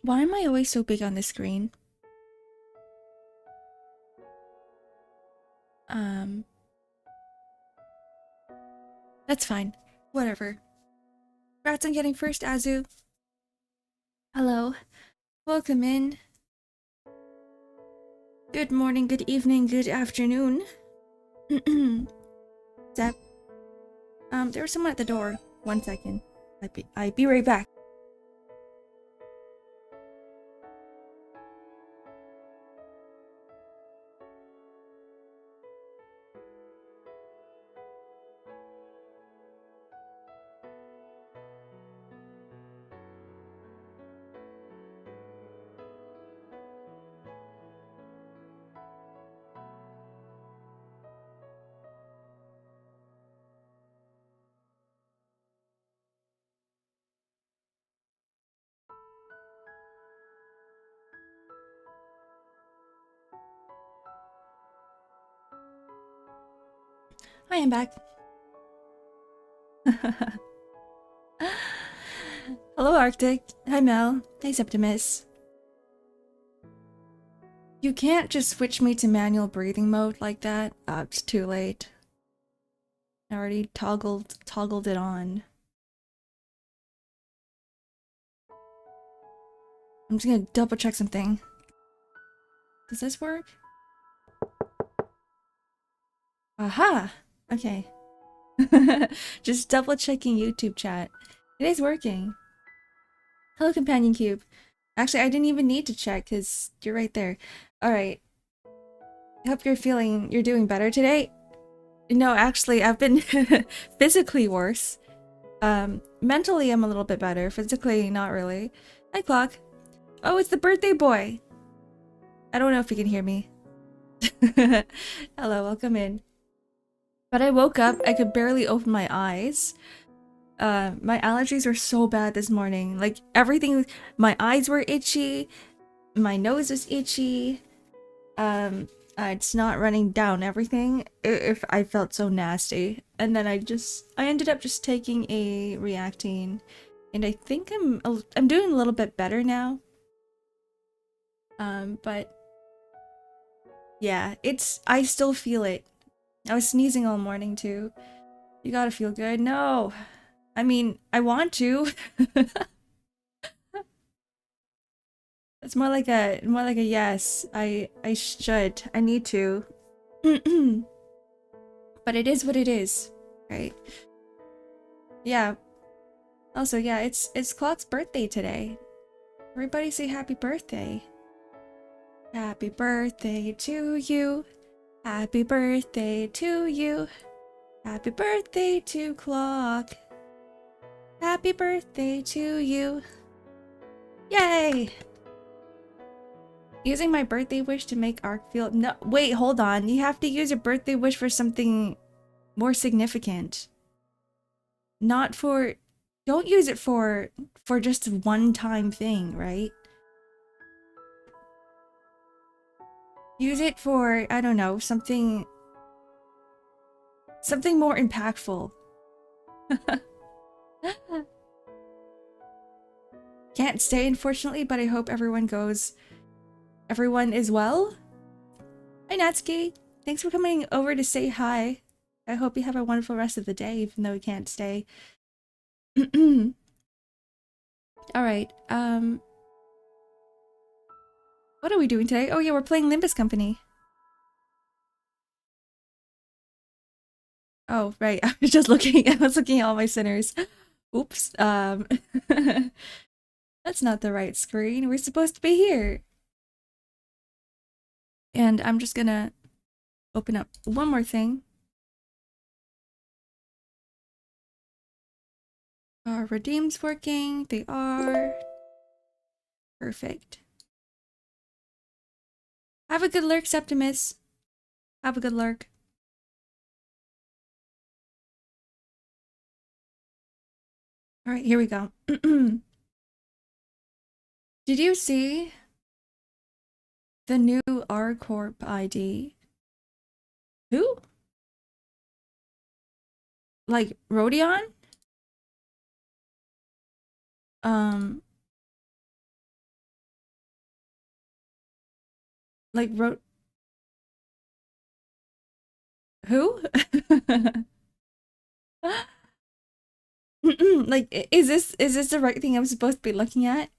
Why am I always so big on the screen? That's fine. Whatever. Congrats on getting first, Azu. Hello. Welcome in. Good morning, good evening, good afternoon. Zep. There was someone at the door. 1 second. I'd be right back. I am back. Hello, Arctic. Hi, Mel. Hey, Septimus. You can't just switch me to manual breathing mode like that. It's too late. I already toggled it on. I'm just gonna double check something. Does this work? Aha! Okay. Just double checking YouTube chat. It is working. Hello, Companion Cube. Actually, I didn't even need to check because you're right there. Alright. I hope you're doing better today. No, actually, I've been physically worse. Mentally, I'm a little bit better. Physically, not really. Hi, Clock. Oh, it's the birthday boy. I don't know if you can hear me. Hello, welcome in. But I woke up, I could barely open my eyes. My allergies were so bad this morning. Like, everything, my eyes were itchy, my nose was itchy. It's not running down everything. If I felt so nasty. And then I ended up just taking a Reactine. And I think I'm doing a little bit better now. But yeah, I still feel it. I was sneezing all morning too. You gotta feel good. No. I mean, I want to. It's more like a yes. I should. I need to. But it is what it is, right? Yeah. Also, yeah, it's Clock's birthday today. Everybody say happy birthday. Happy birthday to you. Happy birthday to you. Happy birthday to Clock. Happy birthday to you. Yay! Using my birthday wish to make Ark feel— no, wait, hold on. You have to use your birthday wish for something more significant. Not for— don't use it for just a one-time thing, right? Use it for, I don't know, something more impactful. Can't stay, unfortunately, but I hope everyone is well. Hi, Natsuki. Thanks for coming over to say hi. I hope you have a wonderful rest of the day, even though you can't stay. Alright, what are we doing today? Oh yeah, we're playing Limbus Company. Oh, right. I was just looking at all my sinners. Oops. That's not the right screen. We're supposed to be here. And I'm just gonna open up one more thing. Are redeems working? They are. Perfect. Have a good lurk, Septimus. Have a good lurk. Alright, here we go. Did you see the new R-Corp ID? Who? Like, Rodion? Like wrote who? Like, is this the right thing I'm supposed to be looking at?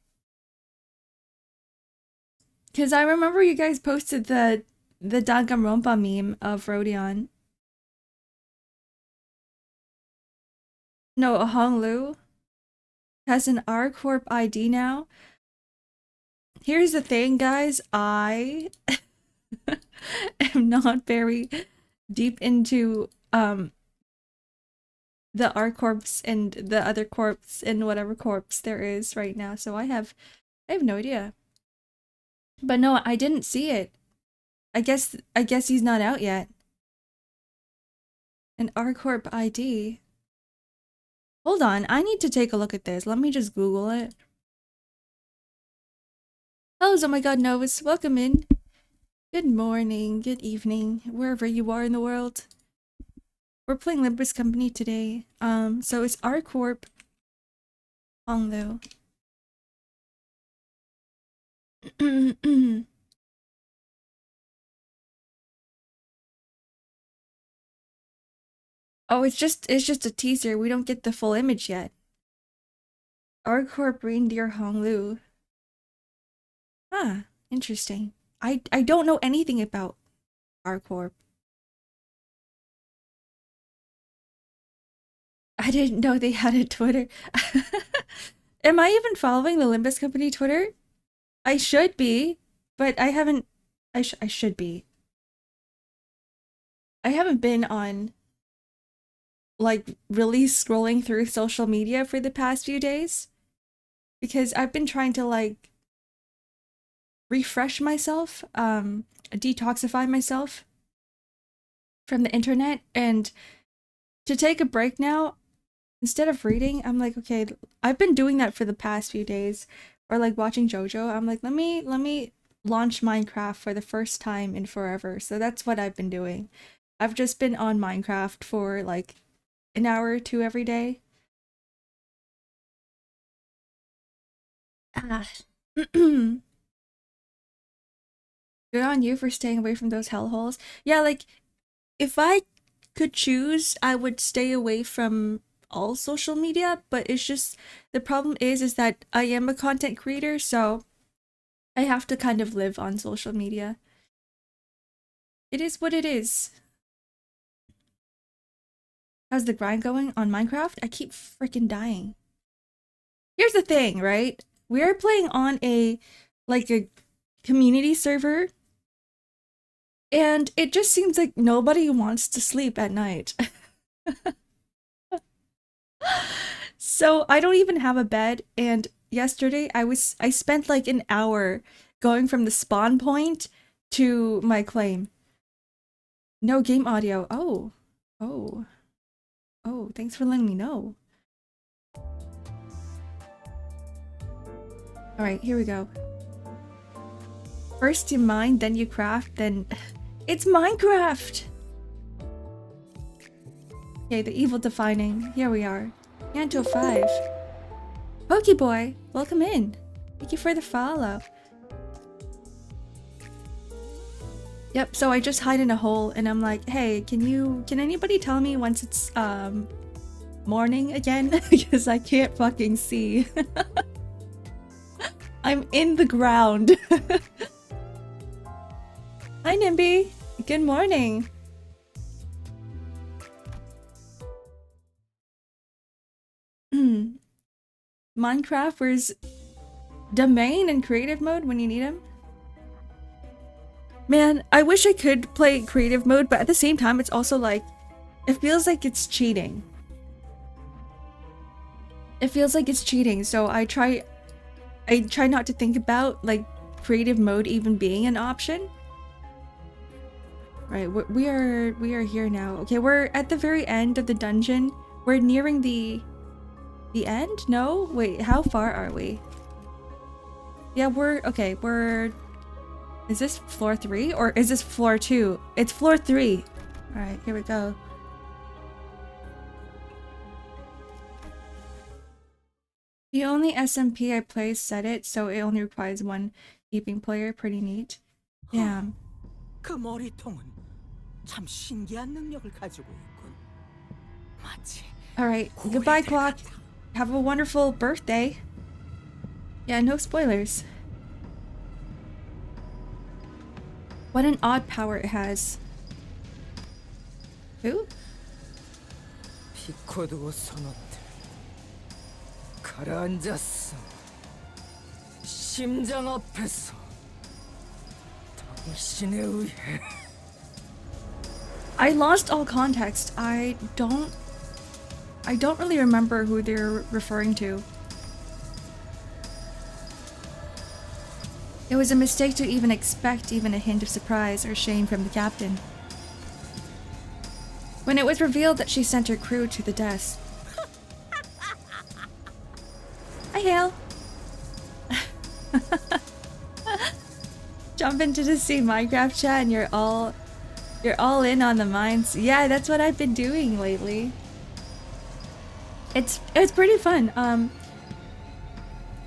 Because I remember you guys posted the Danganronpa meme of Rodion. No, Honglu has an R-Corp ID now. Here's the thing, guys. I am not very deep into the R-Corps and the other corps and whatever corps there is right now, so I have no idea. But no, I didn't see it. I guess he's not out yet. An R-Corp ID. Hold on, I need to take a look at this. Let me just Google it. Oh my god, Novus, welcome in. Good morning, good evening, wherever you are in the world. We're playing Limbus Company today. So it's R-Corp Honglu. Oh, it's just a teaser. We don't get the full image yet. R-Corp Reindeer Honglu. Ah, interesting. I don't know anything about R-Corp. I didn't know they had a Twitter. Am I even following the Limbus Company Twitter? I should be, but I haven't. I should be. I haven't been on, like, really scrolling through social media for the past few days because I've been trying to, like, refresh myself, detoxify myself from the internet, and to take a break now, instead of reading, I'm like, okay, I've been doing that for the past few days, or like watching JoJo. I'm like, let me launch Minecraft for the first time in forever. So that's what I've been doing. I've just been on Minecraft for like an hour or two every day. Ah. Good on you for staying away from those hellholes. Yeah, like, if I could choose, I would stay away from all social media, but it's just, the problem is that I am a content creator, so I have to kind of live on social media. It is what it is. How's the grind going on Minecraft? I keep freaking dying. Here's the thing, right? We're playing on a community server, and it just seems like nobody wants to sleep at night. So I don't even have a bed, and yesterday I spent like an hour going from the spawn point to my claim. No game audio. Oh. Oh. Oh, thanks for letting me know. Alright, here we go. First you mine, then you craft, then... It's Minecraft! Okay, the evil defining. Here we are. Canto V. Pokeboy, welcome in. Thank you for the follow. Yep, so I just hide in a hole and I'm like, hey, can anybody tell me once it's morning again? Because I can't fucking see. I'm in the ground. Hi Nimby, good morning. Minecraft, where's domain and creative mode when you need them? Man, I wish I could play creative mode, but at the same time, it's also like, it feels like it's cheating. It feels like it's cheating, so I try not to think about, like, creative mode even being an option. Right, we are here now. Okay, we're at the very end of the dungeon. We're nearing the end? No? Wait, how far are we? Yeah, we're... Is this floor 3 or is this floor 2? It's floor 3. Alright, here we go. The only SMP I play set it, so it only requires one keeping player. Pretty neat. Damn. 그 머리통은 참 신기한 능력을 가지고 있군. 마치 Alright, goodbye, clock. Have a wonderful birthday. Yeah, no spoilers. What an odd power it has. Who? 피코드고 선원들 가라앉았어. 심장 앞에서 당신에 의해. I lost all context. I don't really remember who they're referring to. It was a mistake to even expect even a hint of surprise or shame from the captain. When it was revealed that she sent her crew to the deaths. Hi, Hale. Jump into the sea Minecraft chat and you're all in on the mines. Yeah, that's what I've been doing lately. It's pretty fun.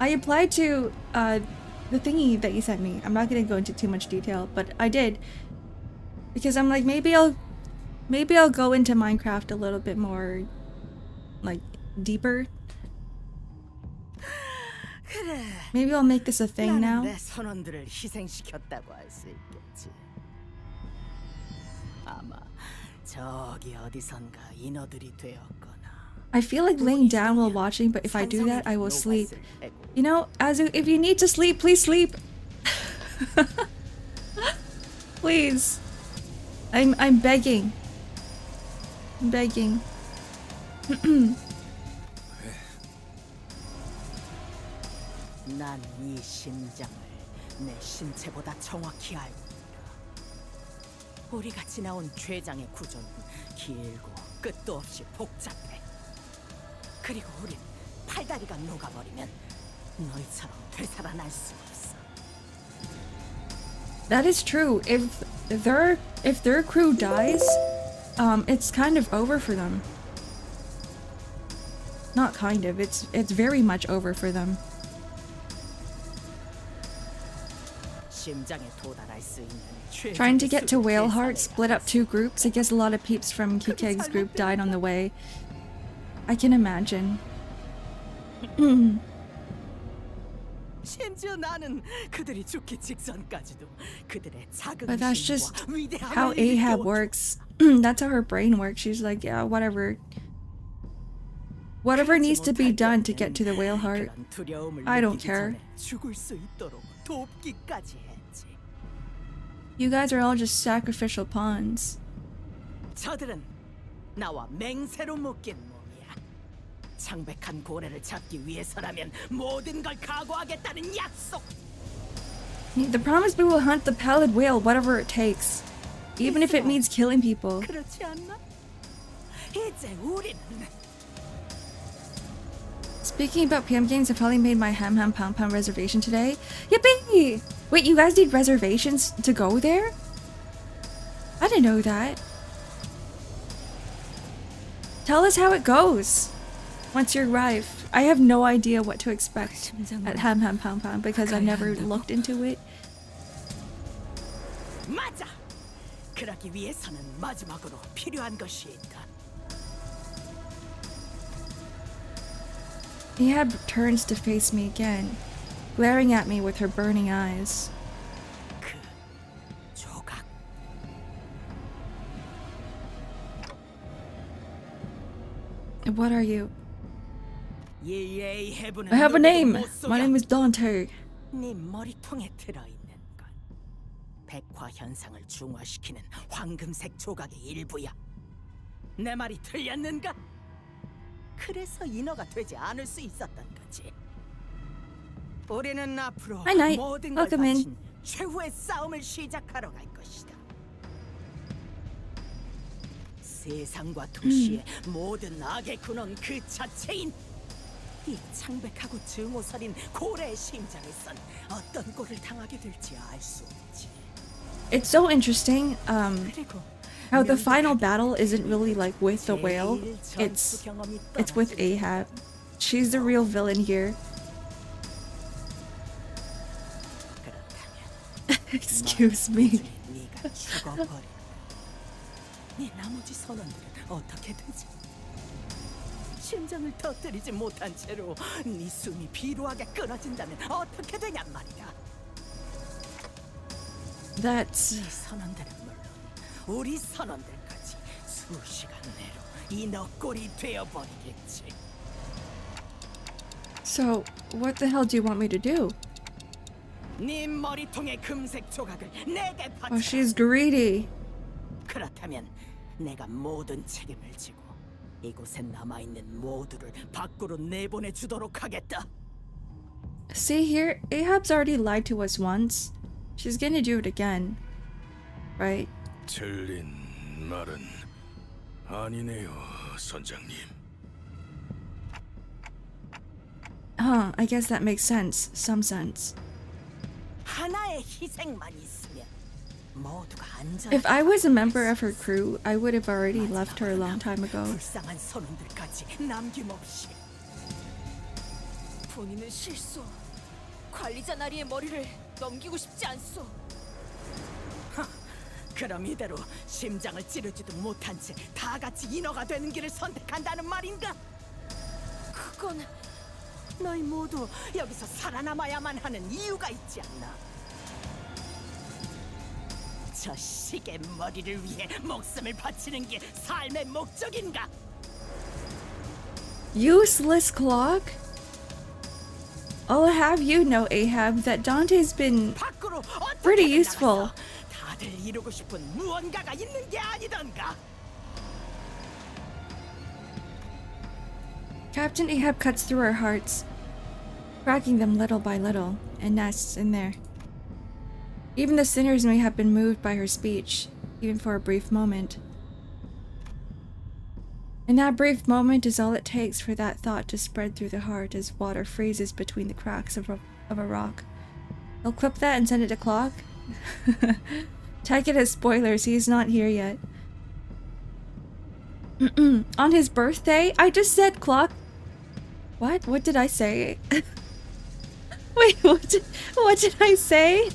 I applied to the thingy that you sent me. I'm not gonna go into too much detail, but I did because I'm like maybe I'll go into Minecraft a little bit more, like deeper. Maybe I'll make this a thing now. 내 선원들을 희생시켰다고 할 수 있겠지. 아마 저기 어디선가 인어들이 되었거나. I feel like laying down while watching, but if I do that, I will sleep. You know, if you need to sleep, please sleep. Please. I'm begging. I'm begging. 난 이 심장을 내 신체보다 정확히 알고 있다. 우리가 지나온 췌장의 구조는 길고 끝도 없이 복잡해. 그리고 우린 팔다리가 녹아버리면 너희처럼 되살아날 수 없어. That is true. If their crew dies, it's kind of over for them. Not kind of. It's very much over for them. Trying to get to Whaleheart, split up 2 groups. I guess a lot of peeps from Kikeg's group died on the way. I can imagine. But that's just how Ahab works. That's how her brain works. She's like, yeah, whatever. Whatever needs to be done to get to the Whaleheart. I don't care. You guys are all just sacrificial pawns. 저들은 나와 맹세로 묶인 몸이야. 창백한 고래를 잡기 위해서라면 모든 걸 각오하겠다는 약속. The promise we will hunt the pallid whale, whatever it takes, even if it means killing people. 그렇지 않나? 이제 우리는. Speaking about PM games, I finally made my Ham Ham Pound Pound reservation today. Yippee! Wait, you guys need reservations to go there? I didn't know that. Tell us how it goes once you arrive. I have no idea what to expect at Ham Ham Pound Pound because I've never looked into it. 맞아. 그러기 위해서는 마지막으로 필요한 것이 있다. Ahab turns to face me again, glaring at me with her burning eyes. 그 조각. What are you? I have a name! My name is Dante. 네 머리통에 들어있는 건 백화 현상을 중화시키는 황금색 조각의 일부야. 내 말이 틀렸는가? 그래서 인어가 되지 않을 수 있었던 거지. 우리는 앞으로 Hi, Knight. 모든 걸 Welcome in. 바친 최후의 싸움을 시작하러 갈 것이다. 세상과 도시의 모든 악의 근원 그 자체인 이 창백하고 증오서린 고래의 심장에선 어떤 꼴을 당하게 될지 알 수 없지. It's so interesting. 그리고 How the final battle isn't really like with the whale, it's with Ahab. She's the real villain here. Excuse Excuse me. 네가 죽어버려. 네 나머지 선원들은 어떻게 되지? 심장을 터뜨리지 못한 채로 네 숨이 비루하게 끊어진다면 어떻게 되냔 말이야. That's... 네 선원들은 물론 우리 선원들까지 수시간 내로 이 너꼴이 되어버리겠지. So, what the hell do you want me to do? 네 머리통의 금색 조각을 내게 바쳐. Oh, she's greedy. 그렇다면 내가 모든 책임을 지고 이곳에 남아있는 모두를 밖으로 내보내 주도록 하겠다. See here, Ahab's already lied to us once. She's gonna do it again. Right? 틀린 말은 아니네요, 선장님. Huh, I guess that makes sense. Some sense. 하나의 희생만 있으면 모두가 안전하게. If I was a member of her crew, I would have already left her a long time ago. 불쌍한 선원들까지 남김없이. 본인은 실수. 관리자 나리의 머리를 넘기고 싶지 않소. 그럼 이대로 심장을 찌르지도 못한 채 다 같이 인어가 되는 길을 선택한다는 말인가? 그건 너희 모두 여기서 살아남아야만 하는 이유가 있지 않나? 저 시계 머리를 위해 목숨을 바치는 게 삶의 목적인가? Useless clock? I'll have you know, Ahab, that Dante's been 밖으로 pretty 어떻게 useful. 나가서 다들 이루고 싶은 무언가가 있는 게 아니던가? Captain Ahab cuts through our hearts, cracking them little by little, and nests in there. Even the sinners may have been moved by her speech, even for a brief moment. And that brief moment is all it takes for that thought to spread through the heart as water freezes between the cracks of a rock. He'll clip that and send it to Clock? Take it as spoilers, he's not here yet. On his birthday? I just said Clock. What? What did I say? Wait, what did I say?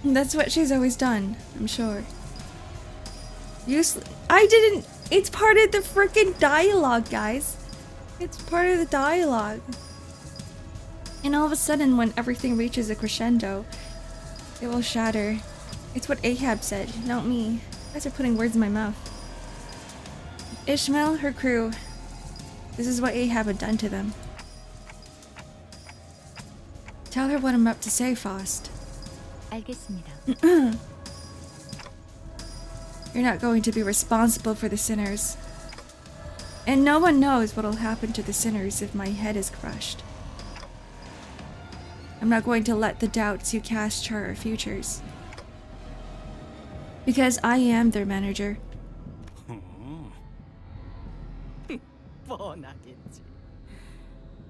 That's what she's always done, I'm sure. I didn't. It's part of the freaking dialogue, guys. It's part of the dialogue. And all of a sudden, when everything reaches a crescendo, it will shatter. It's what Ahab said, not me. You guys are putting words in my mouth. Ishmael, her crew. This is what Ahab had done to them. Tell her what I'm up to say, Faust. 알겠습니다. You're not going to be responsible for the sinners. And no one knows what'll happen to the sinners if my head is crushed. I'm not going to let the doubts you cast chart our futures. Because I am their manager. 뻔하겠지.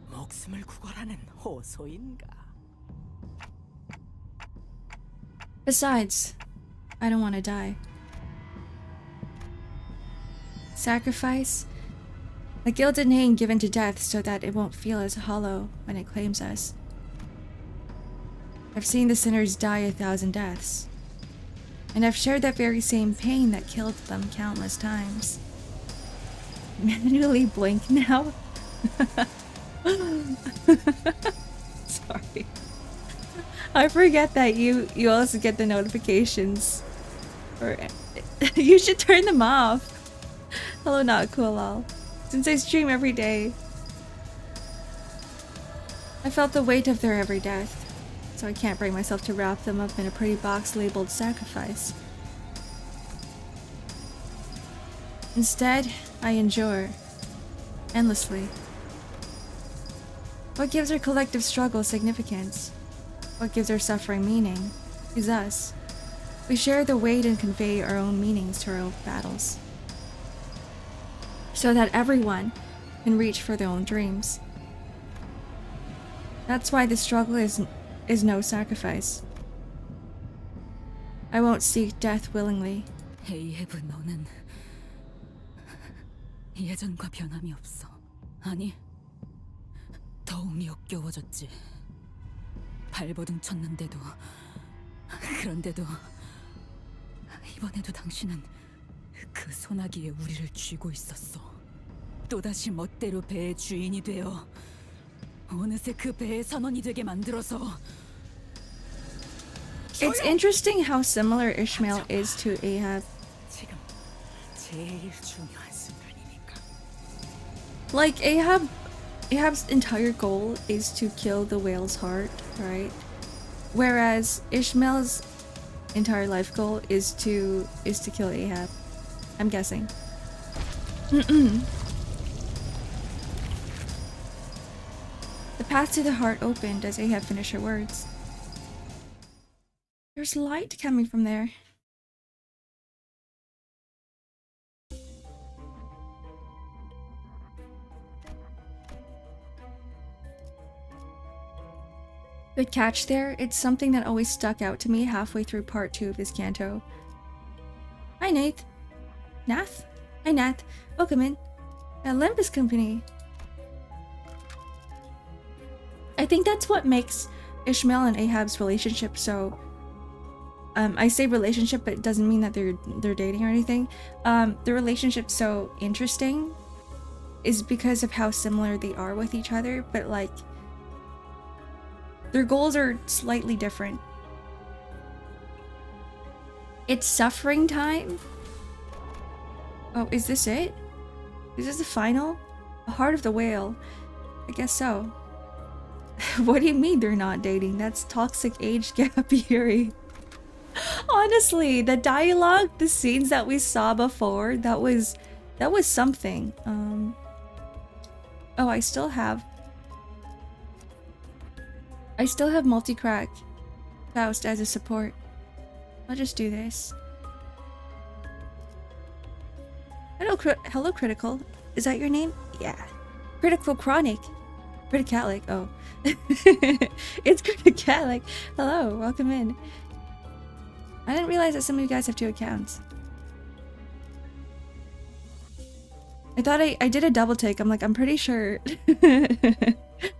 목숨을 구걸하는 호소인가? Besides, I don't want to die. Sacrifice? A gilded name given to death so that it won't feel as hollow when it claims us. I've seen the sinners die 1,000 deaths. And I've shared that very same pain that killed them countless times. Manually blink now? Sorry. I forget that you also get the notifications. Or you should turn them off. Hello, not cool lol. Since I stream every day, I felt the weight of their every death, so I can't bring myself to wrap them up in a pretty box labeled sacrifice. Instead, I endure endlessly. What gives our collective struggle significance? What gives our suffering meaning is us. We share the weight and convey our own meanings to our own battles, so that everyone can reach for their own dreams. That's why the struggle is no sacrifice. I won't seek death willingly. 에이헤브, 너는 예전과 변함이 없어. 아니, 더 더욱 역겨워졌지. 발버둥 쳤는데도, 그런데도 이번에도 당신은 그 소나기에 우리를 쥐고 있었어. 또다시 멋대로 배의 주인이 되어 어느새 그 배의 선원이 되게 만들어서. It's interesting how similar Ishmael is to Ahab. 지금 제일 중요한 순간이니까. Like Ahab's entire goal is to kill the whale's heart, right? Whereas Ishmael's entire life goal is to kill Ahab. I'm guessing. The path to the heart opened as Ahab finished her words. There's light coming from there. Good catch there. It's something that always stuck out to me halfway through part 2 of this canto. Hi, Nath. Nath? Hi, Nath. Welcome in. Limbus Company. I think that's what makes Ishmael and Ahab's relationship so... I say relationship, but it doesn't mean that they're dating or anything. The relationship so interesting is because of how similar they are with each other, but like their goals are slightly different. It's suffering time. Oh, is this it? Is this the final? The heart of the whale. I guess so. What do you mean they're not dating? That's toxic age gap theory. Honestly, the dialogue, the scenes that we saw before, that was something. Oh, I still have multi-crack Faust as a support. I'll just do this. Hello, Critical. Is that your name? Yeah. Critical Chronic. Criticalic. Oh. It's Criticalic. Hello, welcome in. I didn't realize that some of you guys have 2 accounts. I thought I did a double take. I'm like, I'm pretty sure.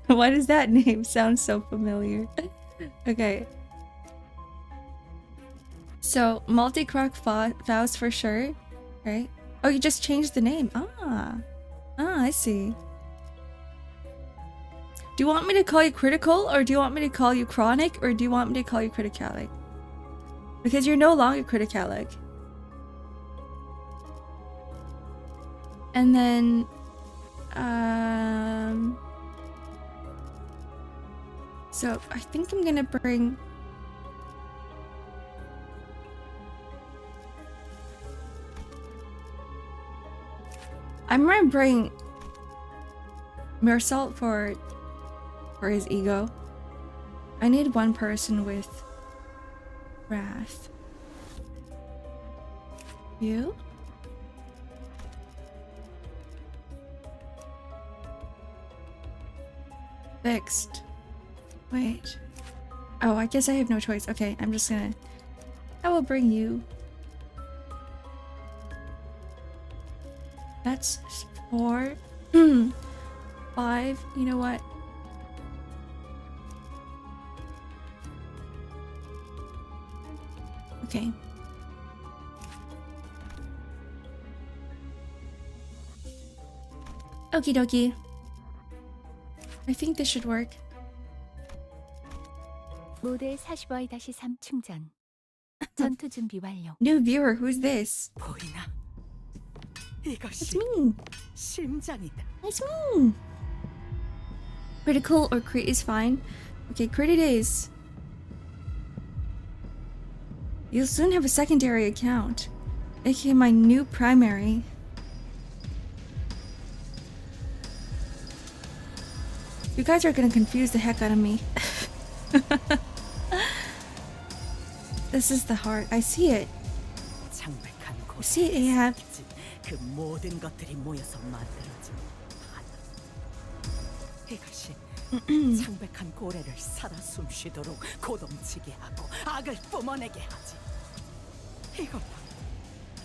Why does that name sound so familiar? Okay. So, multi-croc Faust for sure, right? Oh, you just changed the name. Ah, I see. Do you want me to call you Critical, or do you want me to call you Chronic, or do you want me to call you Criticalic? Because you're no longer Criticalic. And then, so I think I'm gonna bring... I'm gonna bring Mersalt for his ego. I need one person with wrath. You? Fixed. Wait. Oh, I guess I have no choice. Okay, I'm just gonna... I will bring you. That's 4. 5. You know what? Okay. Okie dokie. I think this should work. 모델 40Y-3 충전. 전투 준비 완료. New viewer, who's this? 보이나? It's 이것이 me. 심장이다. It's me. Critical or crit is fine. Okay, crit it is. You'll soon have a secondary account, aka my new primary. You guys are gonna confuse the heck out of me. This is the heart. I see it. 창백한 곳. See it, Ahab. 그 모든 것들이 모여서 만들어진 하나. 이것이 창백한 고래를 살아 숨쉬도록 고동치게 하고 악을 뿜어내게 하지. 이것 봐.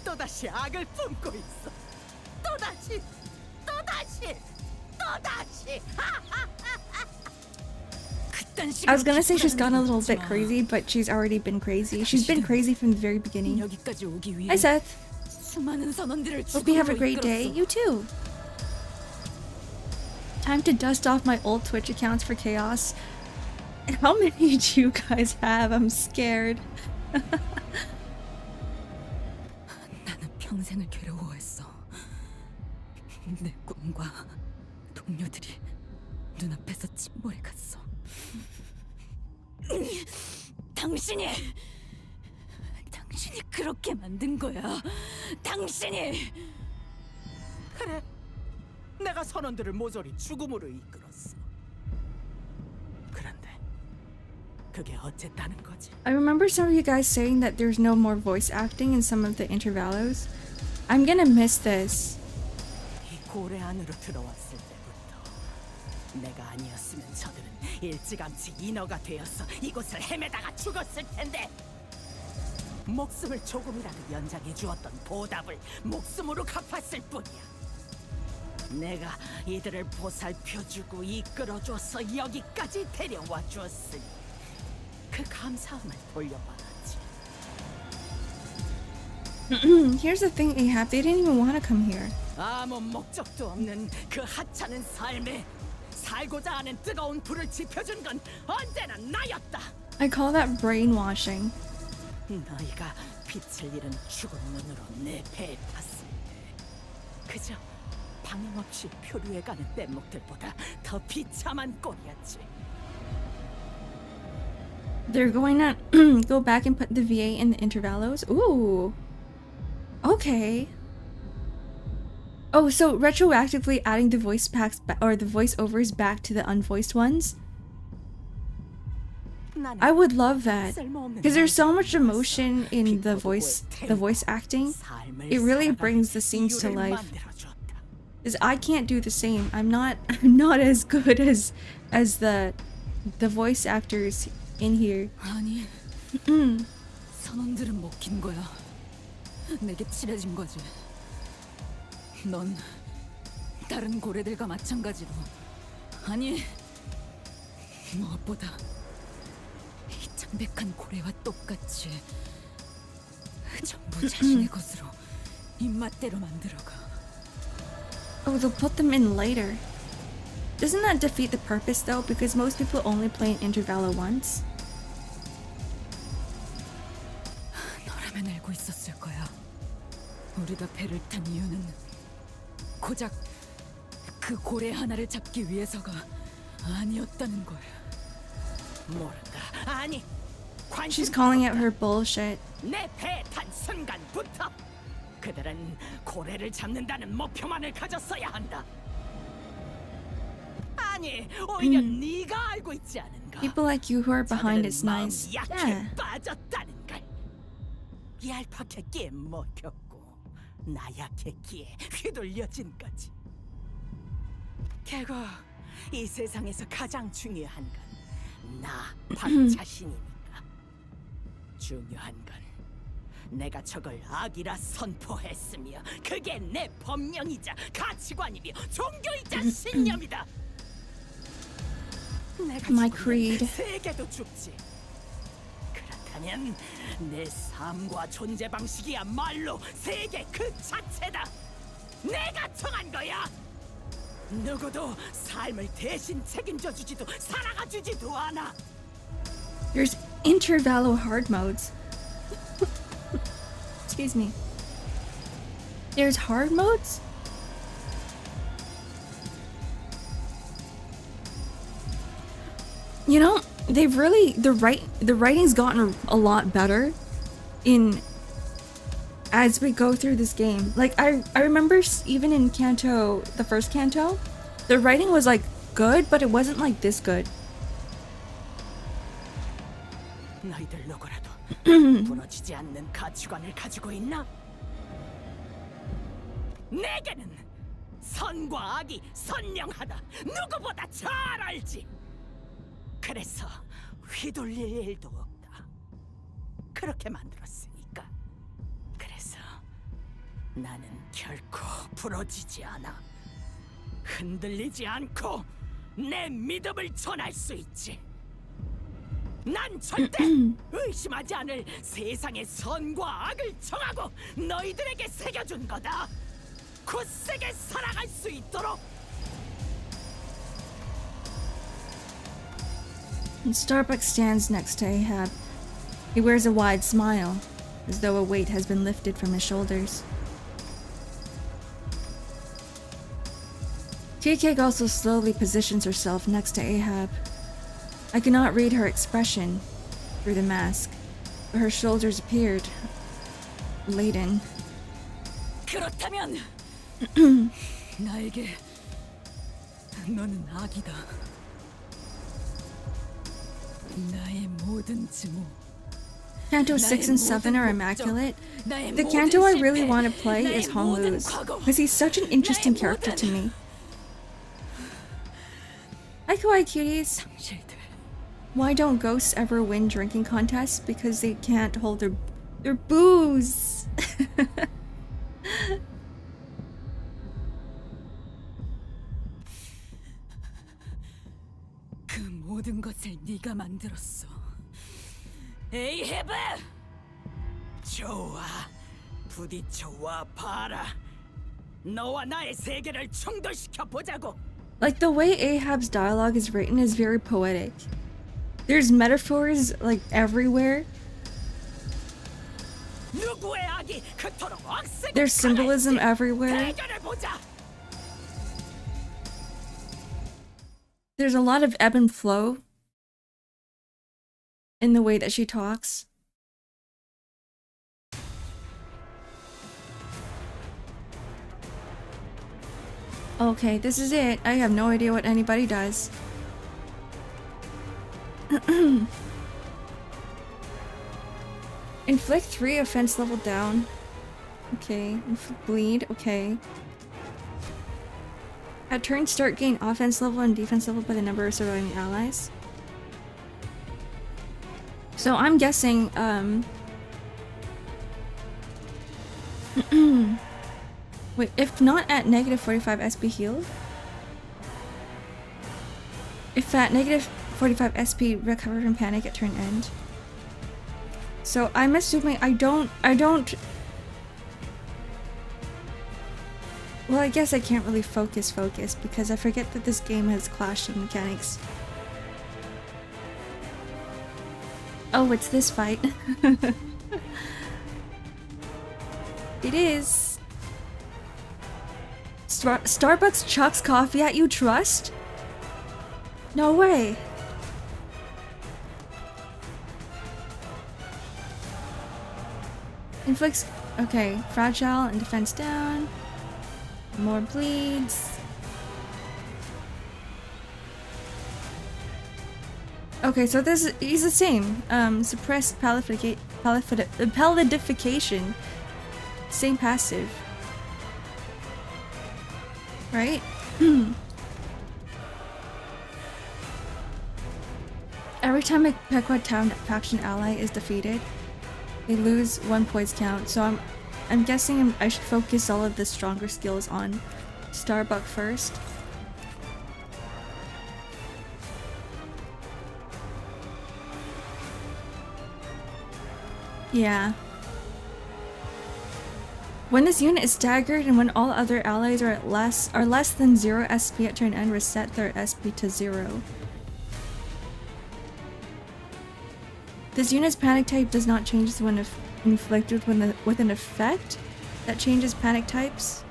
또다시 악을 뿜고 있어. 또다시. 하하하하. I was gonna say she's gone a little bit crazy, but she's already been crazy. She's been crazy from the very beginning. 여기까지 오기 위해 Hi, Seth. 수많은 선원들을 Hope you have a 죽음으로 great day. 이끌었어. You too. Time to dust off my old Twitch accounts for chaos. How many do you guys have? I'm scared. 나는 평생을 괴로워했어. 내 꿈과 동료들이 눈앞에서 침몰해 갔어. 당신이 그렇게 만든 거야. 당신이. 그래, 내가 선원들을 모조리 죽음으로 이끌었어. 그런데 그게 어쨌다는 거지? I remember some of you guys saying that there's no more voice acting in some of the intervalos. I'm gonna miss this. 이 고래 안으로 들어왔을 때부터 내가 아니었으면 저들은 일찌감치 인어가 되어서 이곳을 헤매다가 죽었을 텐데, 목숨을 조금이라도 연장해 주었던 보답을 목숨으로 갚았을 뿐이야. 내가 이들을 보살펴주고 이끌어줘서 여기까지 데려와 주었으니 그 감사함을 돌려받았지. Here's the thing, Ahab. They didn't even want to come here. 아무 목적도 없는 그 하찮은 삶에 살고자 하는 뜨거운 불을 지펴준 건 언제나 나였다. I call that brainwashing. 너희가 빛을 잃은 죽은 눈으로 내 배에 탔을 때 그저 방향 없이 표류해가는 뗏목들보다 더 비참한 꼴이었지. They're going to go back and put the VA in the intervalos. Ooh. Okay. Oh, so retroactively adding the voice packs or the voiceovers back to the unvoiced ones? I would love that. Because there's so much emotion in the voice acting. It really brings the scenes to life. Because I can't do the same. I'm not as good as the voice actors in here. 아니, 선원들은 먹힌 거야. 내게 칠해진 거지. 넌 다른 고래들과 마찬가지로, 아니, 무엇보다 이 창백한 고래와 똑같이 전부 자신의 것으로 입맛대로 만들어가. Oh, they'll put them in later. Doesn't that defeat the purpose though? Because most people only play an intervalo once. 너라면 알고 있었을 거야. 우리가 배를 탄 이유는 고작 그 고래 하나를 잡기 위해서가 아니었다는 걸. 모른다. 아니, She's calling out her bullshit. 내 배에 탄 순간부터 그들은 고래를 잡는다는 목표만을 가졌어야 한다. 아니, 오히려 네가 알고 있지 않은가? People like you who are behind it's nice. 마음이 약해 Yeah. 빠졌다는 걸. 얄팍했기에 먹혔고 나약했기에 휘둘려진 거지. 결국 이 세상에서 가장 중요한 건 나 박자신이니까. 중요한 건 내가 저걸 악이라 선포했으며 그게 내 법령이자 가치관이며 종교이자 신념이다. 내가 My 죽으면 creed. 세계도 죽지. 그렇다면 내 삶과 존재 방식이야말로 세계 그 자체다. 내가 정한 거야. 누구도 삶을 대신 책임져 주지도 살아가 주지도 않아. There's intervalo hard modes. Excuse me. There's hard modes? You know, they've really the writing's gotten a lot better in as we go through this game. Like I remember even in Canto, the first Canto, the writing was like good, but it wasn't like this good. 너희들 누구라도 부러지지 않는 가치관을 가지고 있나? 내게는 선과 악이 선명하다. 누구보다 잘 알지. 그래서 휘둘릴 일도 없다. 그렇게 만들었으니까. 그래서 나는 결코 부러지지 않아. 흔들리지 않고 내 믿음을 전할 수 있지. 난 절대 의심하지 않을 세상의 선과 악을 정하고 너희들에게 새겨준 거다. 굳세게 살아갈 수 있도록. And Starbuck stands next to Ahab. He wears a wide smile, as though a weight has been lifted from his shoulders. Tea Cake also slowly positions herself next to Ahab. I cannot read her expression through the mask, but her shoulders appeared laden. 그렇다면 나에게 너는 악이다. 나의 모든 증오. Canto 6 and 7 are immaculate. The Canto I really want to play is Honglu's, because he's such an interesting character to me. Hi kawaii cuties! Why don't ghosts ever win drinking contests? Because they can't hold their booze! 그 모든 것을 네가 만들었어. 에이헤브! 좋아, 부딪혀와 봐라. 너와 나의 세계를 충돌시켜 보자고. Like, the way Ahab's dialogue is written is very poetic. There's metaphors, like, everywhere. 누구의 악이 그토록 억세고 There's symbolism everywhere. 대결을 보자. There's a lot of ebb and flow in the way that she talks. Okay, this is it. I have no idea what anybody does. Inflict 3 offense level down. Okay. Bleed. Okay. At turn start, gain offense level and defense level by the number of surviving allies. So I'm guessing, wait, if not at negative 45 SP heal? If at negative 45 SP, recover from panic at turn end. So I'm assuming I don't... Well, I guess I can't really focus because I forget that this game has clashing mechanics. Oh, it's this fight. It is. Starbucks chucks coffee at you, trust? No way. Inflicts... Okay, fragile and defense down. More bleeds. Okay, so this he's the same. Suppressed palidification. Same passive. Right? Every time a Pequod Town faction ally is defeated, they lose 1 poise count, so I'm guessing I should focus all of the stronger skills on Starbuck first. Yeah. When this unit is staggered and when all other allies are less than 0 SP at turn end, reset their SP to 0. This unit's panic type does not change when inflicted with an effect that changes panic types.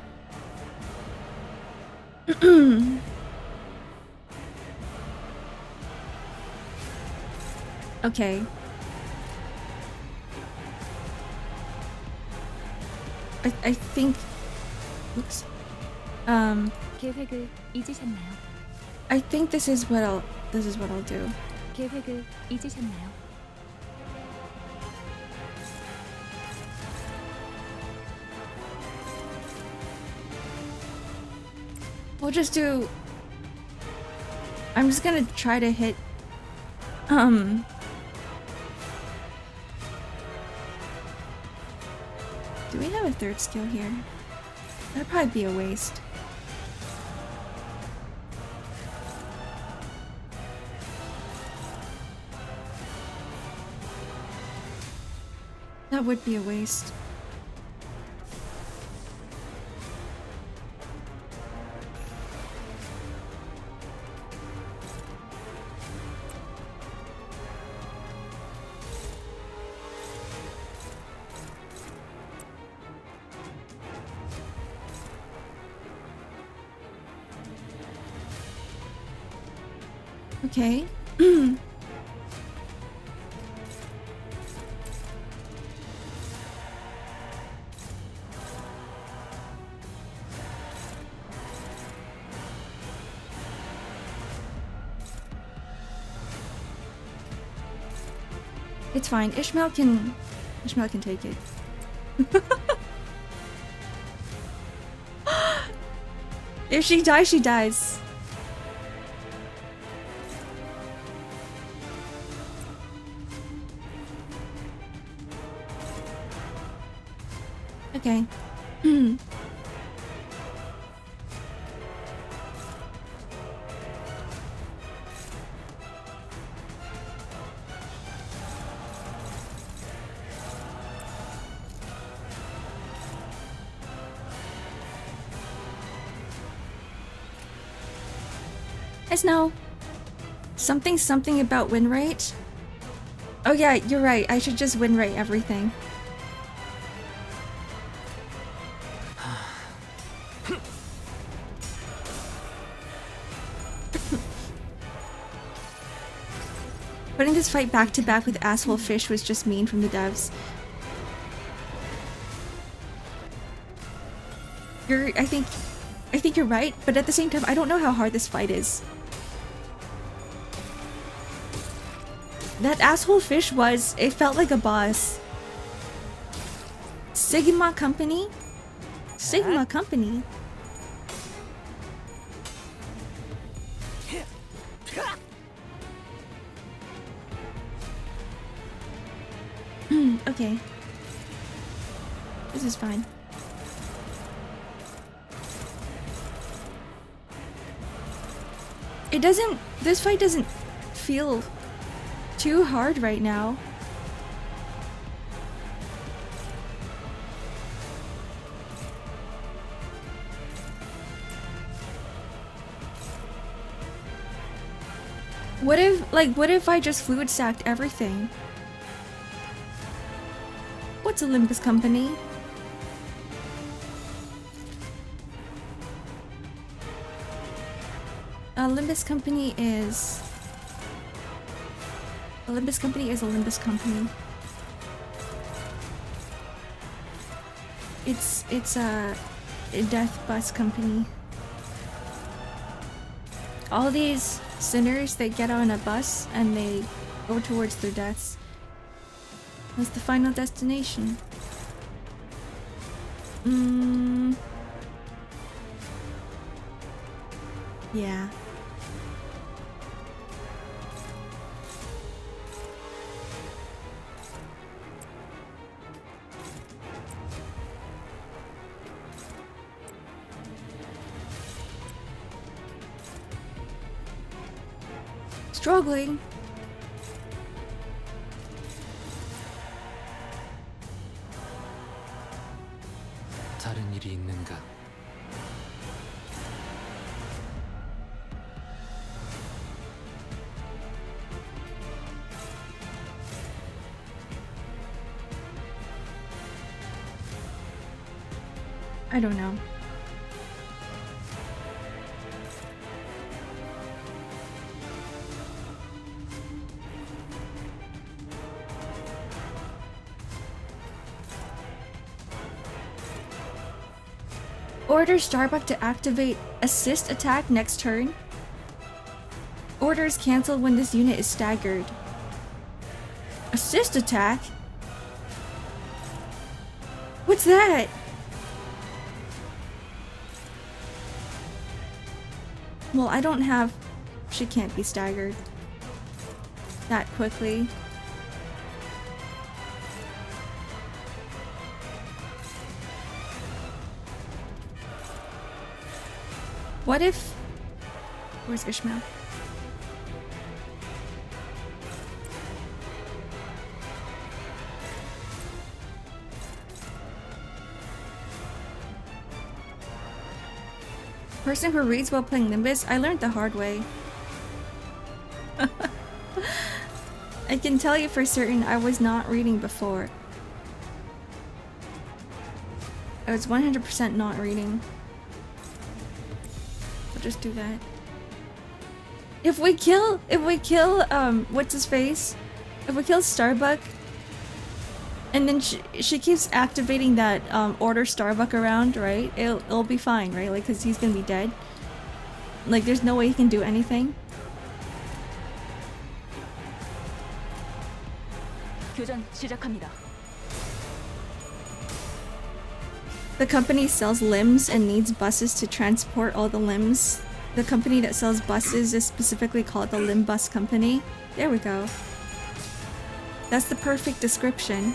Okay. I think. Oops. 계획을 잊으셨나요? I think this is what I'll do. 계획을 잊으셨나요? We'll just do... I'm just gonna try to hit... Do we have a third skill here? That'd probably be a waste. That would be a waste. Okay. It's fine. Ishmael can take it. If she dies, she dies. Okay. Yes, no. Something about win rate. Oh yeah, you're right. I should just win rate everything. Putting this fight back to back with asshole fish was just mean from the devs. I think you're right, but at the same time, I don't know how hard this fight is. That asshole fish it felt like a boss. Sigma Company? Sigma Company? Okay. This is fine. This fight doesn't feel too hard right now. What if I just fluid stacked everything? What's a Limbus Company? A Limbus Company is a Limbus Company. It's a death bus company. All these sinners, they get on a bus and they go towards their deaths. That's the final destination. Yeah. Struggling. 다른 일이 있는가? I don't know. Order Starbuck to activate assist attack next turn. Order is cancelled when this unit is staggered. Assist attack? What's that? Well, I don't have... She can't be staggered that quickly. What if... Where's Ishmael? Person who reads while playing Limbus? I learned the hard way. I can tell you for certain I was not reading before. I was 100% not reading. I'll just do that. If we kill, what's his face? If we kill Starbuck, and then she keeps activating that order Starbuck around, right? It'll be fine, right? Like, cause he's gonna be dead. Like, there's no way he can do anything. 교전 시작합니다. The company sells limbs and needs buses to transport all the limbs. The company that sells buses is specifically called the Limbus Company. There we go. That's the perfect description.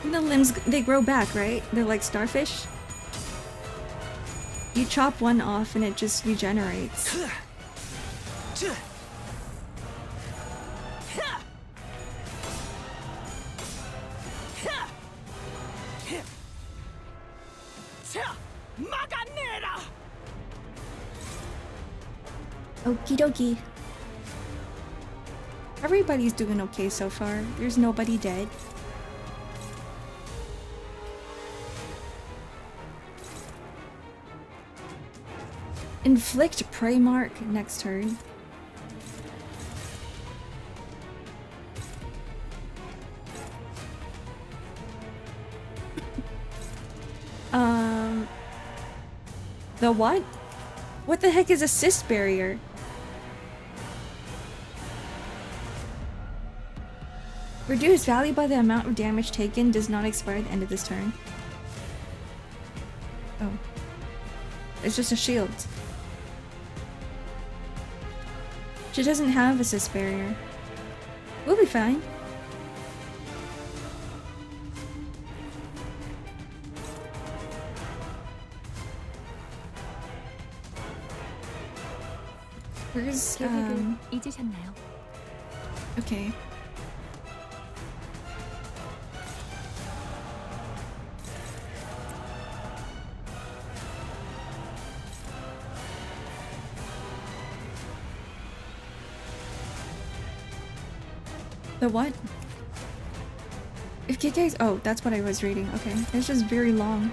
The limbs, they grow back, right? They're like starfish. You chop one off and it just regenerates. Okie dokie. Everybody's doing okay so far. There's nobody dead. Inflict prey mark next turn. The what? What the heck is assist barrier? Reduce value by the amount of damage taken does not expire at the end of this turn. Oh. It's just a shield. She doesn't have assist barrier. We'll be fine. Where's 계획을 잊으셨나요? okay. The what? If KK's oh, that's what I was reading. Okay. It's just very long.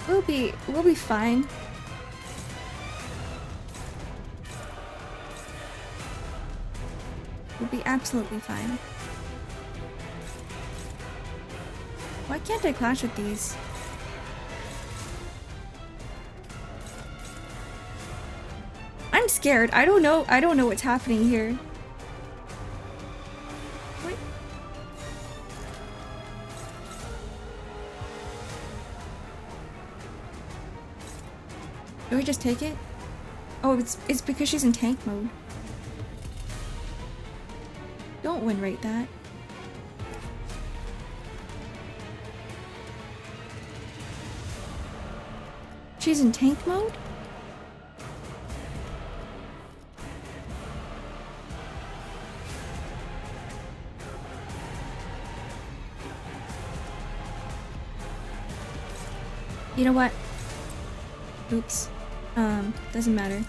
We'll be fine. We'll be absolutely fine. Why can't I clash with these? I'm scared. I don't know what's happening here. What? Do I just take it? Oh, it's because she's in tank mode. Don't win rate that. She's in tank mode? You know what? Oops. Doesn't matter.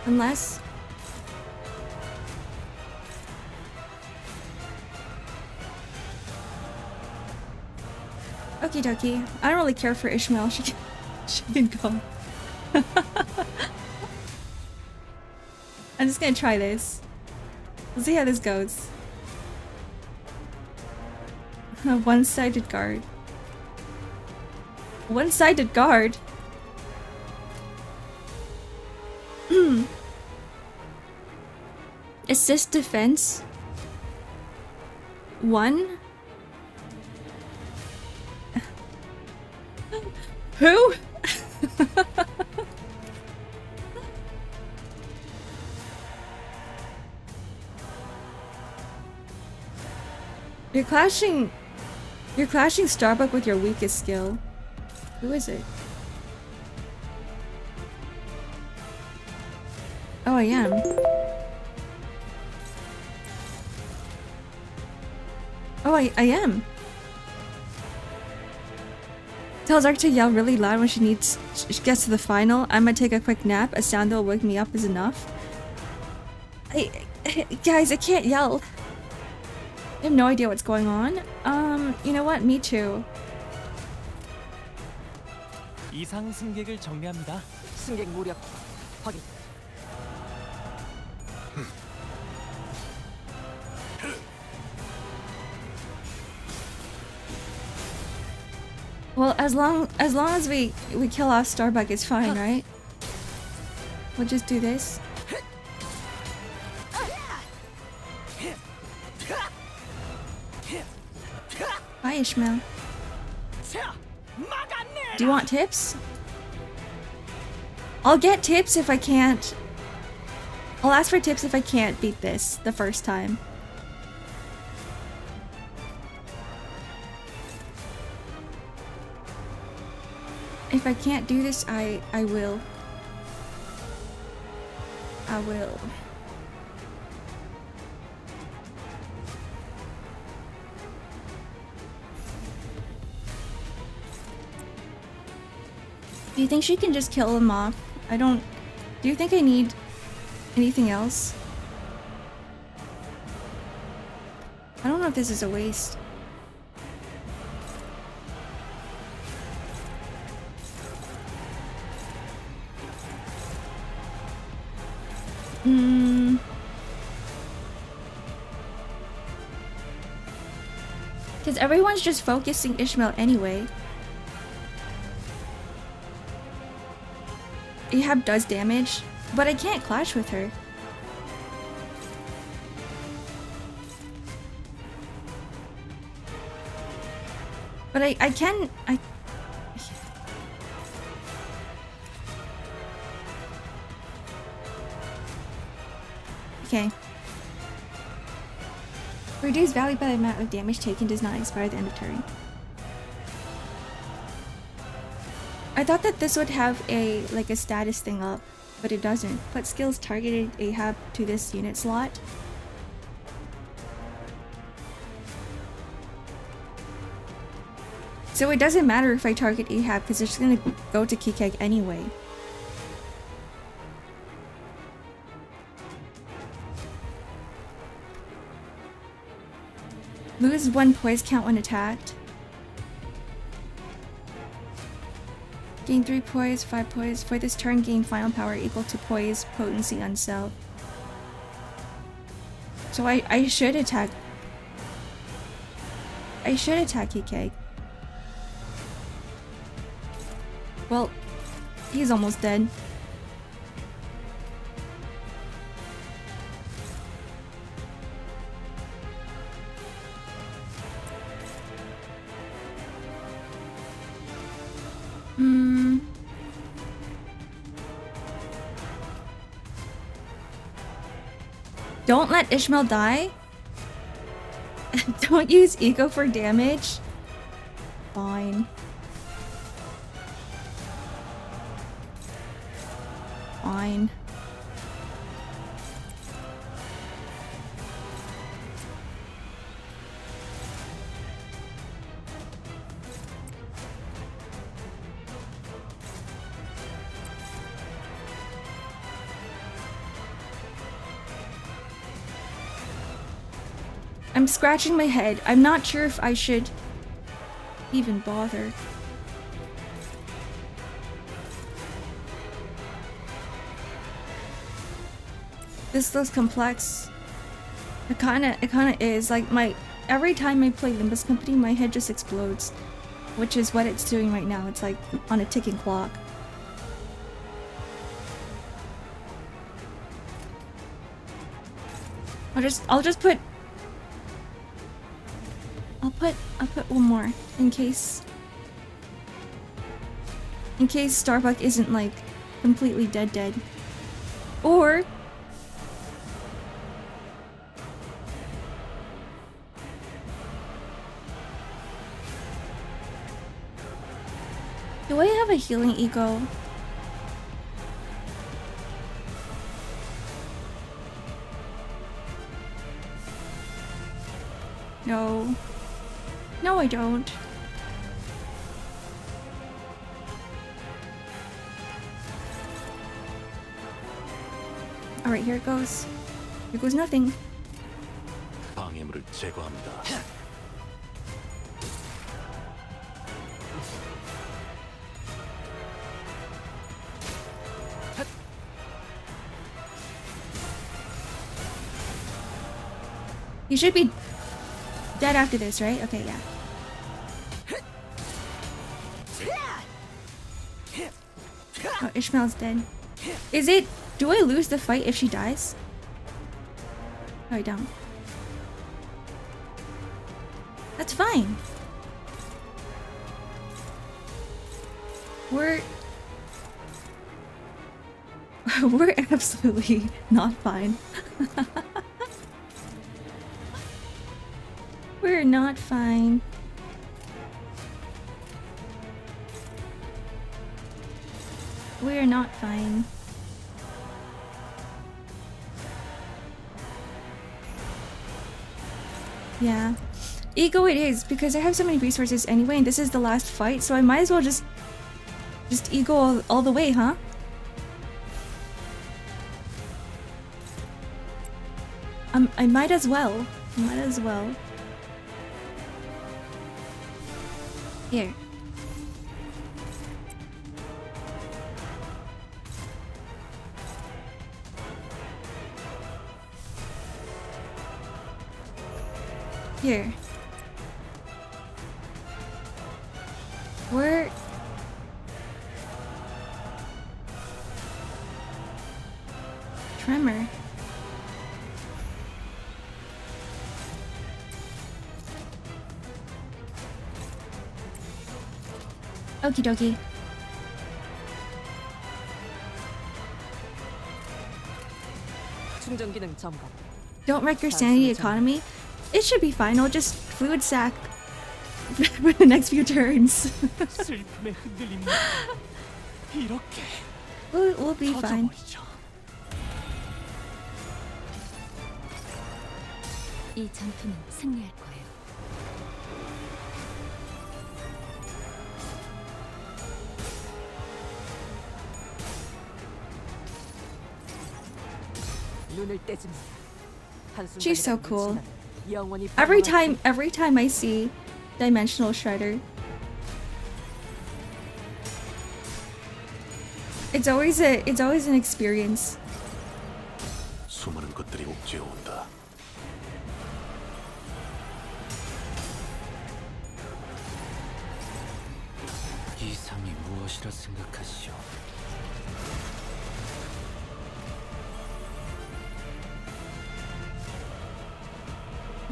Unless... Okie dokie. I don't really care for Ishmael. She can go. I'm just gonna try this. We'll see how this goes. A one-sided guard. One-sided guard? Assist defense. 1. Who? You're clashing Starbuck with your weakest skill. Who is it? Oh, I am. Oh, I am. Tells Ark to yell really loud when she gets to the final. I'm gonna take a quick nap. A sound that will wake me up is enough. Guys, I can't yell. I have no idea what's going on. You know what? Me too. 이상 승객을 정리합니다. 승객 무력 확인. Well, as long as we kill off Starbuck, it's fine, right? We'll just do this. Bye, Ishmael. Do you want tips? I'll get tips if I can't. I'll ask for tips if I can't beat this the first time. If I can't do this, I will. I will. Do you think she can just kill him off? I don't... Do you think I need anything else? I don't know if this is a waste. Because everyone's just focusing Ishmael anyway. Ahab does damage, but I can't clash with her. But I can... Okay. Reduce value by the amount of damage taken does not expire at the end of turn. I thought that this would have a status thing up, but it doesn't. Put skills targeted Ahab to this unit slot. So it doesn't matter if I target Ahab because it's just gonna go to Kikeg anyway. Lose 1 poise count when attacked. Gain 3 poise, 5 poise. For this turn, gain final power equal to poise, potency, on self. So I should attack. I should attack Kikeg. Well, he's almost dead. Don't let Ishmael die. Don't use ego for damage. Fine. Fine. I'm scratching my head. I'm not sure if I should even bother. This looks complex. It kinda is. Like every time I play Limbus Company, my head just explodes. Which is what it's doing right now. It's like on a ticking clock. I'll put one more in case. In case Starbuck isn't like completely dead. Or do I have a healing ego? No. No, I don't. Alright, here it goes. Here goes nothing. 방해물을 제거합니다. You should be dead after this, right? Okay, yeah. Oh, Ishmael's dead. Is it... Do I lose the fight if she dies? No, I don't. That's fine. We're absolutely not fine. We're not fine. We're not fine. Yeah. Ego it is, because I have so many resources anyway, and this is the last fight, so I might as well just ego all the way, huh? I might as well. Might as well. Here. Here. Where... Tremor. Okie dokie. 충전 기능 점검. Don't wreck your sanity economy. It should be fine. I'll just fluid sack for the next few turns. 슬픔의 흔들림. 이렇게 We'll be fine. 터져버리죠. 이 전투는 승리할 거예요. 눈을 떼지 마. She's so cool. 영원히 Every 방황할 time I see Dimensional Shredder, it's always an experience. 수많은 것들이 옥죄어 온다. 이상이 무엇이라 생각하시오?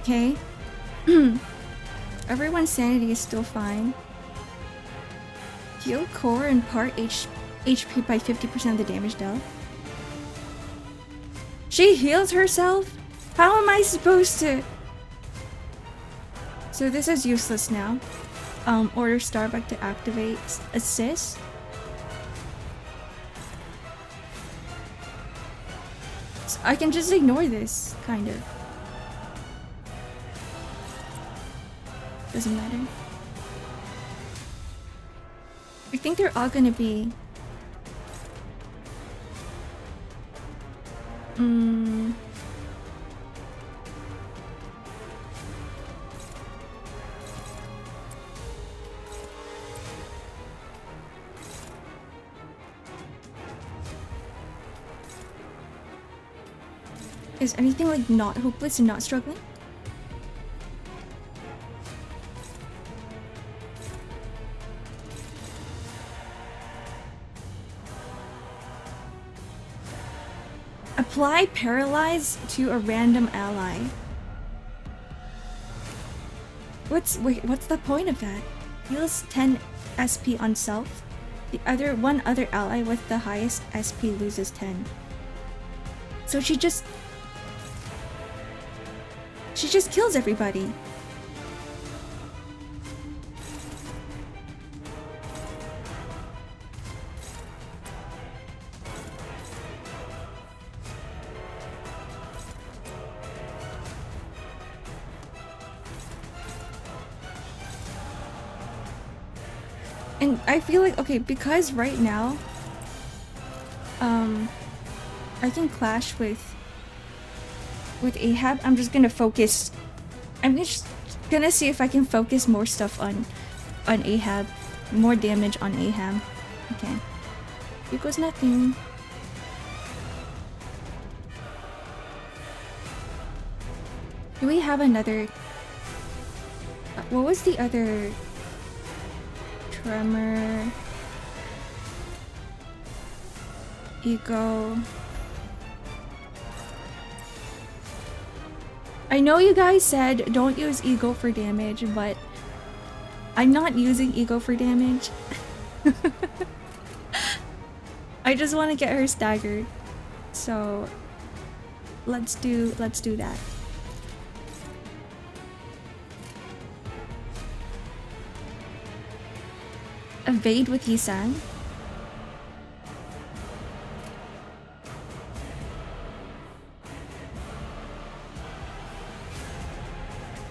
Okay. Everyone's sanity is still fine. Heal core and part HP by 50% of the damage dealt. She heals herself? How am I supposed to? So this is useless now. Order Starbuck to activate assist. So I can just ignore this, kind of. Doesn't matter. I think they're all gonna be... Is anything like not hopeless and not struggling? Apply Paralyze to a random ally. What's the point of that? Heals 10 SP on self. one other ally with the highest SP loses 10. So she just kills everybody. And I feel like, okay, because right now, I can clash with Ahab. I'm just gonna focus. I'm just gonna see if I can focus more stuff on Ahab, more damage on Ahab. Okay, here goes nothing. Do we have another? What was the other? Tremor, Ego. I know you guys said don't use Ego for damage, but I'm not using Ego for damage. I just want to get her staggered. So let's do that. Evade with Yisan.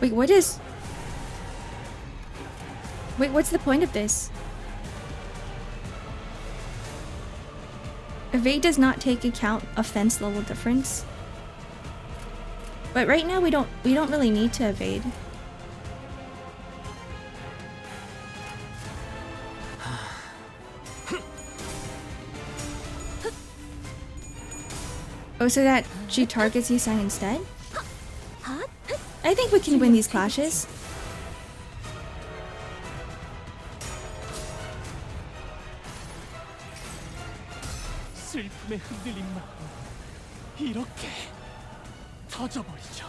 Wait, what's the point of this? Evade does not take account offense level difference. But right now we don't really need to evade. Oh, so that she targets Yisan instead? I think we can win these clashes. 슬픔에 흔들린 마음 이렇게 터져버리죠.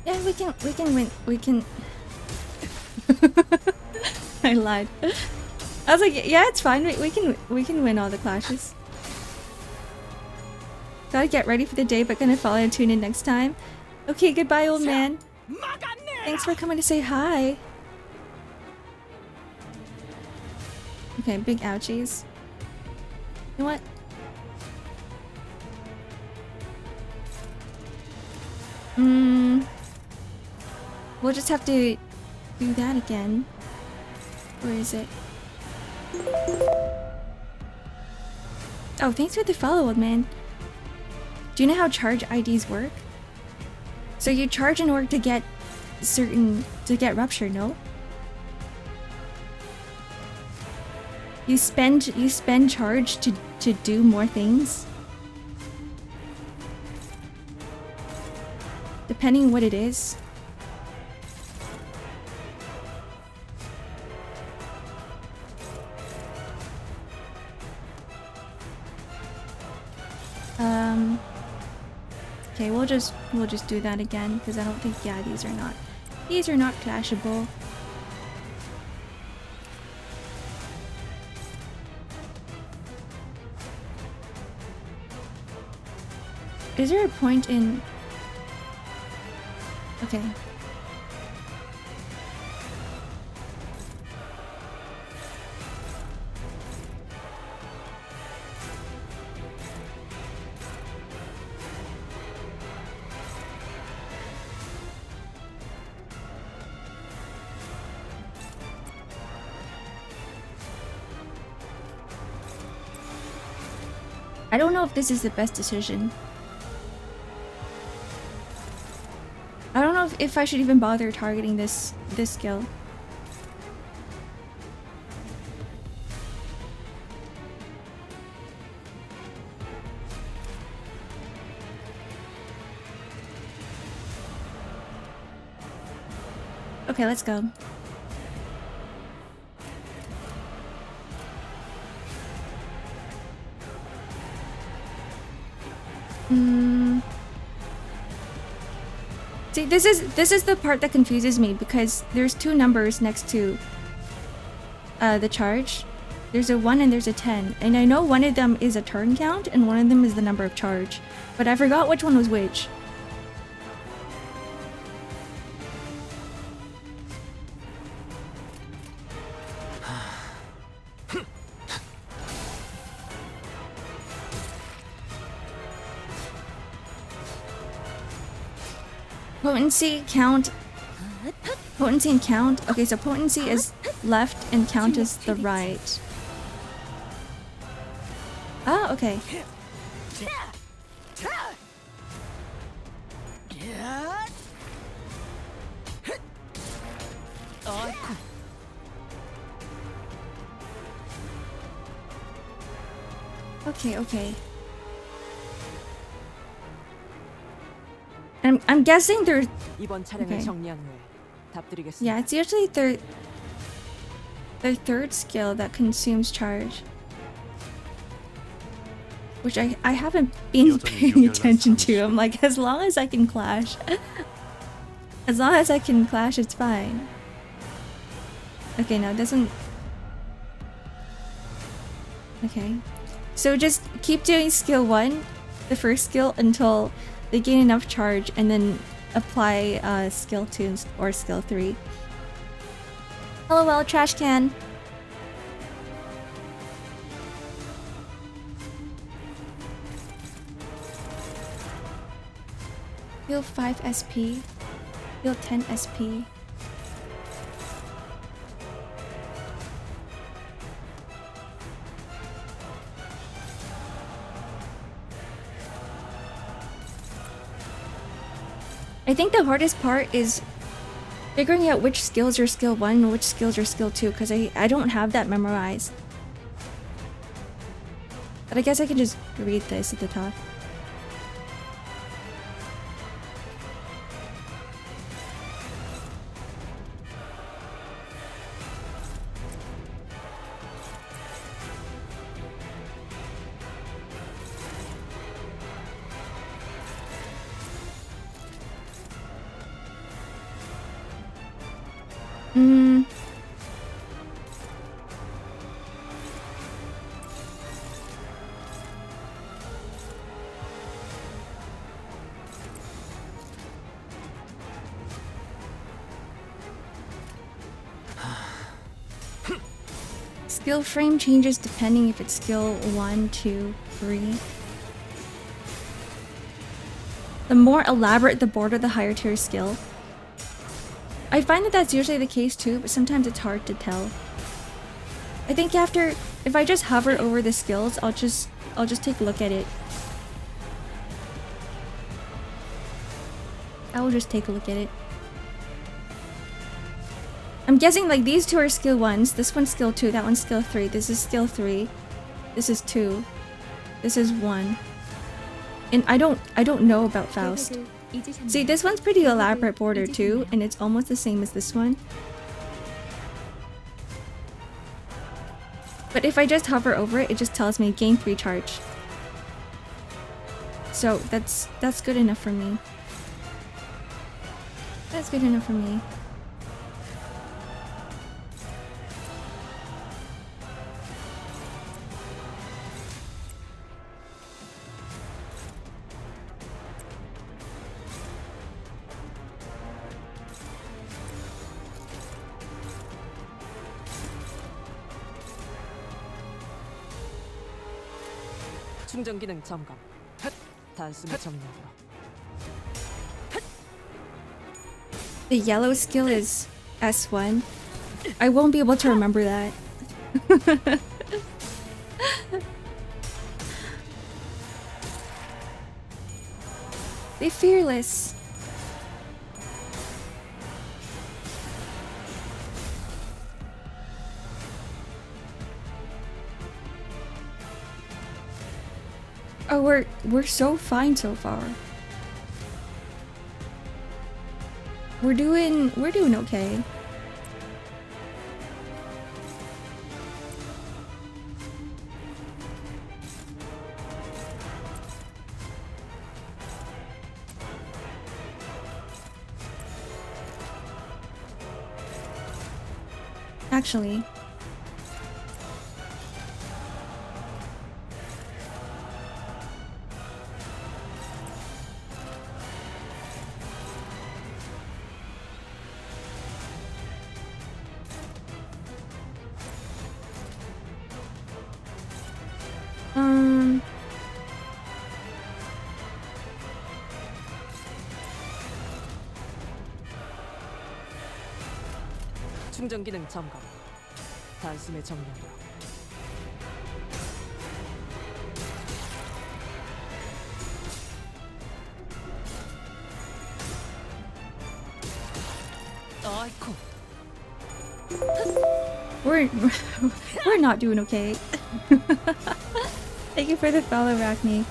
Yeah, we can win. We can. I lied. I was like, yeah, it's fine. We can win all the clashes. Gotta get ready for the day, but gonna follow and tune in next time. Okay, goodbye, old man. Thanks for coming to say hi. Okay, big ouchies. You know what? We'll just have to do that again. Where is it? Oh, thanks for the follow, old man. Do you know how charge IDs work? So you charge in order to get rupture, no? You spend charge to do more things. Depending on what it is. Okay, we'll just do that again because I don't think, yeah, these are not clashable. Is there a point in? Okay. I don't know if this is the best decision. I don't know if I should even bother targeting this skill. Okay, let's go. See, this is the part that confuses me because there's two numbers next to the charge. There's a 1 and there's a 10, and I know one of them is a turn count and one of them is the number of charge, but I forgot which one was which. Potency, count. Potency and count. Okay, so potency is left and count is the right. Ah, okay. Okay, okay. I'm guessing they're 이번 차량을 Okay. 정리한 후에 답드리겠습니다. yeah, it's usually their third skill that consumes charge. Which I haven't been paying attention to. I'm like, as long as I can clash. As long as I can clash, it's fine. Okay, no, it doesn't. Okay. So just keep doing skill 1, the first skill, until they gain enough charge, and then apply skill 2 or skill 3. Hello, well, trash can. Heal 5 SP. Heal 10 SP. I think the hardest part is figuring out which skills are skill 1 and which skills are skill 2, because I don't have that memorized. But I guess I can just read this at the top. Skill frame changes depending if it's skill 1, 2, 3. The more elaborate the border, the higher tier skill. I find that that's usually the case too, but sometimes it's hard to tell. I think if I just hover over the skills, I'll just take a look at it. I will just take a look at it. I'm guessing like these two are skill 1s, this one's skill 2, that one's skill 3, this is skill 3, this is 2, this is 1. And I don't know about Faust. See, this one's pretty elaborate border too, and it's almost the same as this one. But if I just hover over it, it just tells me gain 3 charge. So that's good enough for me. That's good enough for me. 충전 기능 점검. 단숨에 정리하도록. The yellow skill is S1. I won't be able to remember that. Be fearless. Oh, we're so fine so far. We're doing okay. actually. 충전 기능 점검. 단숨에 정렬이요. 아이코. We're not doing okay. Thank you for the follow, Arachne.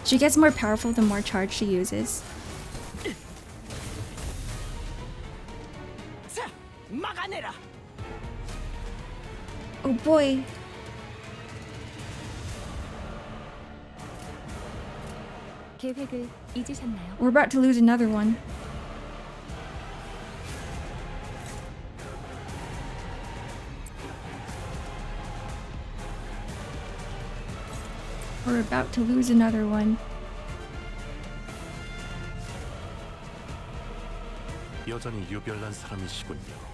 She gets more powerful the more charge she uses. 자, 막아내라. Oh boy. 계획을 잊으셨나요? We're about to lose another one. We're about to lose another one. 여전히 유별난 사람이시군요.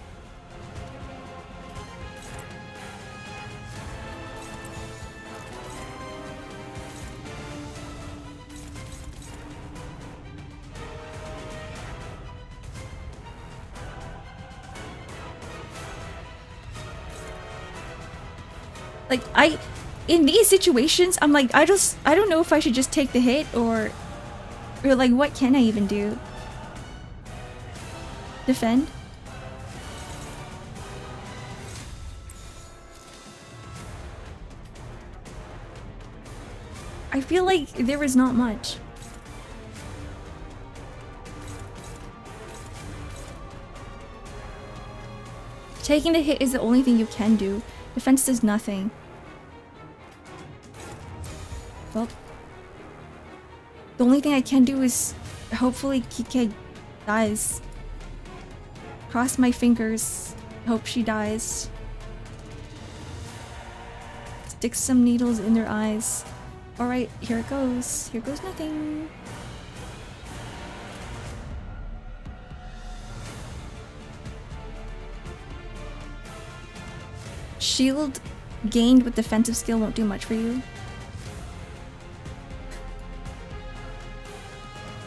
Like, in these situations, I'm like, I don't know if I should just take the hit or like, what can I even do? Defend? I feel like there is not much. Taking the hit is the only thing you can do. Defense does nothing. Well, the only thing I can do is hopefully Kike dies. Cross my fingers. Hope she dies. Stick some needles in their eyes. Alright, here it goes. Here goes nothing. Shield gained with defensive skill won't do much for you.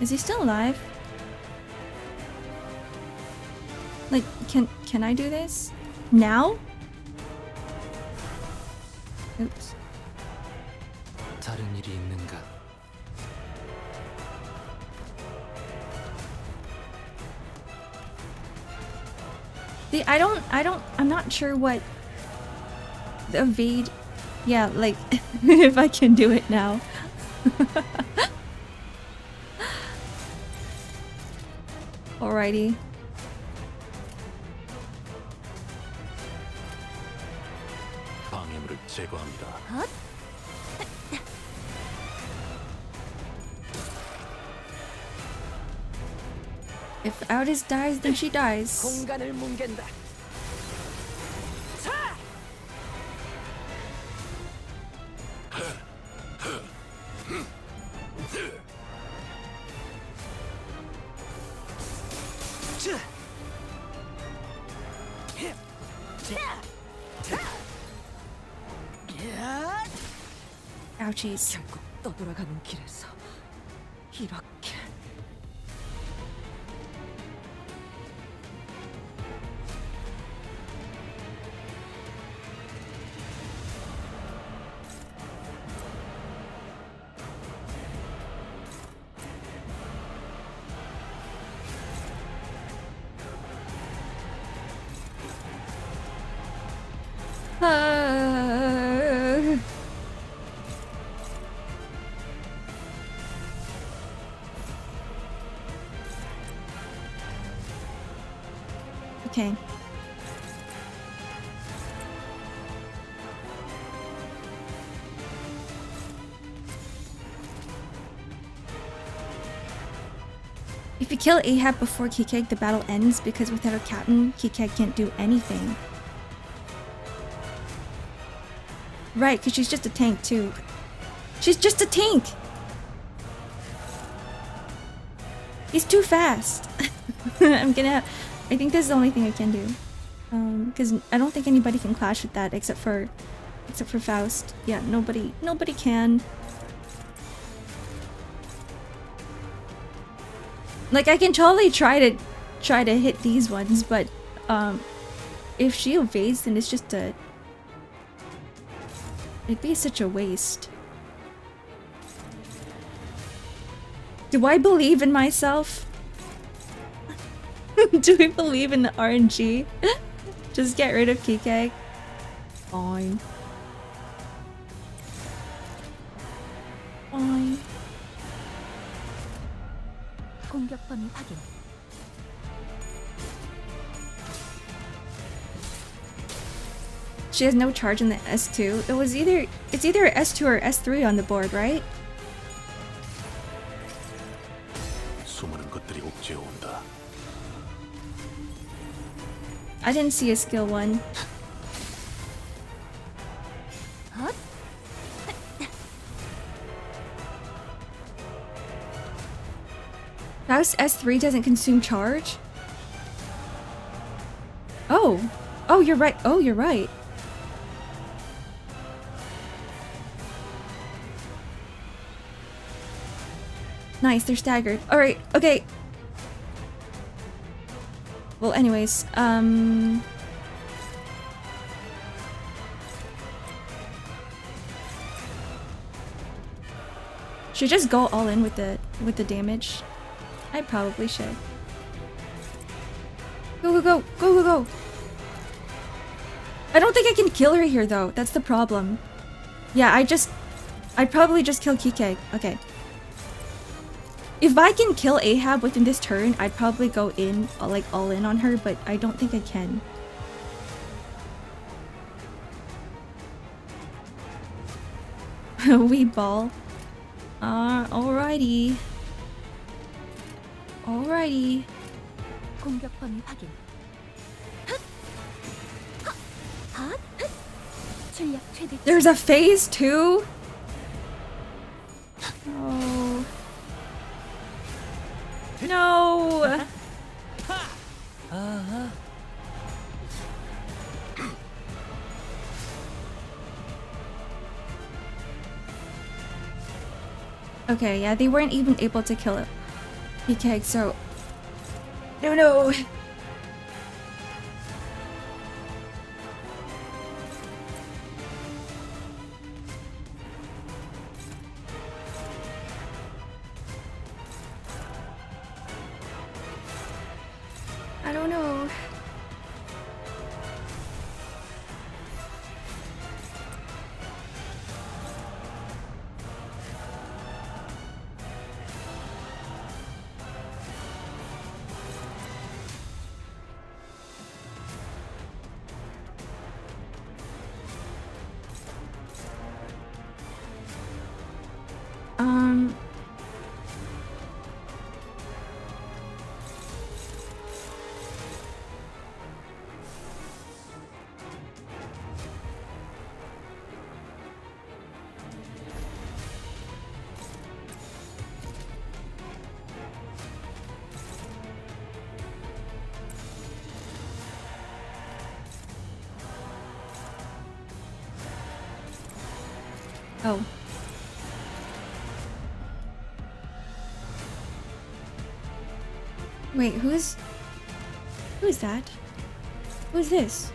Is he still alive? Like, can I do this? Now? Oops. 다른 일이 있는가? See, I'm not sure what the evade, yeah, like, if I can do it now. Alrighty. 방해물을 제거합니다. If Aldous dies, then she dies. 공간을 뭉갠다. 자! Ouchies. 결국 떠돌아가는 길에서 이렇게 Okay. If you kill Ahab before Kikek, the battle ends because without a captain, Kikek can't do anything. Right, because she's just a tank too. She's just a tank! He's too fast. I think that's the only thing I can do. Because I don't think anybody can clash with that except for Faust. Yeah, nobody can. Like, I can totally try to hit these ones, but if she evades, then it's just a... It'd be such a waste. Do I believe in myself? Do we believe in the RNG? Just get rid of Kikek. Fine. Fine. 공격 범위 확인. She has no charge in the S2. It's either S2 or S3 on the board, right? 수많은 것들이 옥죄어 온다. I didn't see a skill one. Faust S3 doesn't consume charge? Oh. Oh, you're right. Oh, you're right. Nice, they're staggered. Alright, okay. Well, anyways, should just go all in with the damage. I probably should. Go, go, go, go, go, go. I don't think I can kill her here though. That's the problem. Yeah, I'd probably just kill Kikek. Okay. If I can kill Ahab within this turn, I'd probably go in, like, all in on her, but I don't think I can. We ball. Alrighty. Alrighty. 공격 범위 확인. 출력 최대. There's a phase 2? Oh. No! Okay, yeah, they weren't even able to kill it. PK, so... No, no! I don't know. Oh. Wait, who is that? Who is this?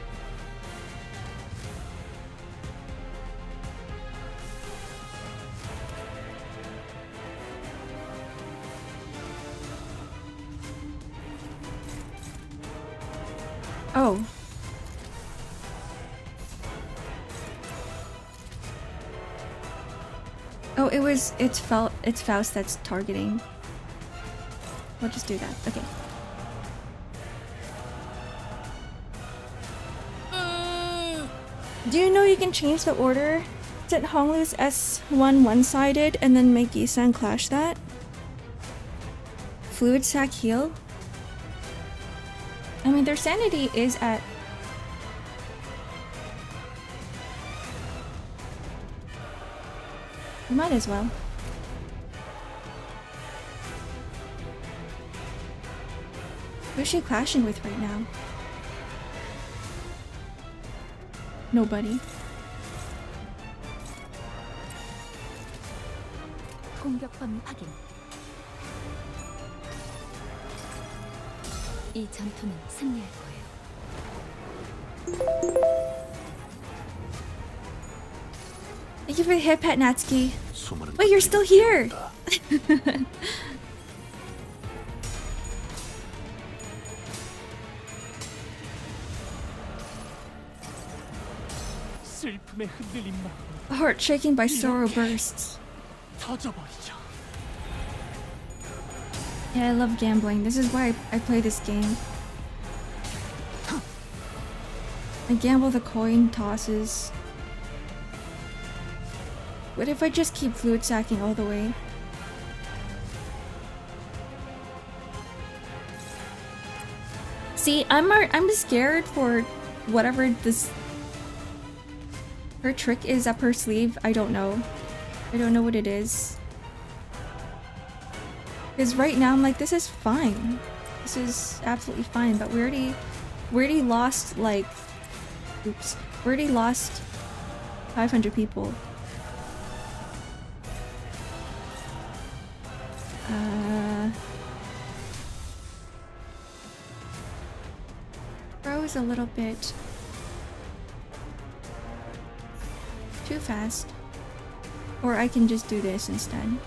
Oh. Oh, it's Faust that's targeting. We'll just do that. Okay. Do you know you can change the order? Set Honglu's S1 one-sided and then make Yisan clash that? fluid sac heal? I mean, their sanity is at... We might as well. Who's she clashing with right now? Nobody. 공격 범위 확인. 이 전투는 승리할 거예요. Thank you for the hit, Pet Natsuki. 수많은 Wait, you're 것들이 still here! 옥죄어온다. 슬픔에 흔들린 마음 A heart shaken by sorrow bursts. 터져버리죠. Yeah, I love gambling. This is why I play this game. I gamble the coin tosses. What if I just keep fluid sacking all the way? See, I'm scared for whatever this her trick is up her sleeve. I don't know. I don't know what it is. Because right now I'm like, this is fine. This is absolutely fine, but we already lost like, oops, we already lost 500 people. Bro is a little bit too fast. Or I can just do this instead.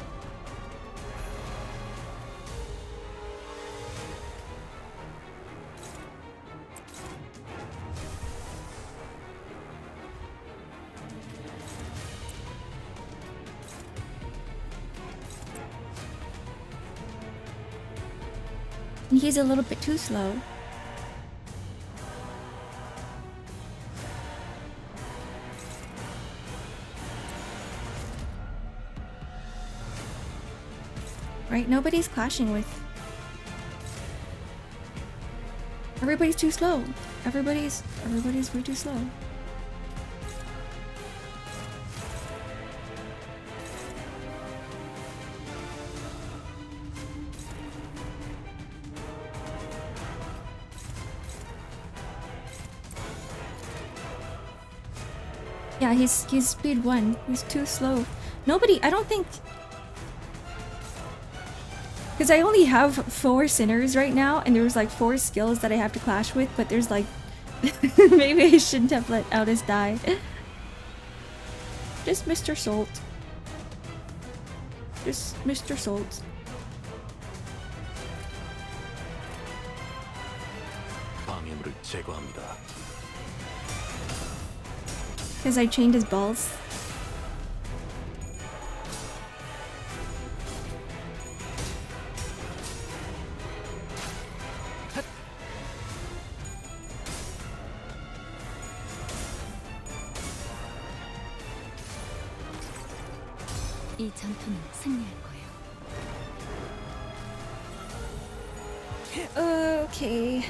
And he's a little bit too slow. Right? Nobody's clashing with... Everybody's too slow. Everybody's way too slow. Yeah, he's speed 1. He's too slow. Nobody, I don't think... Because I only have 4 sinners right now, and there's like 4 skills that I have to clash with, but there's like... Maybe I shouldn't have let Aldous die. Just Mr. Salt. Just Mr. Salt. 방해물을 제거합니다. Because I chained his balls. 이 전투는 승리할 거예요. Okay.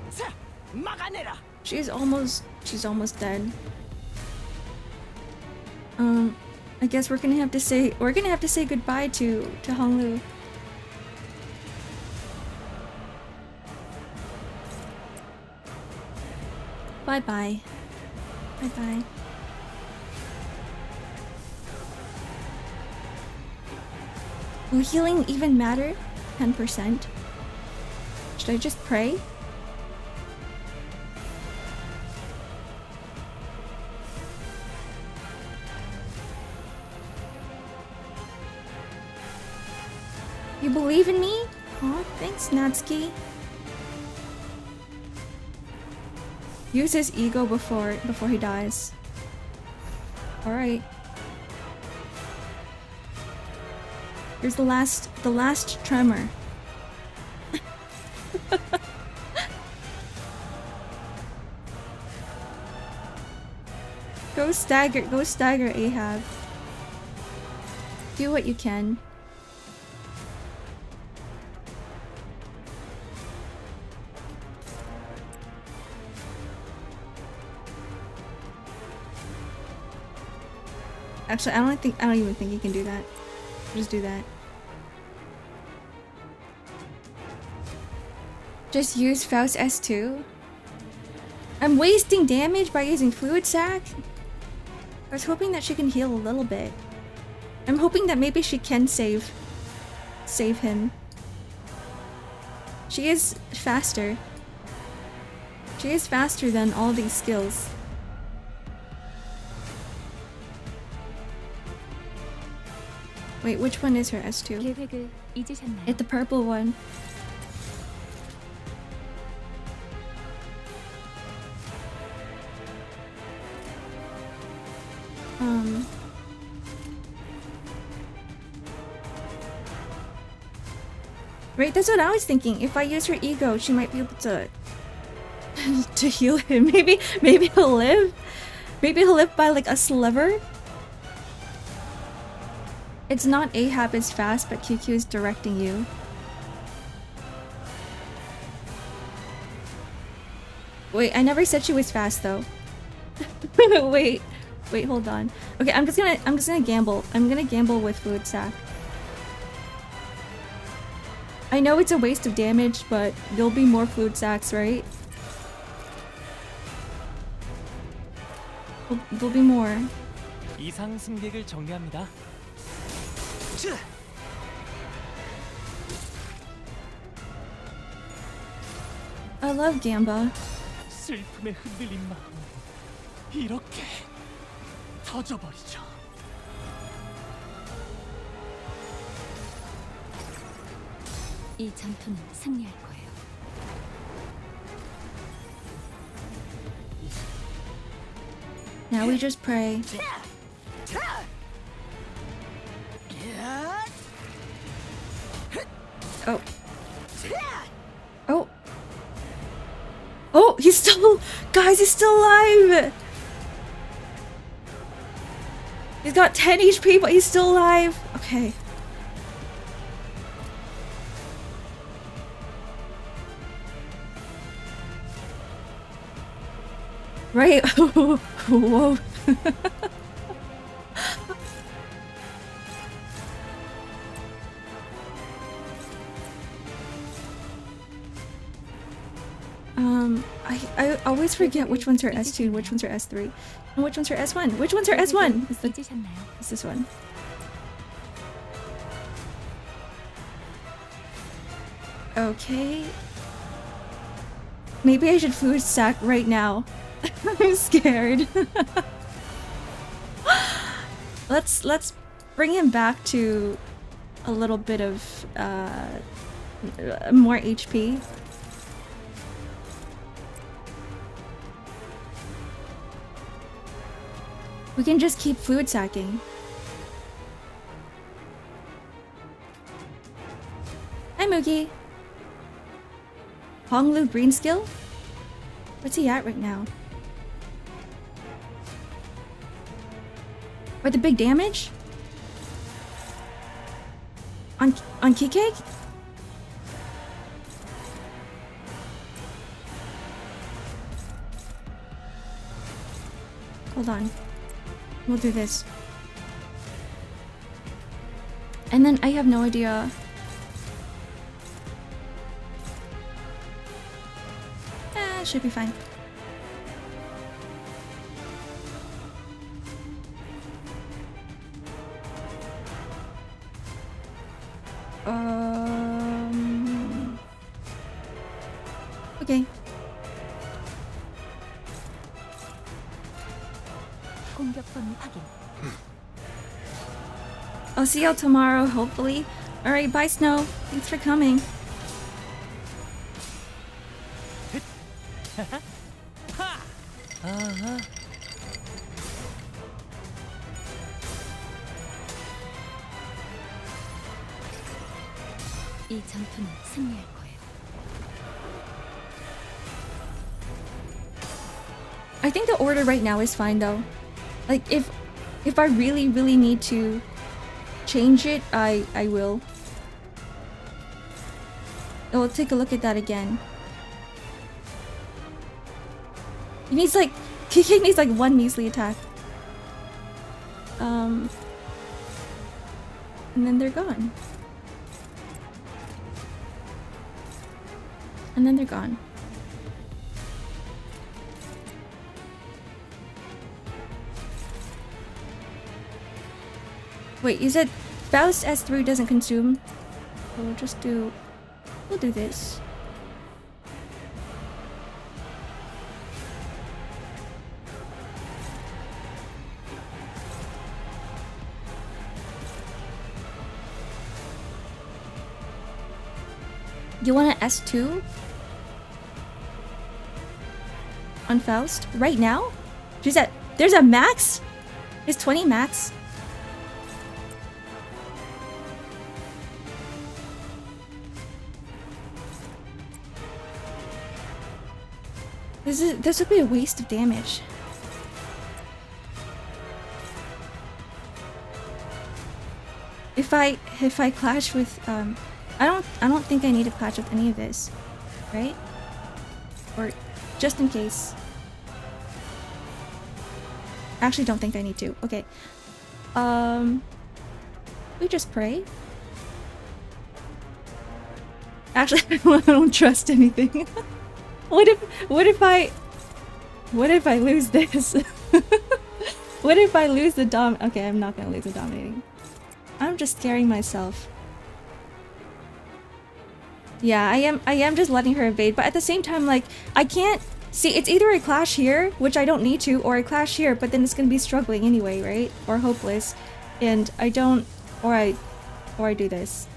자, 막아내라. She's almost dead. I guess we're gonna have to say goodbye to Honglu. Bye bye. Bye bye. Will healing even matter? 10%. Should I just pray? You believe in me? Aw, thanks, Natsuki. Use his ego before he dies. Alright. Here's the last tremor. Go stagger, Ahab. Do what you can. Actually, I don't even think you can do that. Just do that. Just use Faust S2. I'm wasting damage by using Fluid Sac. I was hoping that she can heal a little bit. I'm hoping that maybe she can save him. She is faster. She is faster than all these skills. Wait, which one is her S2? 계획을 잊으셨나요? It's the purple one. Right, that's what I was thinking. If I use her ego, she might be able to to heal him. Maybe he'll live. Maybe he'll live by like a sliver. It's not Ahab is fast, but QQ is directing you. Wait, I never said she was fast though. Wait, hold on. Okay, I'm just gonna gamble. I'm gonna gamble with Fluid Sac. I know it's a waste of damage, but there'll be more Fluid Sacs, right? There'll be more. 이상 승객을 정리합니다. I love Gamba. 슬픔에 흔들린 마음 이렇게 터져버리죠. 이 전투는 승리할 거예요. Now we just pray. Oh. Oh. Oh, he's still... Guys, he's still alive! He's got 10 HP, but he's still alive. Okay. Right? Whoa. I always forget which one's her S2 and which one's her S3. And which one's her S1? Which one's her S1? 잊으셨나요? It's this one. Okay. Maybe I should Fluid Sac right now. I'm scared. Let's bring him back to a little bit of more HP. We can just keep Fluid Sacking. Hi Moogie. Honglu Green skill? What's he at right now? Or the big damage? On Key Cake? Hold on. We'll do this. And then I have no idea. Should be fine. Okay. 공격 범위 확인. I'll see y'all tomorrow, hopefully. Alright, bye Snow. Thanks for coming. 이 전투는 승리할 거예요. I think the order right now is fine though. Like if I really need to change it, I will. I'll take a look at that again. He needs like Kiki needs like one measly attack. And then they're gone. And then they're gone. Wait, you said Faust S3 doesn't consume? We'll just do... We'll do this. You want an S2? On Faust? Right now? She's at... There's a max? Is 20 max? This would be a waste of damage. If I clash with I don't think I need to clash with any of this, right? Or just in case. Actually don't think I need to. Okay. We just pray. Actually I don't trust anything. What if I lose this? What if I lose the dom? Okay, I'm not gonna lose the dominating. I'm just scaring myself. Yeah, I am just letting her evade, but at the same time, like, I can't see. It's either a clash here, which I don't need to, or a clash here, but then it's gonna be struggling anyway, right? Or hopeless, and I don't, or I do this.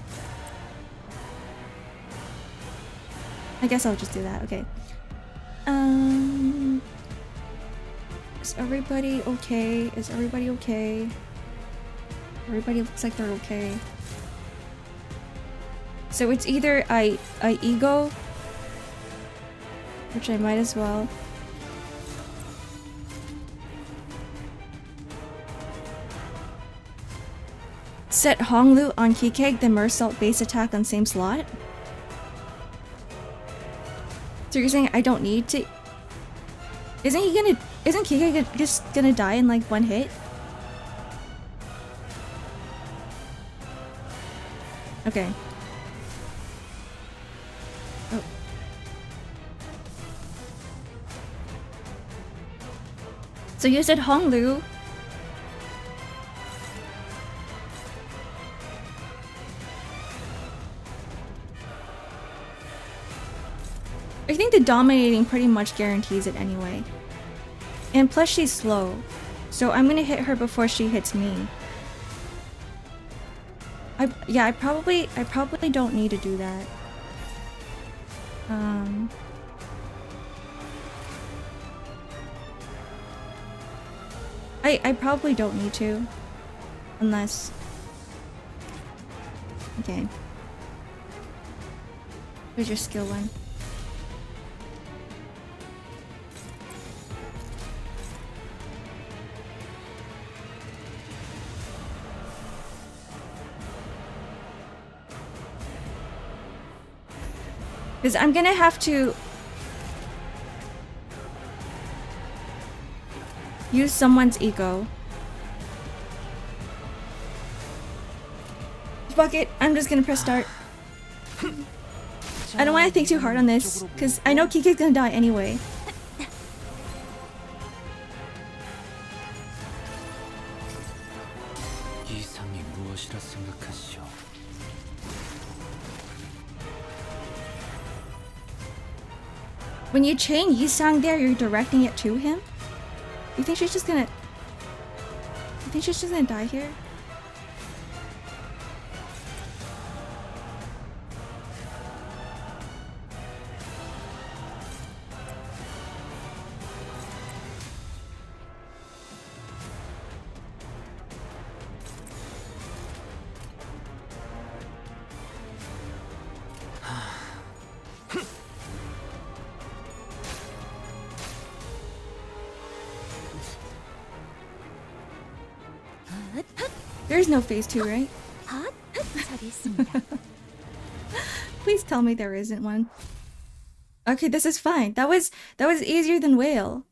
I guess I'll just do that. Okay. Is everybody okay? Is everybody okay? Everybody looks like they're okay. So it's either I ego, which I might as well. Set Honglu on Kikeg, then Mersault base attack on same slot. So you're saying I don't need to? Isn't Kikeg just gonna die in like one hit? Okay. Oh. So you said Honglu. I think the dominating pretty much guarantees it anyway. And plus she's slow. So I'm gonna hit her before she hits me. I probably don't need to do that. I probably don't need to. Unless... Okay. Where's your skill one? Because I'm gonna have to use someone's ego. Fuck it, I'm just gonna press start. I don't want to think too hard on this, because I know Kikig's gonna die anyway. 이상이 무엇이라 생각하시오? When you chain Yisang there, you're directing it to him? You think she's just gonna... You think she's just gonna die here? There's no phase 2, right? 처리했습니다. Please tell me there isn't one. Okay, this is fine. That was easier than whale.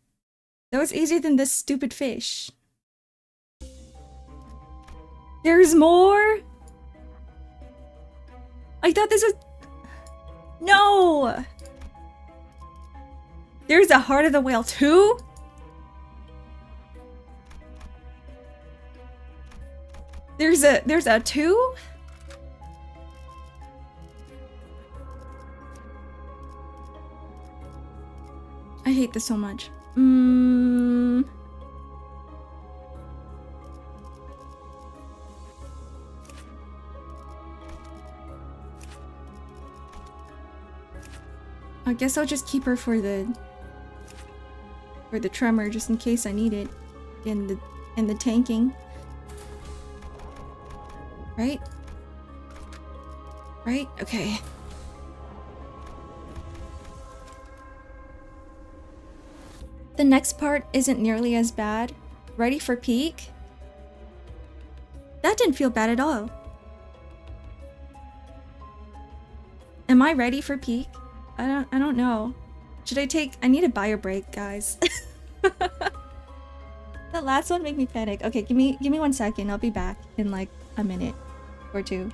That was easier than this stupid fish. There's more? I thought this was... No! There's a Heart of the Whale too? There's a 2? I hate this so much. I guess I'll just keep her for the tremor just in case I need it in the tanking. Right? Right? Okay. The next part isn't nearly as bad. Ready for peak? That didn't feel bad at all. Am I ready for peak? I don't know. Should I take... I need a bio break, guys. That last one made me panic. Okay, give me 1 second. I'll be back in like a minute or two.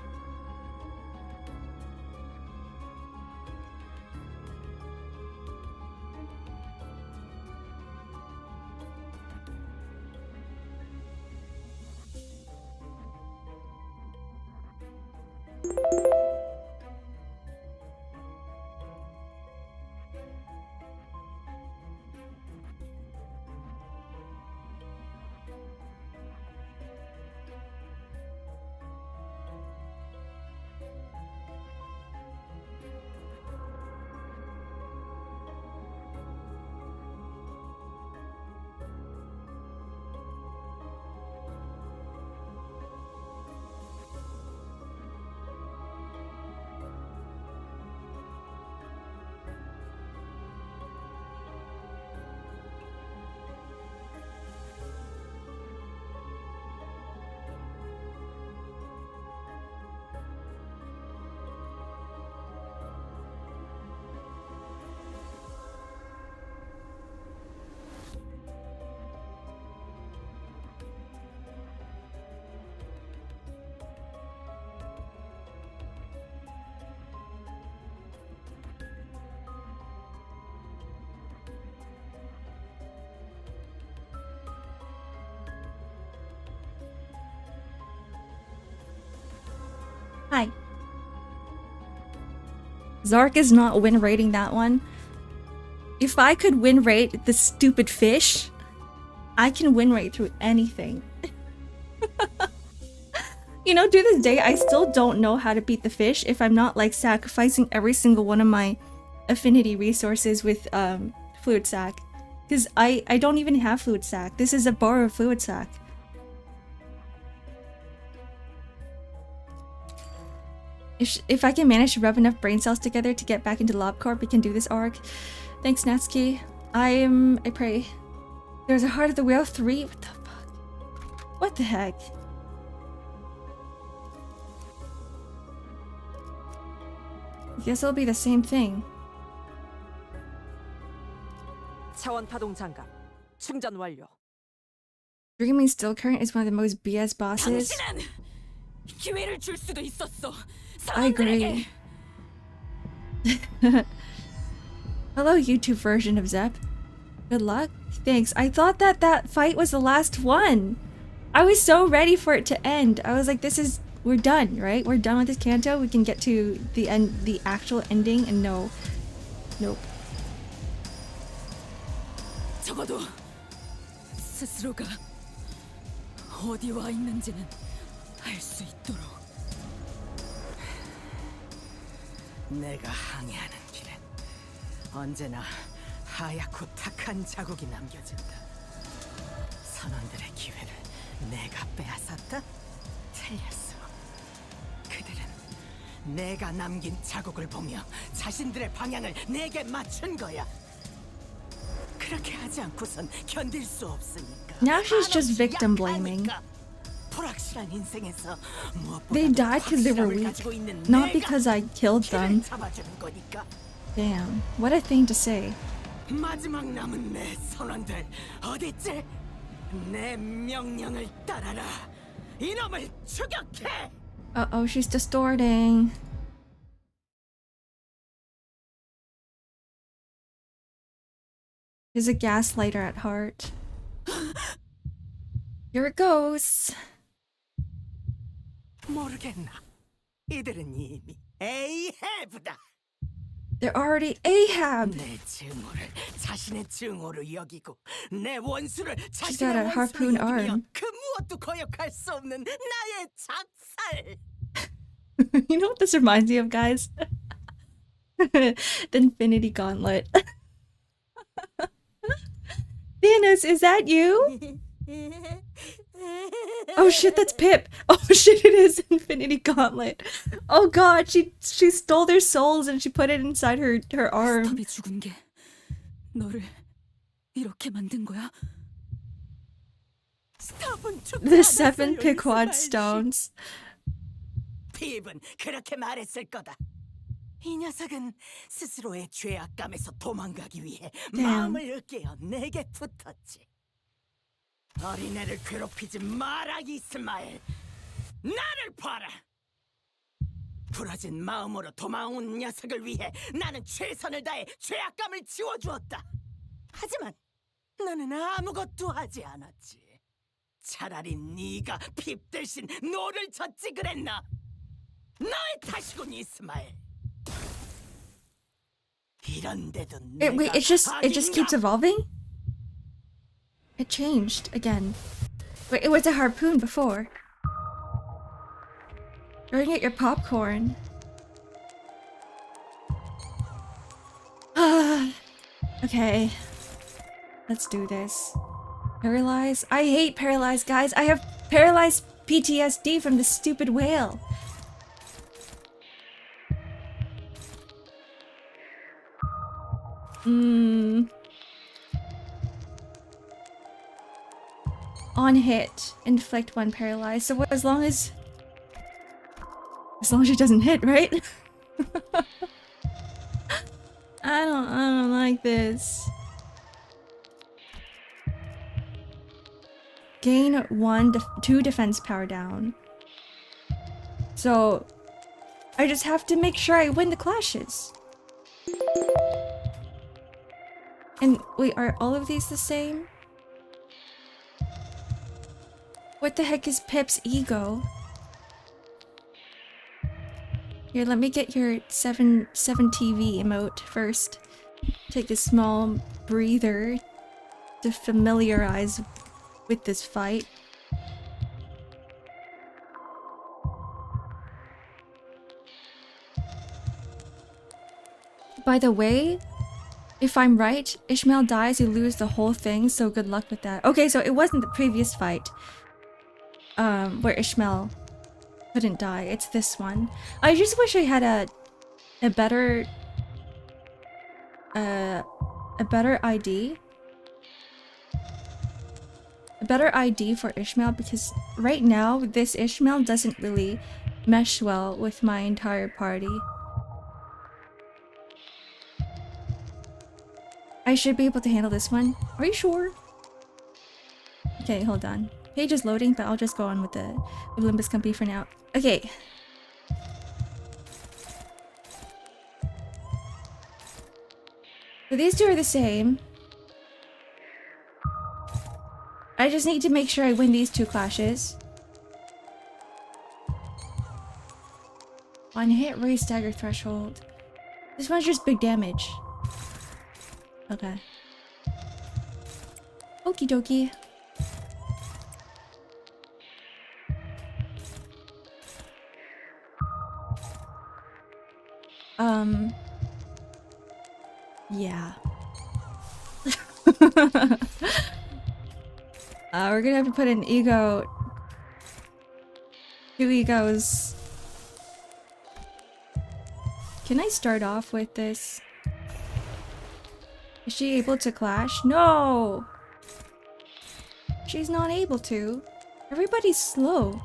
Hi. Zark is not win rating that one. If I could win rate the stupid fish, I can win rate through anything. You know, to this day, I still don't know how to beat the fish if I'm not like sacrificing every single one of my affinity resources with fluid sac. Because I don't even have fluid sac. This is a borrowed fluid sac. If I can manage to rub enough brain cells together to get back into LobCorp, we can do this arc. Thanks, Natsuki. I pray. There's a Heart of the Whale 3? What the fuck? What the heck? I guess it'll be the same thing. 차원 파동 장갑 충전 완료. Dreaming Still Current is one of the most BS bosses. 당신은 기회를 줄 수도 있었어. I agree. Hello, YouTube version of Zep. Good luck. Thanks. I thought that fight was the last one. I was so ready for it to end. I was like, we're done, right? We're done with this Canto. We can get to the end, the actual ending, and no. Nope. 적어도 스스로가 어디 와 있는지는 알 수 있도록. 내가 항해하는 길엔 언제나 하얗고 탁한 자국이 남겨진다. 선원들의 기회를 내가 빼앗았다? 틀렸어. 그들은 내가 남긴 자국을 보며 자신들의 방향을 내게 맞춘 거야. 그렇게 하지 않고선 견딜 수 없으니까. Now she's just victim blaming. 불확실한 인생에서 They died because they were weak, not because I killed them. Damn, what a thing to say. 마지막 남은 내 선원들 어딨지? 내 명령을 따라라. 이놈을 추격해! Uh-oh, she's distorting. She's a gaslighter at heart. Here it goes. 모르겠나. 이들은 이미 에이헤브다. They're already Ahab. 내 증오를 자신의 증오로 여기고 내 원수를 got a 자신의 원수로 harpoon 여기며 arm. 그 무엇도 거역할 수 없는 나의 작살. You know what this reminds me of, guys? The Infinity Gauntlet. Thanos, is that you? Oh shit, that's Pip. Oh shit, it is Infinity Gauntlet. Oh god, she stole their souls and she put it inside her arm. 스탑이 죽은 게 너를 이렇게 만든 거야? 스탑은 죽지 The 않았어요, 7 Pequod 이스마엘 씨. stones. 핍은 그렇게 말했을 거다. 이 녀석은 스스로의 죄악감에서 도망가기 위해 마음을 으깨어 내게 붙었지. 어린애를 괴롭히지 마라, 이스마엘. 나를 봐라. 부러진 마음으로 도망온 녀석을 위해 나는 최선을 다해 죄악감을 지워주었다. 하지만 나는 아무것도 하지 않았지. 차라리 네가 핍 대신 노를 젓지 그랬나? 너의 탓이군, 이스마엘. 이런데도 Wait, it just keeps evolving? It changed again. Wait, it was a harpoon before. Throwing at your popcorn. Okay. Let's do this. Paralyze? I hate paralyzed, guys. I have paralyzed PTSD from this stupid whale. On hit, inflict 1 paralyze. So what, as long as she doesn't hit, right? I don't like this. Gain 2 defense power down. So I just have to make sure I win the clashes. And wait, are all of these the same? What the heck is Pip's ego? Here, let me get your 7 TV emote first. Take a small breather to familiarize with this fight. By the way, if I'm right, Ishmael dies, you lose the whole thing, so good luck with that. Okay, so it wasn't the previous fight. Where Ishmael couldn't die. It's this one. I just wish I had a better ID. A better ID for Ishmael, because right now this Ishmael doesn't really mesh well with my entire party. I should be able to handle this one. Are you sure? Okay, hold on. Page is loading, but I'll just go on with the Limbus Company for now. Okay. So these two are the same. I just need to make sure I win these 2 clashes. On hit, raise stagger threshold. This one's just big damage. Okay. Okie dokie. Yeah. We're gonna have to put an ego. 2 egos. Can I start off with this? Is she able to clash? No! She's not able to. Everybody's slow.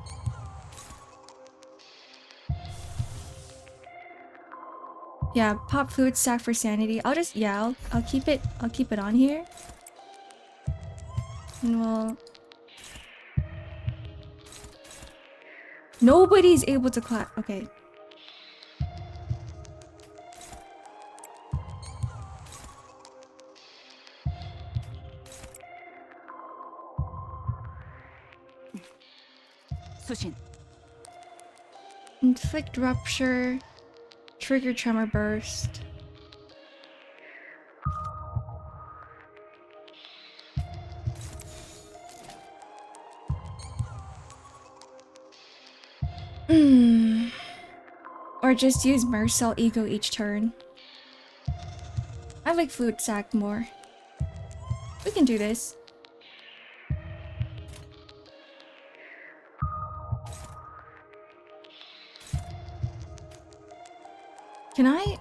Yeah, pop fluid stack for sanity. I'll just I'll keep it on here. And we'll Nobody's able to clap. Okay. 수신. Inflict rupture. Trigger tremor burst. Or just use Mercel Ego each turn. I like Fluid Sack more. We can do this. Can I?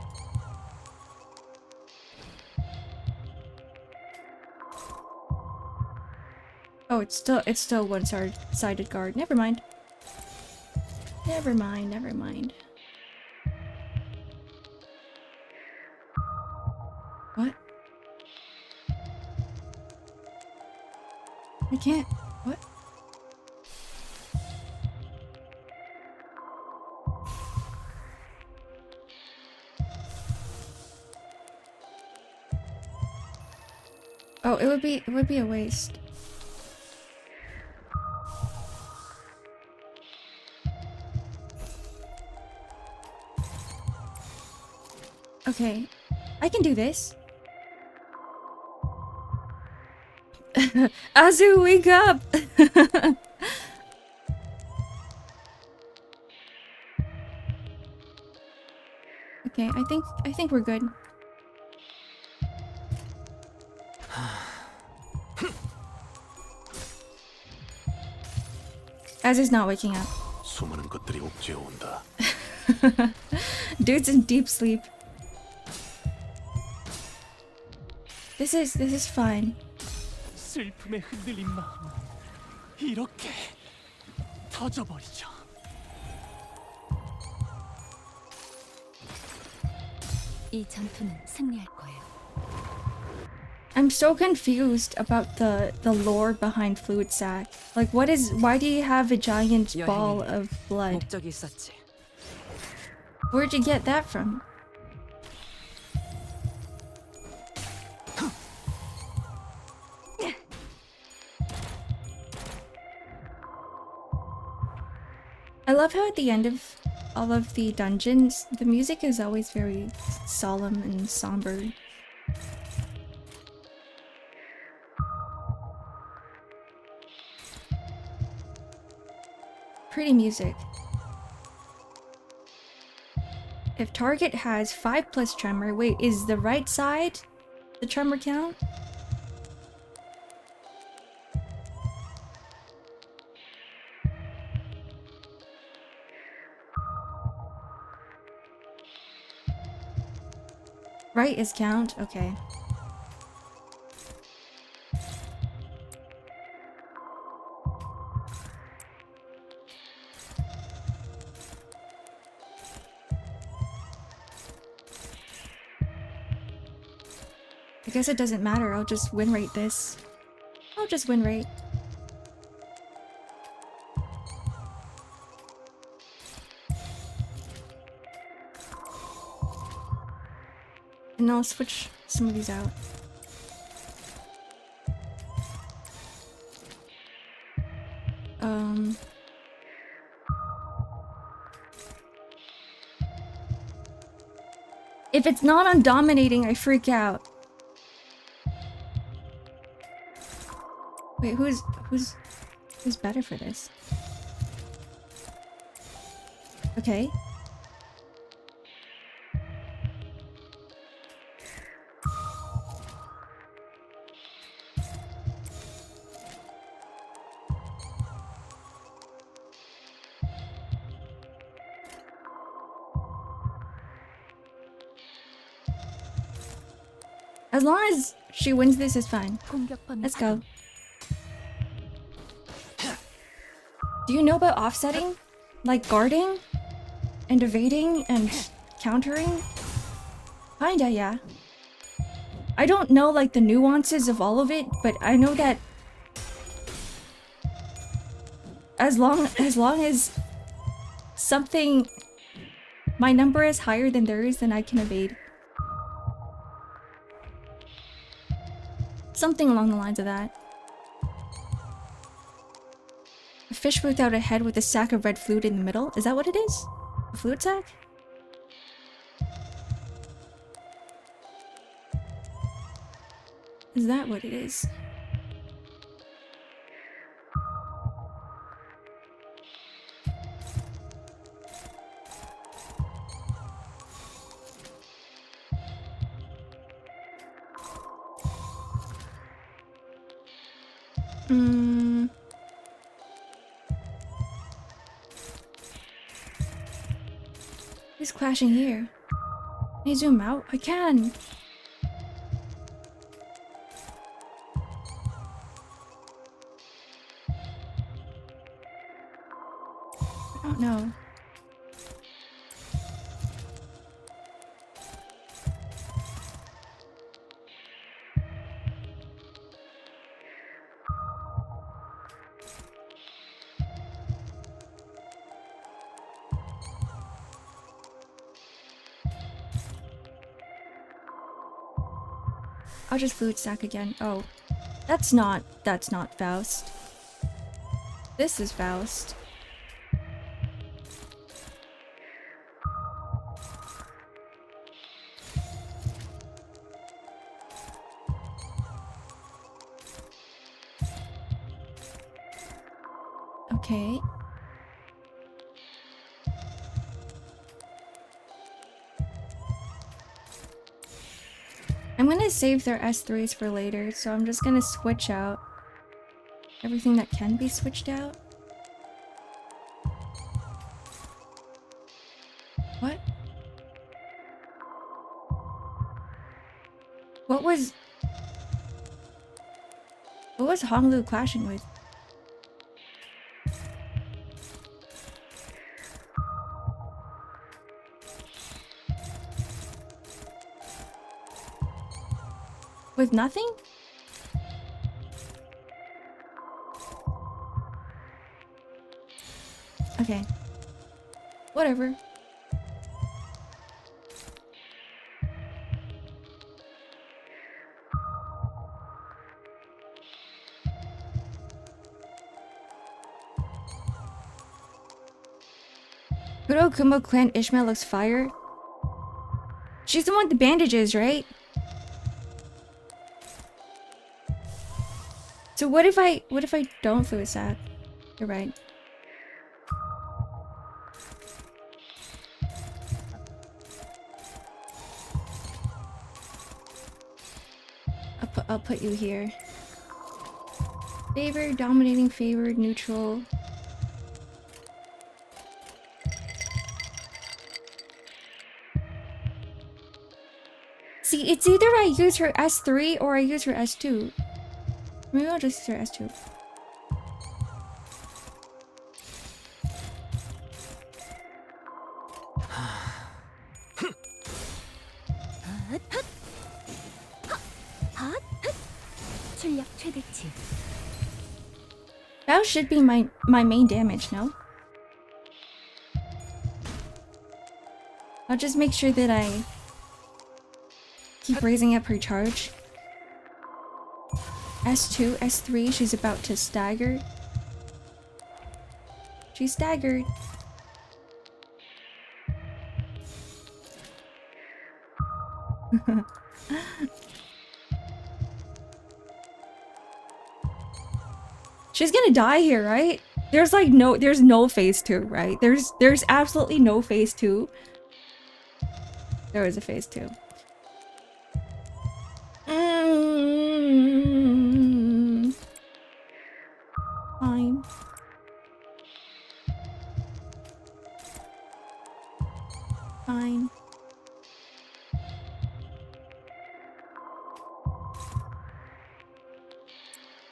Oh, it's still one-sided guard. Never mind. Never mind, never mind. What? I can't. What? Oh, it would be a waste. Okay, I can do this. Azu, wake up! Okay, I think we're good. Azu's not waking up. 수많은 것들이 옥죄어 온다. Dude's in deep sleep. This is fine. 슬픔에 흔들린 마음은 이렇게 터져버리죠. 이 전투는 승리할 거예요. I'm so confused about the lore behind Fluid Sack. Like, why do you have a giant ball of blood? 목적이 있었지. Where'd you get that from? I love how at the end of all of the dungeons, the music is always very solemn and somber. Pretty music. If target has 5+ tremor, wait, is the right side the tremor count? Right is count? Okay. I guess it doesn't matter, I'll just win rate this. I'll just win rate. And I'll switch some of these out. If it's not on dominating, I freak out. Wait, who's better for this? Okay. As long as she wins this is fine. Let's go. Do you know about offsetting? Like guarding? And evading and countering? Kinda, yeah. I don't know like the nuances of all of it, but I know that as long as something... My number is higher than theirs, then I can evade. Something along the lines of that. A fish without a head with a sack of red fluid in the middle? Is that what it is? A fluid sack? Is that what it is? Who's clashing here? Can I zoom out? I can! I don't know. I'll just fluid sack again. Oh. That's not Faust. This is Faust. Okay. I'm gonna save their S3s for later, so I'm just gonna switch out everything that can be switched out. What? What was Honglu clashing with? With nothing? Okay. Whatever. Kuro Kumo Clan Ishmael looks fire. She's the one with the bandages, right? So what if I don't fluid sack? You're right. I'll put you here. Favored, dominating, favored, neutral. See, it's either I use her S3 or I use her S2. Maybe I'll just use her S2. 출력 최대치. That should be my main damage, no? I'll just make sure that I keep raising up her charge. S2, S3, she's about to stagger. She's staggered. She's gonna die here, right? There's no phase 2, right? There's absolutely no phase 2. There was a phase 2. Fine. Fine.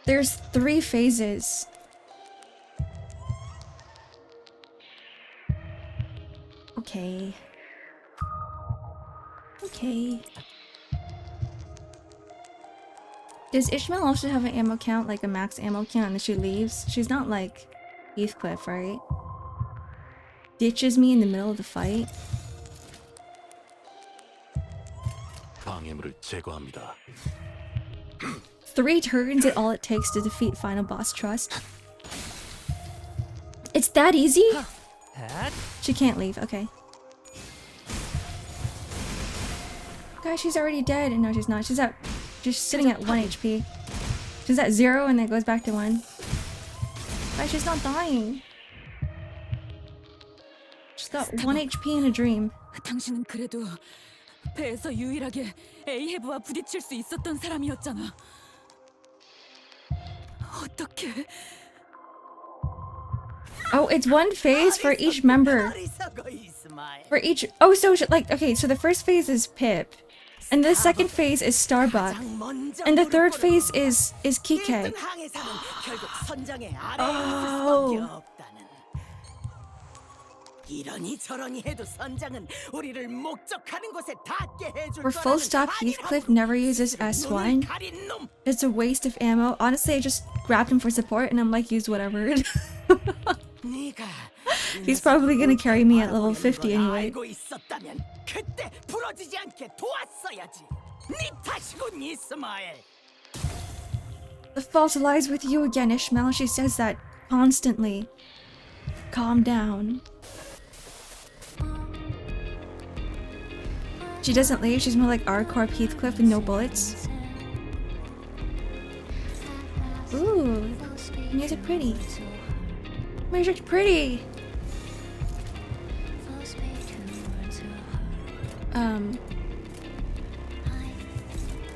There's 3 phases. Okay. Okay. Does Ishmael also have an ammo count, like a max ammo count, and she leaves? She's not like Heathcliff, right? ditches me in the middle of the fight. 방해물을 제거합니다. 3 turns is all it takes to defeat final boss Trust. It's that easy? She can't leave, okay. Guys, she's already dead. No, she's not. She's at just sitting at 1 HP. She's at 0 and then goes back to 1. Guys, she's not dying. She's got 1 HP in a dream. 당신은 그래도 배에서 유일하게 에이헤브와 부딪힐 수 있었던 사람이었잖아. 어떻게? Oh, it's 1 phase for each member. 어리석어 이스마엘. For each. Oh, so like, okay, so the first phase is Pip, and the second phase is Starbuck, 가장 먼저 and the third 무릎 꿇은 phase is Kike. 1등 항해사는 결국 선장의 아래에 있을 Oh. 수밖에 없다는. 이러니 저러니 해도 선장은 우리를 목적하는 곳에 닿게 해줄 For full stop, Heathcliff never uses S1. 가린 놈. It's a waste of ammo. Honestly, I just grabbed him for support, and I'm like, use whatever. 네가 He's probably gonna carry me at level 50 걸 anyway. 알고 있었다면 그때 부러지지 않게 도왔어야지. 네 탓이군 이스마엘. The fault lies with you again, Ishmael. She says that constantly. Calm down. She doesn't leave. She's more like R-Corp Heathcliff with no bullets. Ooh, music pretty. Music's pretty.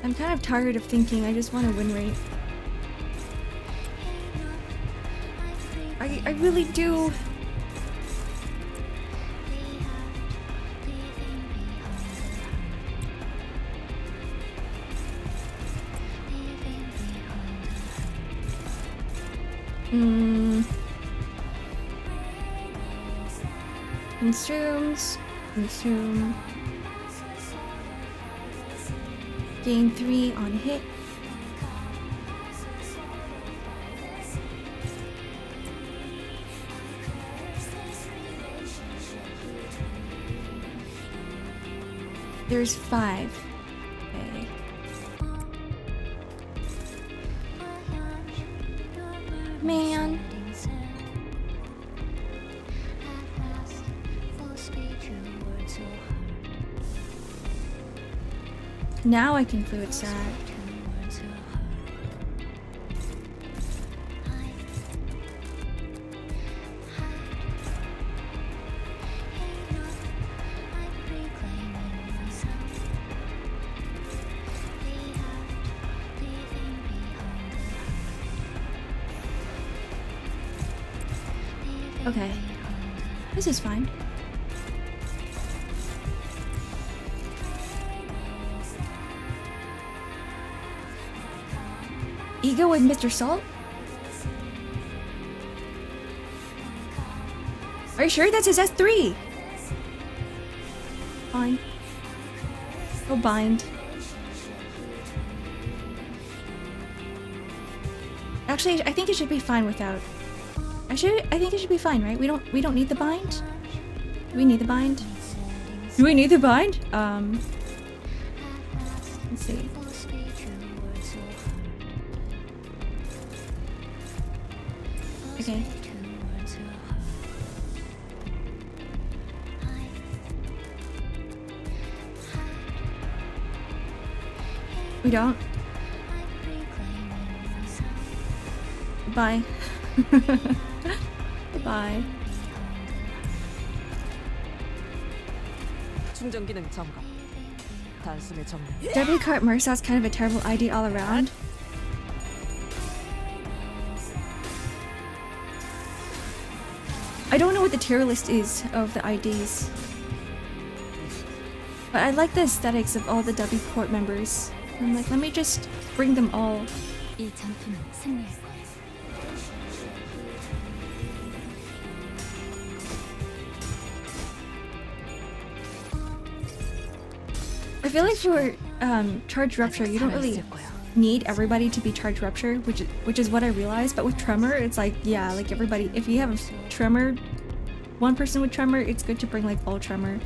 I'm kind of tired of thinking. I just want a win rate. I really do. Consume. Gain 3 on hit. There's 5. Okay. Man. Now I can fluid sag. Okay. This is fine. Ego with Mr. Salt? Are you sure that's his S3? Fine. Go bind. Actually, I think it should be fine without. I think it should be fine, right? We don't need the bind? Do we need the bind? Do we need the bind? Let's see. Okay. We don't. Bye. Bye. 충전 기능 점검. 단숨에 정리. W Cart Mersa's kind of a terrible ID all around. I don't know what the tier list is of the IDs. But I like the aesthetics of all the W Court members. I'm like, let me just bring them all. 이 전투는 승리할 거야. I feel like for charge rupture, you don't really need everybody to be charge rupture, which is what I realized. But with tremor, it's like, yeah, like everybody, if you have a tremor one person with tremor, it's good to bring like all tremor.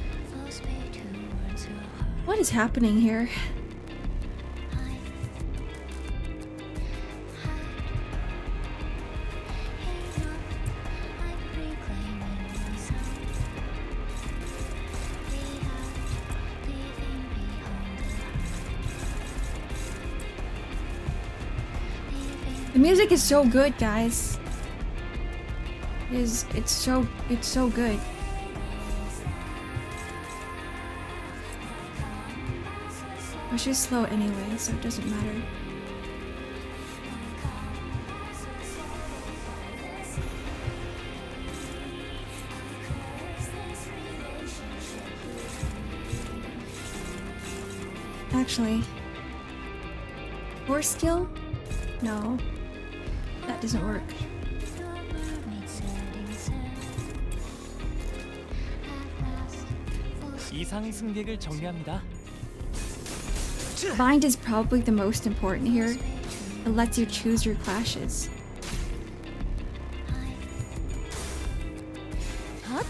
What is happening here? The music is so good, guys. It's so good. Well, she's slow anyway, so it doesn't matter. Actually, horse skill? No, that doesn't work. 이상 승객을 정리합니다. Bind is probably the most important here. It lets you choose your clashes.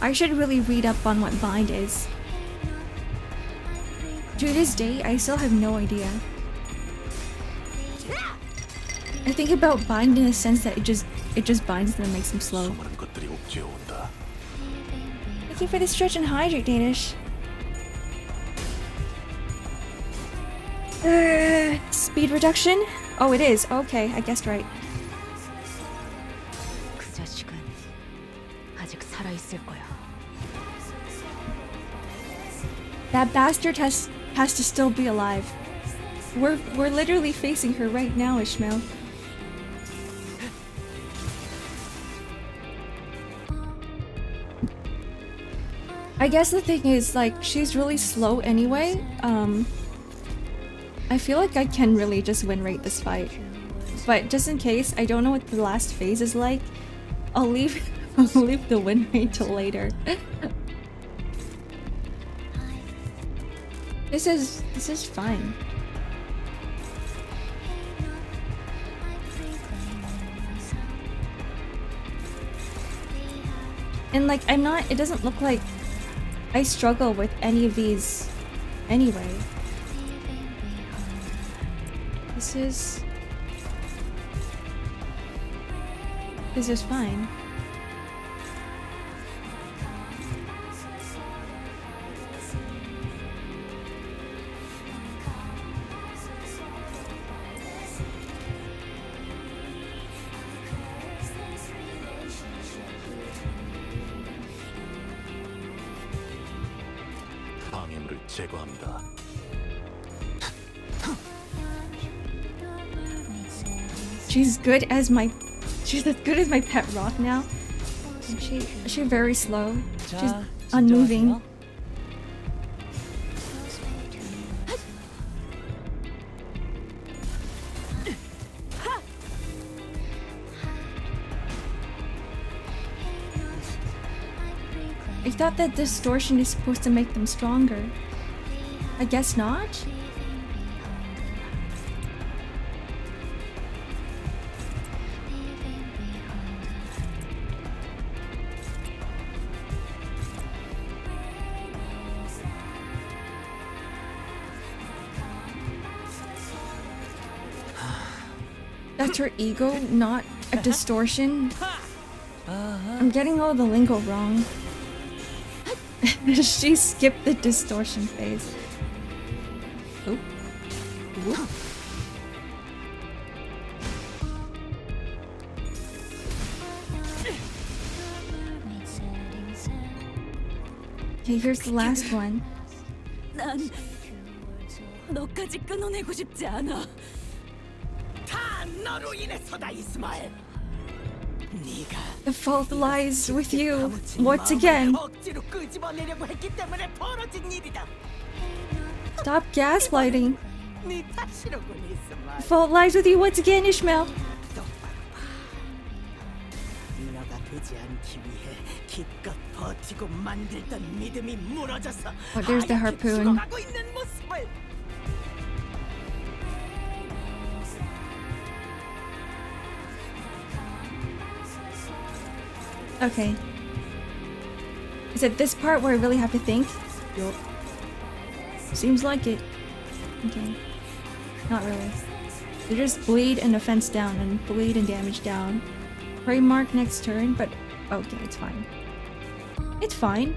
I should really read up on what bind is. To this day, I still have no idea. I think about bind in the sense that it just binds them and makes them slow. 수많은 것들이 옥죄어 온다. Thank you for the stretch and hydrate, Danish. Speed reduction? Oh, it is. Okay, I guessed right. 그 자식은 아직 살아 있을 거야. That bastard has to still be alive. We're literally facing her right now, Ishmael. I guess the thing is, like, she's really slow anyway. I feel like I can really just win rate this fight. But just in case, I don't know what the last phase is like, I'll leave the win rate till later. This is fine. And like, it doesn't look like I struggle with any of these anyway. This is fine. 방해물을 제거합니다. She's as good as my pet rock now. She's very slow. She's unmoving. I thought that distortion is supposed to make them stronger. I guess not? That's her ego, not a distortion. I'm getting all the lingo wrong. She skipped the distortion phase. Oh. Whoop. Okay, here's the last one. 난 너까지 끊어내고 싶지 않아. 다 너로 인해서다, 이스마엘. 네가 The fault lies with you once again. 억지로 끄집어내려고 했기 때문에 벌어진 일이다. Stop gaslighting. 네 탓이로군, 이스마엘. The fault lies with you once again, Ishmael. 똑바로 봐. 너가 되지 않기 위해 기껏 버티고 만들던 믿음이 무너져서 Oh, there's the 하얗게 harpoon. 죽어가고 있는 모습을. Okay. Is it this part where I really have to think? Yup. Seems like it. Okay. Not really. They just bleed and offense down and bleed and damage down. Prey mark next turn, but okay, it's fine. It's fine.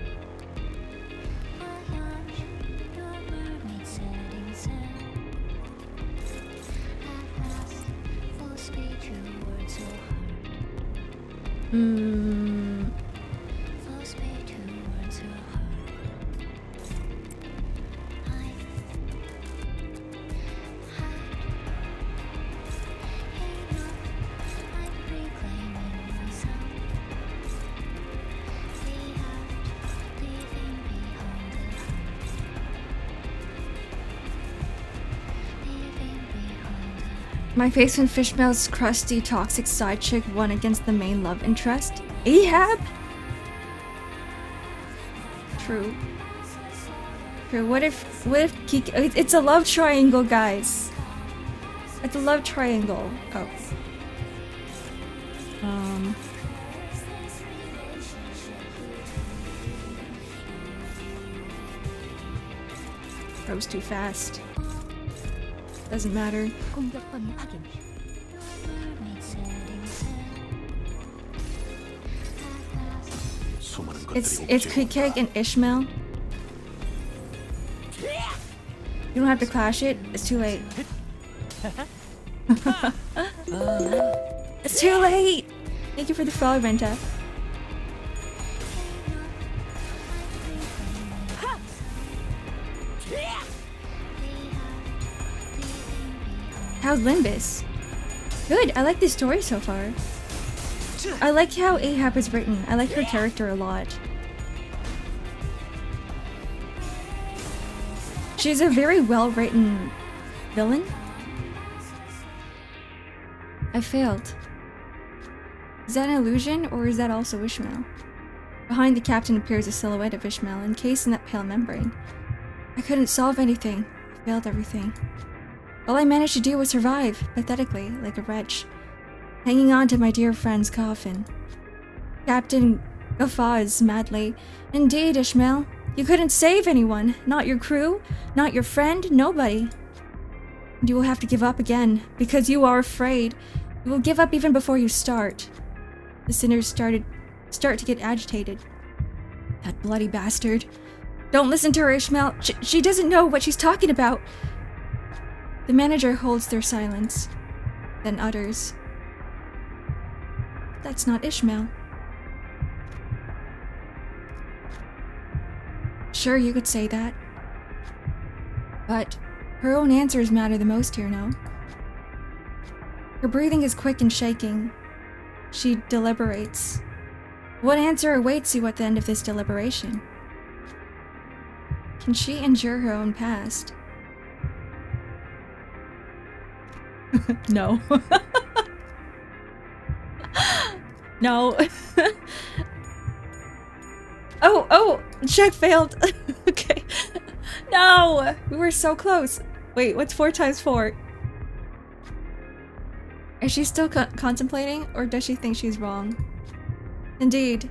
My face when Fishmail's crusty, toxic side chick won against the main love interest. Ahab? True. True. What if Kiki— it's a love triangle, guys. It's a love triangle. Oh. That was too fast. Doesn't matter. 공격 범위 확인. 수많은 It's 것들이 Quick and Ishmael. You don't have to clash it. It's too late. It's too late. Thank you for the follow, Renta. How's Limbus? Good. I like this story so far. I like how Ahab is written. I like her character a lot. She's a very well-written villain. I failed. Is that an illusion, or is that also Ishmael? Behind the captain appears a silhouette of Ishmael, encased in that pale membrane. I couldn't solve anything. I failed everything. All I managed to do was survive, pathetically, like a wretch, hanging on to my dear friend's coffin. Captain guffaws madly. Indeed, Ishmael. You couldn't save anyone. Not your crew, not your friend, nobody. And you will have to give up again, because you are afraid. You will give up even before you start. The sinners start to get agitated. That bloody bastard. Don't listen to her, Ishmael. She doesn't know what she's talking about. The manager holds their silence, then utters, "That's not Ishmael." Sure, you could say that. But her own answers matter the most here, no? Her breathing is quick and shaking. She deliberates. What answer awaits you at the end of this deliberation? Can she endure her own past? No. No. Oh, check failed. Okay. No, we were so close. Wait, what's 4 times 4? Is she still contemplating, or does she think she's wrong? Indeed,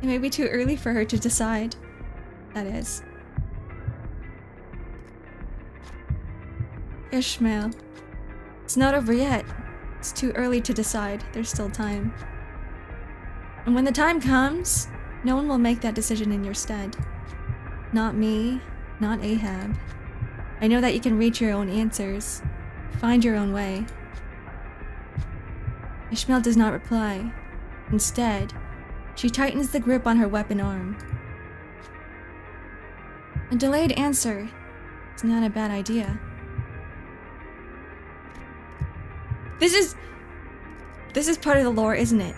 it may be too early for her to decide. That is. Ishmael. It's not over yet. It's too early to decide. There's still time. And when the time comes, no one will make that decision in your stead. Not me, not Ahab. I know that you can reach your own answers. Find your own way. Ishmael does not reply. Instead, she tightens the grip on her weapon arm. A delayed answer is not a bad idea. This is part of the lore, isn't it?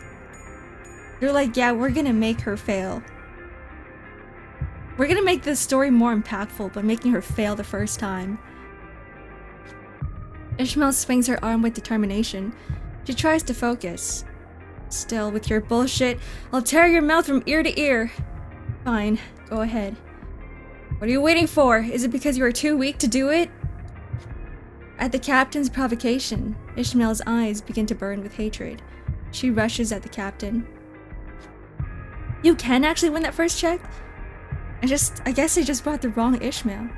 They're like, yeah, we're gonna make her fail. We're gonna make this story more impactful by making her fail the first time. Ishmael swings her arm with determination. She tries to focus. Still, with your bullshit, I'll tear your mouth from ear to ear. Fine, go ahead. What are you waiting for? Is it because you are too weak to do it? At the captain's provocation, Ishmael's eyes begin to burn with hatred. She rushes at the captain. You can actually win that first check? I guess I just brought the wrong Ishmael.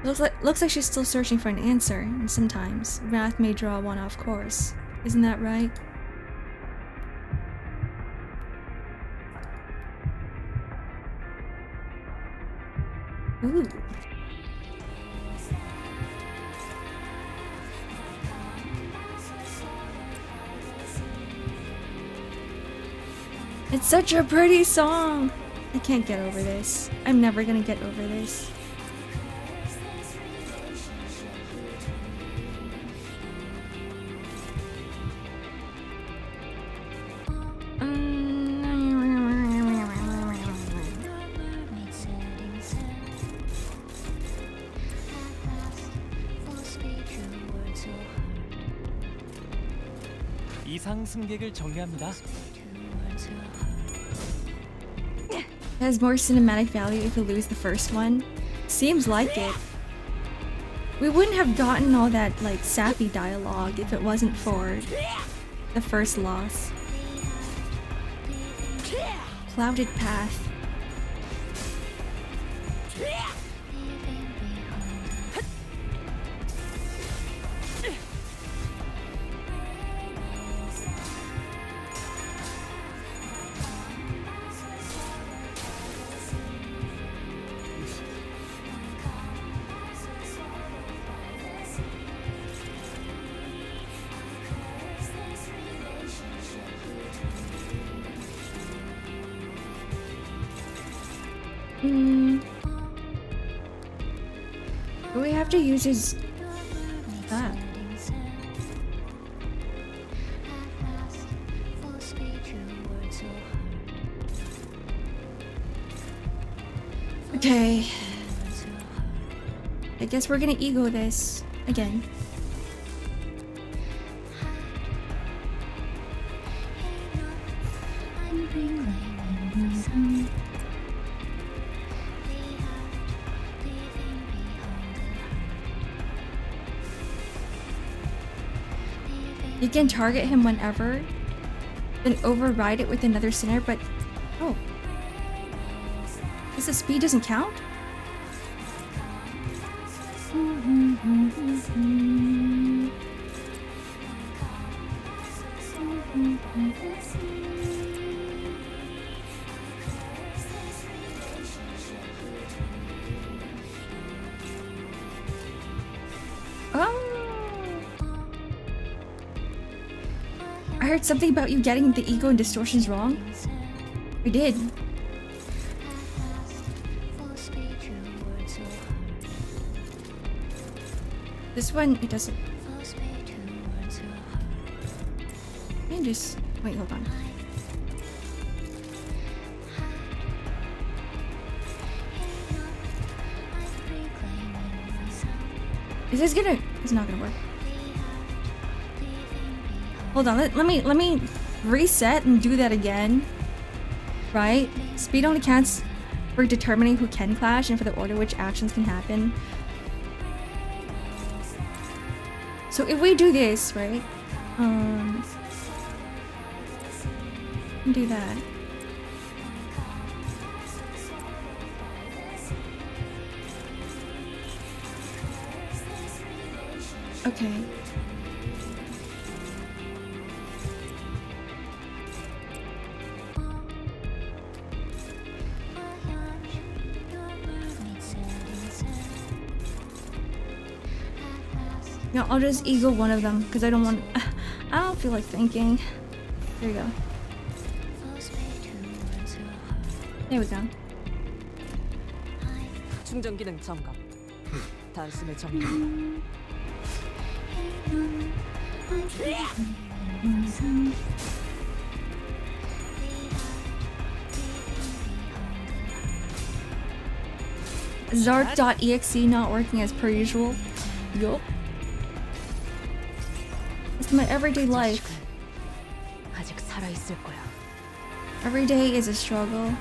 Looks like she's still searching for an answer, and sometimes Wrath may draw one off course. Isn't that right? Ooh. It's such a pretty song! I can't get over this. I'm never gonna get over this. 이상 승객을 정리합니다. It has more cinematic value if we lose the first one. Seems like it. We wouldn't have gotten all that, like, sappy dialogue if it wasn't for the first loss. Clouded path. But we have to use his... that. Okay. I guess we're gonna ego this again. You can target him whenever, then override it with another sinner, but... oh. Guess the speed doesn't count? I heard something about you getting the ego and distortions wrong. I did. This one, it doesn't. Let me just... wait, hold on. Is this gonna... it's not gonna work. Hold on, let me reset and do that again. Right? Speed only counts for determining who can clash and for the order which actions can happen. So if we do this, right? Do that. Okay. No, I'll just ego one of them because I don't want. I don't feel like thinking. There you go. There we go. 충전 기능 점검. 단숨에 점검. Zark.exe not working as per usual. Yup. It's my everyday life. 아직 살아 있을 거야. Every day is a struggle.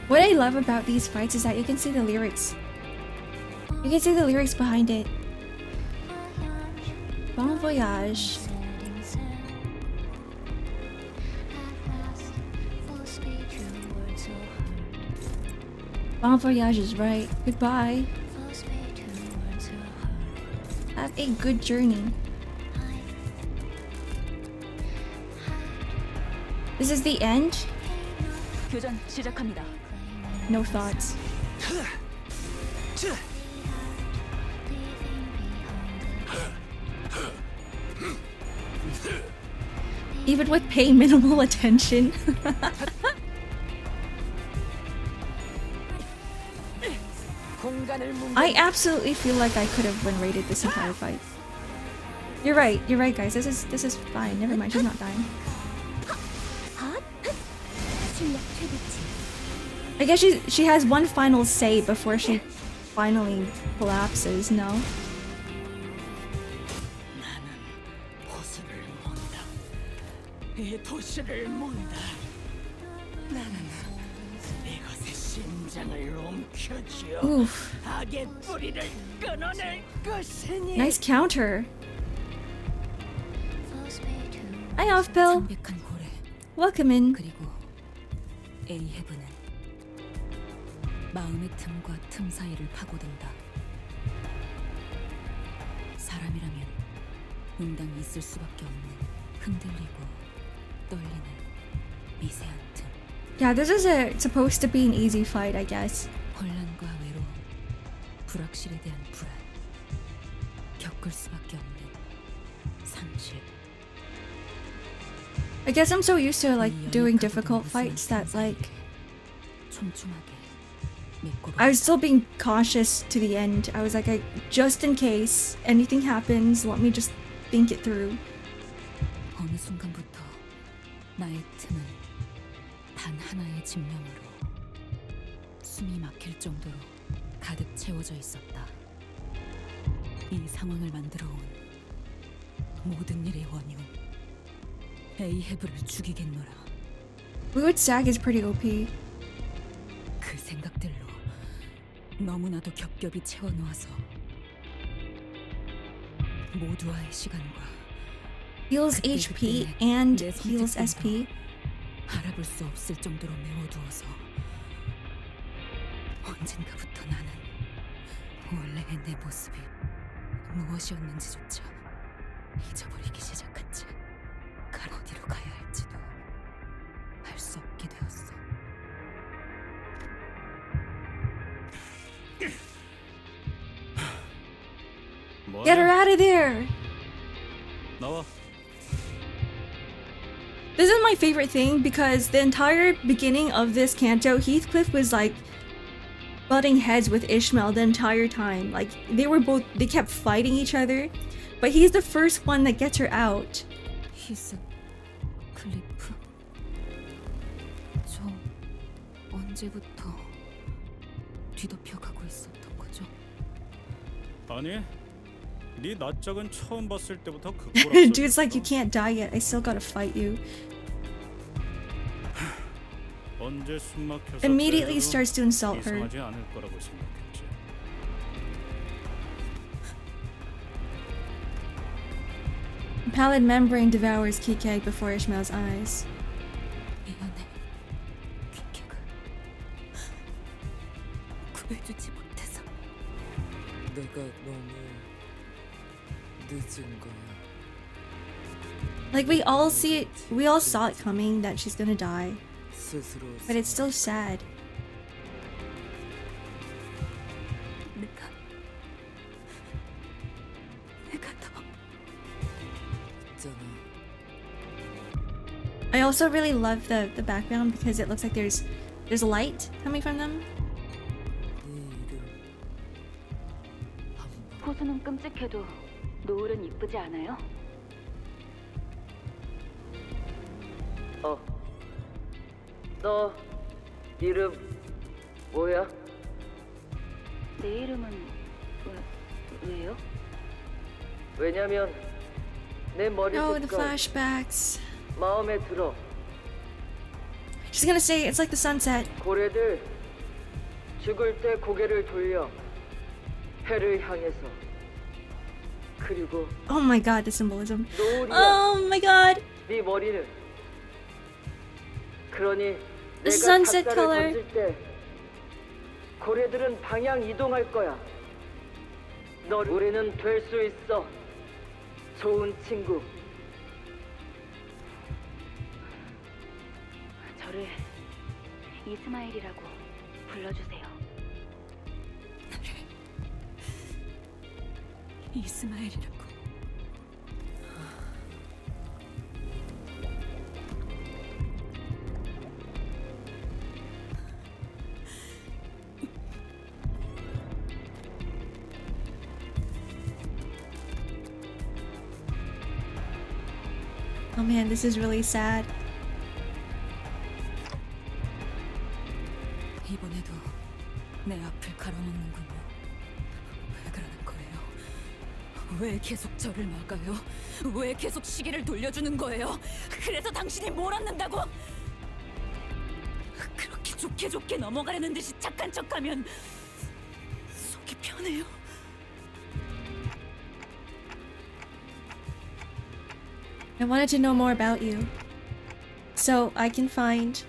What I love about these fights is that you can see the lyrics. You can see the lyrics behind it. Bon voyage. Bon voyage is right. Goodbye. Have a good journey. This is the end? 교전 시작합니다. No thoughts. Even with paying minimal attention. I absolutely feel like I could have win rated this entire fight. You're right guys, this is fine. Never mind, she's not dying. I guess she has one final say before she finally collapses, no? 나는 호수를 몬다. 이 도시를 몬다. 나는 이것의 심장을 움켜쥐어 Oof. 악의 뿌리를 끊어낼 것이니. Nice counter. Hi Offpill. 창백한 고래 Welcome in. 그리고 에이헤브는 마음의 틈과 틈 사이를 파고든다. 사람이라면 응당이 있을 수밖에 없는 흔들리고 떨리는 미세한 틈. Yeah, this is supposed to be an easy fight, I guess. 혼란과 외로움, 불확실에 대한 불안, 겪을 수밖에 없는 상실. I guess I'm so used to like doing difficult fights that like 촘촘하게 메꿔. I was still being cautious to the end. I was like, just in case anything happens, let me just think it through. 어느 순간부터 나의 틈은 단 하나의 집념으로 숨이 막힐 정도로 가득 채워져 있었다. 이 상황을 만들어 온 모든 일의 원흉 에이헤브를 죽이겠노라. Wood Sag is pretty OP. 그 생각들로 너무나도 겹겹이 채워놓아서 모두와의 시간과 Heals HP and heals SP. 알아볼 수 없을 정도로 메워두어서 언젠가부터 나는 원래의 내 모습이 무엇이었는지조차 잊어버리기 시작한 채 어디로 가야 할지도 알 수 없게 되었어. Get her out of there! 나와. This is my favorite thing because the entire beginning of this canto, Heathcliff was like butting heads with Ishmael the entire time. Like they kept fighting each other, but he's the first one that gets her out. 히스클리프, 저 언제부터 뒤덮여가고 있었던 거죠? 아니, 네 낯짝은 처음 봤을 때부터 그 꼴. Dude's like, you can't die yet. I still gotta fight you. 언제 숨막혀서 Immediately starts to insult her. 이상하지 않을 거라고 생각했지. Pallid membrane devours Kike before Ishmael's eyes. 미안해, 퀴케가 구해주지 못해서. 내가 너무 늦은 거야. Like we all saw it coming that she's gonna die, 스스로 but it's still sad. 내가 더 있잖아. I also really love the background because it looks like there's light coming from them. 네 이름 한번 호수는 끔찍해도 노을은 이쁘지 않아요? 너 이름 뭐야? 내 이름은 왜요? 왜냐면 내 머리 Oh, the 색깔 flashbacks. 마음에 들어. She's gonna say it's like the sunset. 고래들 죽을 때 고개를 돌려 해를 향해서 그리고 Oh my god, the symbolism. 노을이야. Oh my god. 네 머리는 그러니 The 내가 sunset 닭살을 color. 던질 때 고래들은 방향 이동할 거야. 우리는 될 수 있어. 좋은 친구. 저를 이스마일이라고 불러주세요. 이스마일이라고. Oh man, this is really sad. 이번에도 내 앞을 가로막는군요. 왜 그러는 거예요? 왜 계속 저를 막아요? 왜 계속 시계를 돌려주는 거예요? 그래서 당신이 뭘 얻는다고? 그렇게 좋게 넘어가려는 듯이 착한 척하면 속이 편해요. I wanted to know more about you, so I can find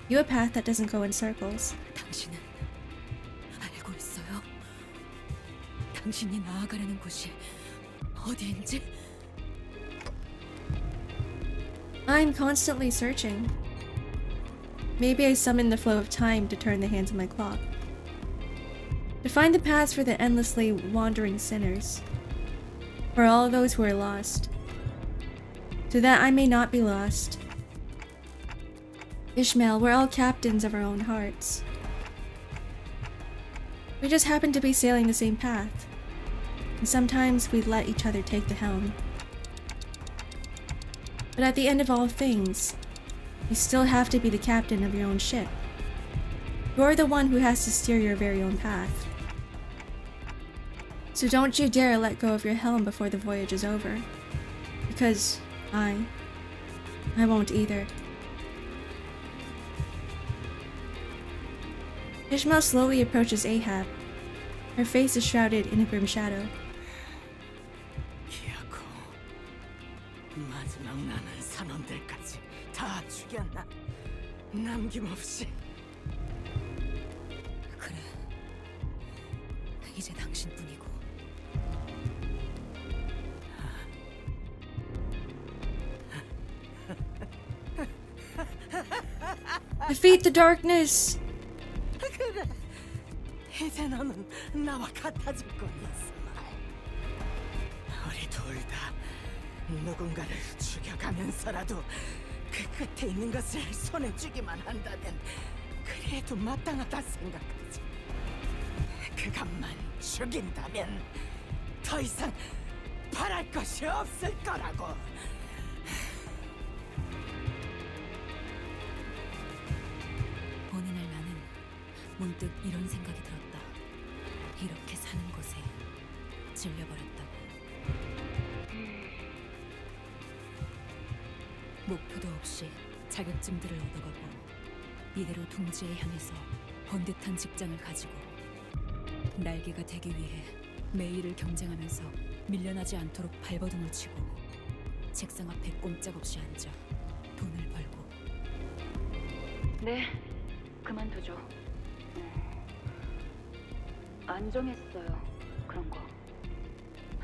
you a path that doesn't go in circles. 당신은 알고 있어요? 당신이 나아가려는 곳이 어디인지? I'm constantly searching. Maybe I summon the flow of time to turn the hands of my clock. To find the paths for the endlessly wandering sinners. For all those who are lost. So that I may not be lost. Ishmael, we're all captains of our own hearts. We just happen to be sailing the same path. And sometimes we let each other take the helm. But at the end of all things, you still have to be the captain of your own ship. You're the one who has to steer your very own path. So don't you dare let go of your helm before the voyage is over. Because I won't either. Ishmael slowly approaches Ahab. Her face is shrouded in a grim shadow. 기아코, 마지막 나는 선원들까지 다 죽였나? 남김없이. 그래. 이제 당신뿐이고. Defeat the darkness! 그래, 이제 너는 나와 같아졌군, 이스마일. 우리 둘 다 누군가를 죽여가면서라도 그 끝에 있는 것을 손에 쥐기만 한다면 그래도 마땅하다 생각하지. 그것만 죽인다면 더 이상 바랄 것이 없을 거라고. 어느 날 나는 문득 이런 생각이 들었다. 이렇게 사는 것에 질려버렸다고. 목표도 없이 자격증들을 얻어가고 이대로 둥지에 향해서 번듯한 직장을 가지고 날개가 되기 위해 매일을 경쟁하면서 밀려나지 않도록 발버둥을 치고 책상 앞에 꼼짝없이 앉아 돈을 벌고. 네, 그만두죠. 안 정했어요. 그런 거.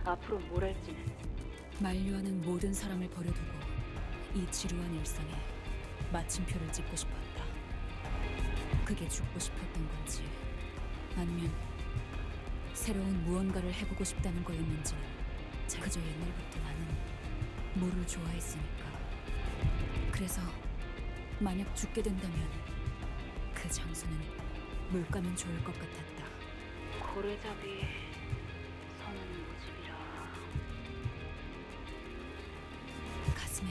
앞으로 뭘 할지는. 만류하는 모든 사람을 버려두고 이 지루한 일상에 마침표를 찍고 싶었다. 그게 죽고 싶었던 건지 아니면 새로운 무언가를 해보고 싶다는 거였는지는 그저 옛날부터 나는 뭐를 좋아했으니까. 그래서 만약 죽게 된다면 그 장소는 물가면 좋을 것 같았다. 고래잡이 선은 모집이라. 가슴에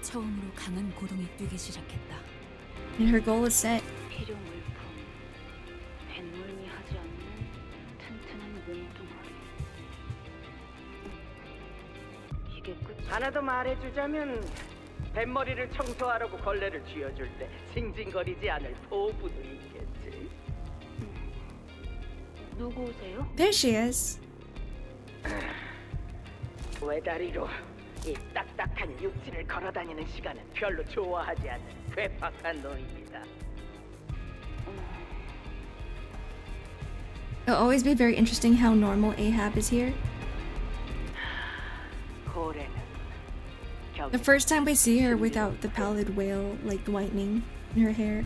처음으로 강한 고동이 뛰기 시작했다. And her goal is set. 필요 물품. 뱃물미하지 않는 튼튼한 몸뚱아리. 이게 끝이. 하나 더 말해주자면 뱃머리를 청소하라고 걸레를 쥐어줄 때 징징거리지 않을 포부도 있겠지. 누구세요? There she is. 외다리로 이 딱딱한 육지를 걸어다니는 시간은 별로 좋아하지 않는 괴팍한 노입니다. It'll always be very interesting how normal Ahab is here. 고래는 The first time we see her without the pallid whale like whitening in her hair.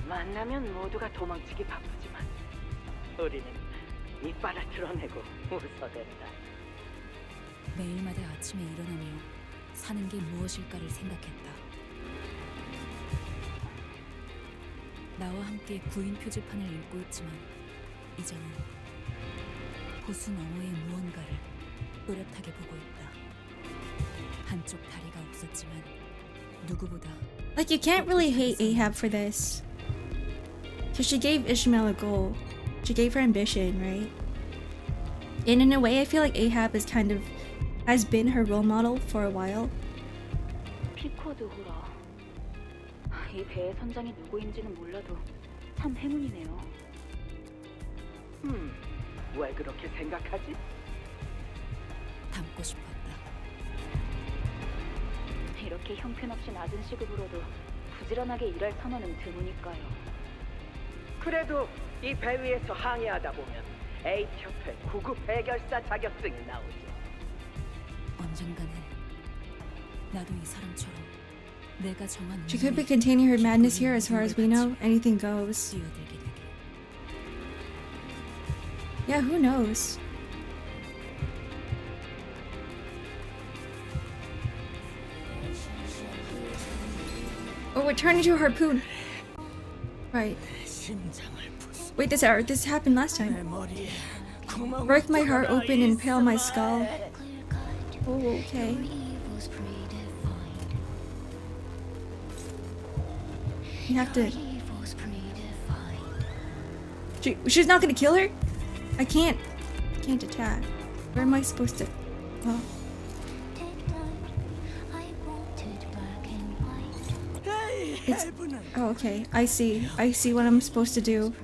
만나면 모두가 도망치기 바쁘지만 우리는 이빨을 드러내고 웃어댄다. 매일마다 아침에 일어나며 사는 게 무엇일까를 생각했다. 나와 함께 구인 표지판을 읽고 있지만 이제는 호수 너머의 무언가를 또렷하게 보고 있다. 한쪽 다리가 없었지만 누구보다 Like, you can't really hate Ahab for this. Because she gave Ishmael a goal. She gave her ambition, right? And in a way, I feel like Ahab is kind of has been her role model for a while. 피코드 후라. 이 배의 선장이 누구인지는 몰라도 참 행운이네요. 왜 그렇게 생각하지? 닮고 싶었다. 이렇게 형편없이 낮은 시급으로도 부지런하게 일할 선원은 드무니까요. 그래도 이 배 위에서 항해하다 보면 A협회 구급 해결사 자격증이 나오죠. 언젠가는 나도 이 사람처럼 내가 정한 She could be containing her madness here as far as we know. Anything goes. 뛰어들게 되길. Yeah, who knows? Oh, we're turning to a harpoon. Right. Wait, this happened last time. Break my heart open and impale my skull. Oh, okay. You have to. She's not gonna kill her? I can't attack. Where am I supposed to? Oh. It's, oh, okay. I see what I'm supposed to do.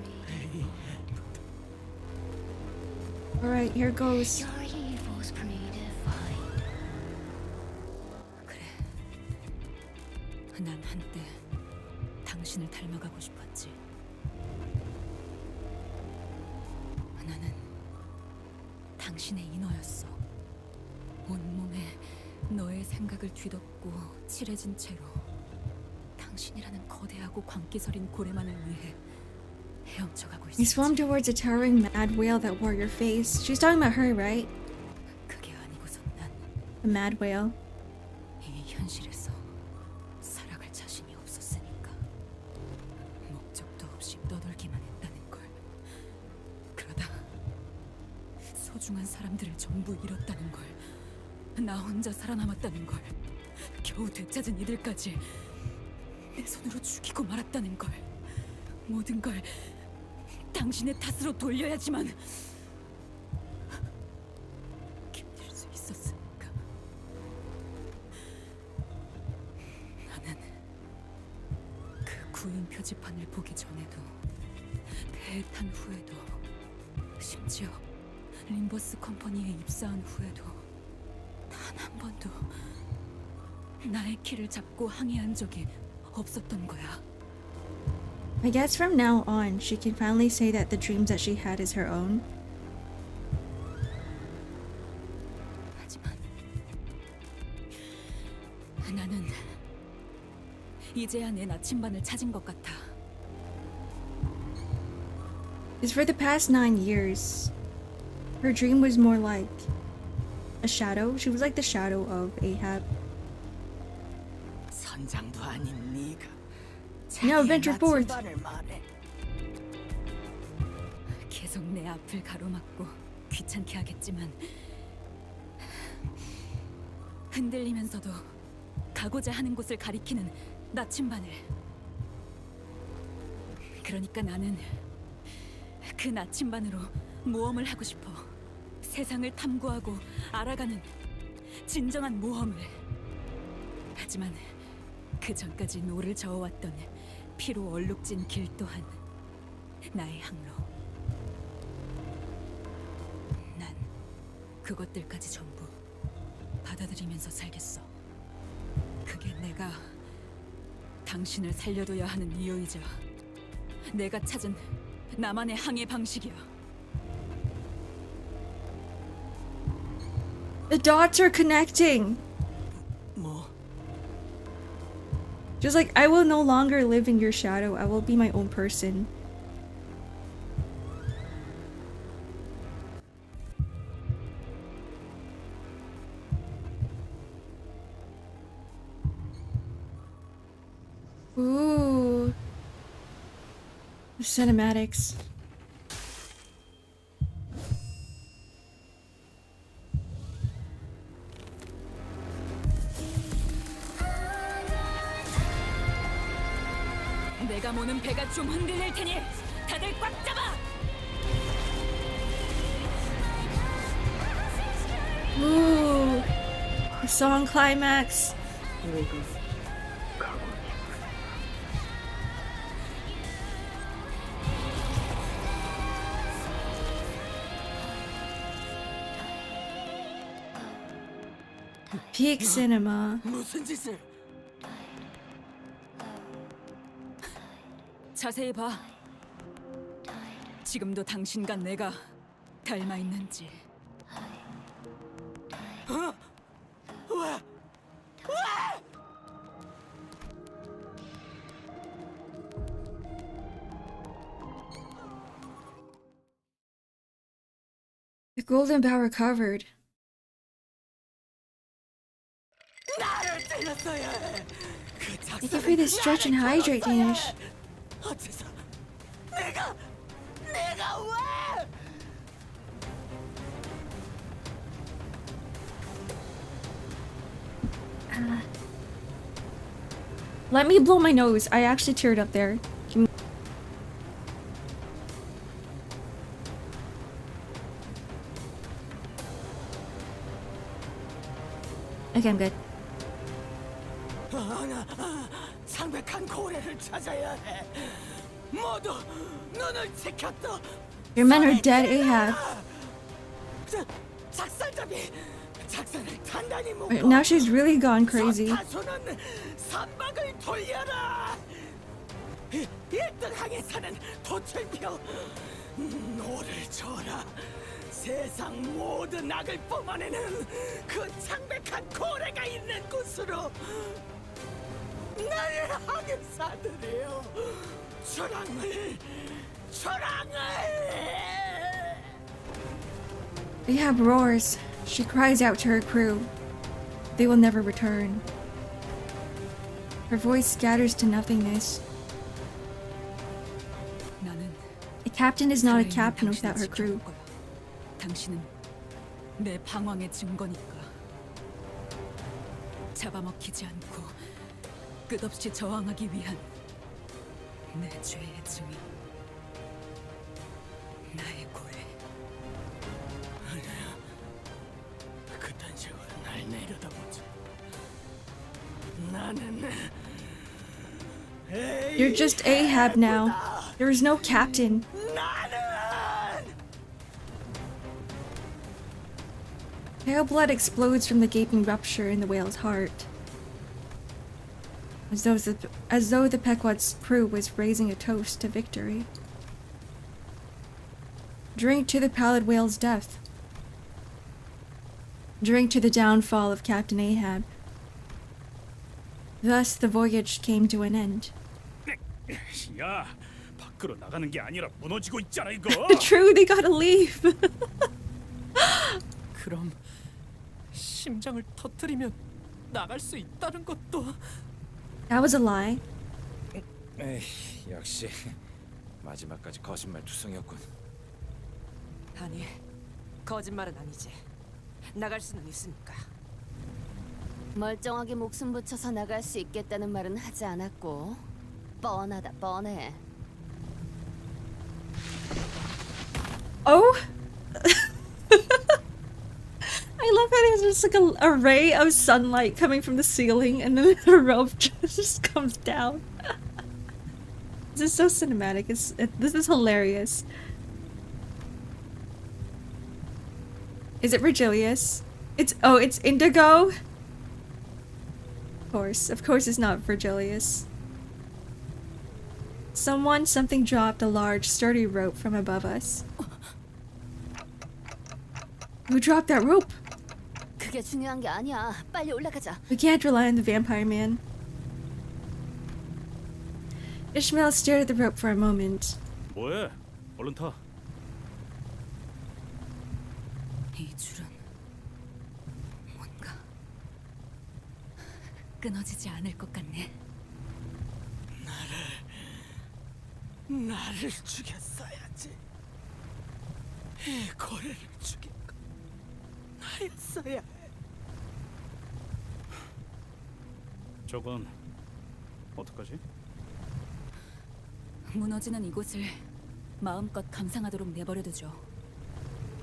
Alright, here goes. 그래. 난 한때 당신을 닮아가고 싶었지. 나는 당신의 인어였어. 온몸에 너의 생각을 뒤덮고 칠해진 채로 당신이라는 거대하고 광기서린 고래만을 위해 헤엄쳐가고 You 있었지. swam towards a towering mad whale that wore your face. She's talking about her, right? 그게 아니고선 난 The mad whale. 이 현실에서 살아갈 자신이 없었으니까 목적도 없이 떠돌기만 했다는 걸. 그러다 소중한 사람들을 전부 잃었다는 걸. 나 혼자 살아남았다는 걸. 겨우 되찾은 이들까지 내 손으로 죽이고 말았다는 걸. 모든 걸 당신의 탓으로 돌려야지만 견딜 수 있었으니까. 나는 그 구인 표지판을 보기 전에도, 배에 탄 후에도, 심지어 림버스 컴퍼니에 입사한 후에도 단 한 번도 나의 키를 잡고 항해한 적이 없었던 거야. I guess from now on, she can finally say that the dreams that she had is her own. 하지만 나는 이제야 내 나침반을 찾은 것 같아. Because for the past 9 years, her dream was more like a shadow. She was like the shadow of Ahab. 선장도 아닌 네가 Now venture forth. 나침반을 말해. 계속 내 앞을 가로막고 귀찮게 하겠지만 흔들리면서도 가고자 하는 곳을 가리키는 나침반을. 그러니까 나는 그 나침반으로 모험을 하고 싶어. 세상을 탐구하고 알아가는 진정한 모험을. 하지만 그 전까지 노를 저어왔던 피로 얼룩진 길 또한 나의 항로. 난 그것들까지 전부 받아들이면서 살겠어. 그게 내가 당신을 살려둬야 하는 이유이자 내가 찾은 나만의 항해 방식이야. The dots are connecting. 뭐? Just like, I will no longer live in your shadow. I will be my own person. Ooh. The cinematics. 내가 모는 배가 좀 흔들릴 테니 다들 꽉 잡아! Ooh. The song climax. Peak cinema. 무슨 짓을? 자세히 봐. 지금도 당신과 내가 닮아 있는지. 왜? The golden bough recovered. 나를 때렸어야 해. 그 Thank you for the stretch and hydrate, Danish. 어째서 내가 왜? Let me blow my nose. I actually teared up there. Okay, I'm good. 창백한 고래를 찾아야 해. 모두 눈을 지켰다. Your men are dead, Ahab. 작살잡이 작살을 단단히 묶어. Wait, now she's really gone crazy. 다수는 선박을 돌려라. 1등 항해사는 도철표 노를 줘라. 세상 모든 악을 뿜어내는 그 창백한 고래가 있는 곳으로 나의 항해사들이여 초랑을 Ahab roars. She cries out to her crew. They will never return. Her voice scatters to nothingness. 나는 A captain is not a 살아있는 captain 당신을 without her crew. 지켜볼 거야. 당신은 내 방황의 증거니까. 잡아먹히지 않고 끝없이 저항하기 위한 내 죄의 증인. 나의 고래. 그딴 식으로 날 내려다보지. 나는 You're just Ahab now. There is no captain. 나는 Pale blood explodes from the gaping rupture in the whale's heart. As though the Pequod's crew was raising a toast to victory. Drink to the pallid whale's death. Drink to the downfall of Captain Ahab. Thus the voyage came to an end. 야, 밖으로 나가는 게 아니라 무너지고 있잖아 이거. True, they gotta leave. 그럼 심장을 터뜨리면 나갈 수 있다는 것도. That was a lie. 에이, 역시 마지막까지 거짓말 투성이었군. 아니, 거짓말은 아니지. 나갈 수는 있으니까. 멀쩡하게 목숨 붙여서 나갈 수 있겠다는 말은 하지 않았고 뻔하다 뻔해. Oh? I love how there's just like a ray of sunlight coming from the ceiling and then the rope just comes down. This is so cinematic. This is hilarious. Is it Virgilius? It's Indigo? Of course it's not Virgilius. Something dropped a large, sturdy rope from above us. Who dropped that rope? 그게 중요한 게 아니야. 빨리 올라가자. We can't rely on the vampire man. Ishmael stared at the rope for a moment. 뭐해? 얼른 타. 이 줄은 뭔가 끊어지지 않을 것 같네. 나를 죽였어야지. 이 고래를 죽인 건 나였어야 해. 저건 어떡하지? 무너지는 이곳을 마음껏 감상하도록 내버려두죠.